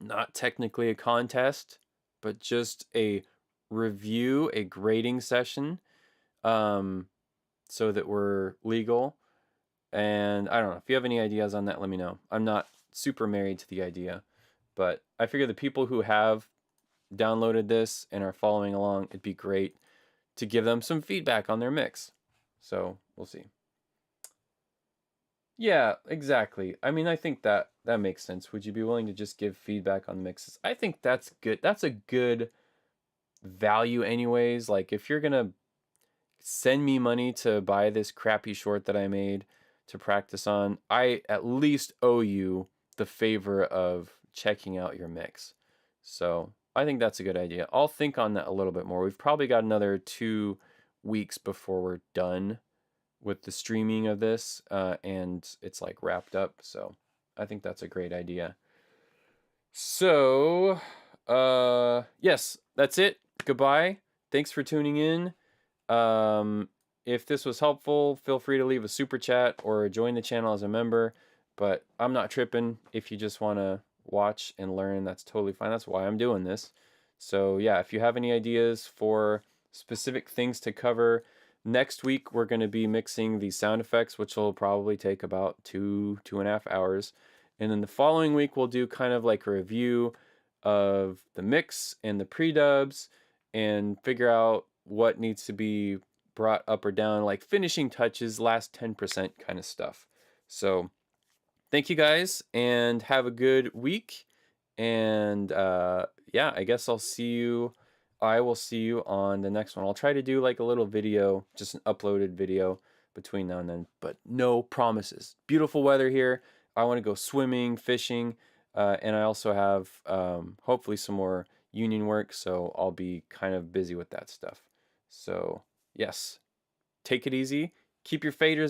Not technically a contest, but just a review, a grading session, so that we're legal. And I don't know, if you have any ideas on that, let me know. I'm not super married to the idea, but I figure the people who have downloaded this and are following along, it'd be great to give them some feedback on their mix. So we'll see. Yeah, exactly. I mean, I think that makes sense. Would you be willing to just give feedback on mixes? I think that's good. That's a good value anyways. If you're gonna send me money to buy this crappy short that I made to practice on, I at least owe you the favor of checking out your mix. So I think that's a good idea. I'll think on that a little bit more. We've probably got another 2 weeks before we're done with the streaming of this, and it's wrapped up. So I think that's a great idea. So yes, that's it. Goodbye. Thanks for tuning in. If this was helpful, feel free to leave a super chat or join the channel as a member, but I'm not tripping. If you just want to watch and learn, that's totally fine. That's why I'm doing this. So yeah, if you have any ideas for specific things to cover, next week we're going to be mixing the sound effects, which will probably take about 2.5 hours. And then the following week we'll do kind of a review of the mix and the pre-dubs, and figure out what needs to be brought up or down, finishing touches, last 10% kind of stuff. So thank you guys, and have a good week. And yeah, I guess I will see you on the next one. I'll try to do a little video, just an uploaded video between now and then, but no promises. Beautiful weather here. I want to go swimming, fishing, and I also have hopefully some more union work, so I'll be kind of busy with that stuff. So yes, take it easy, keep your faders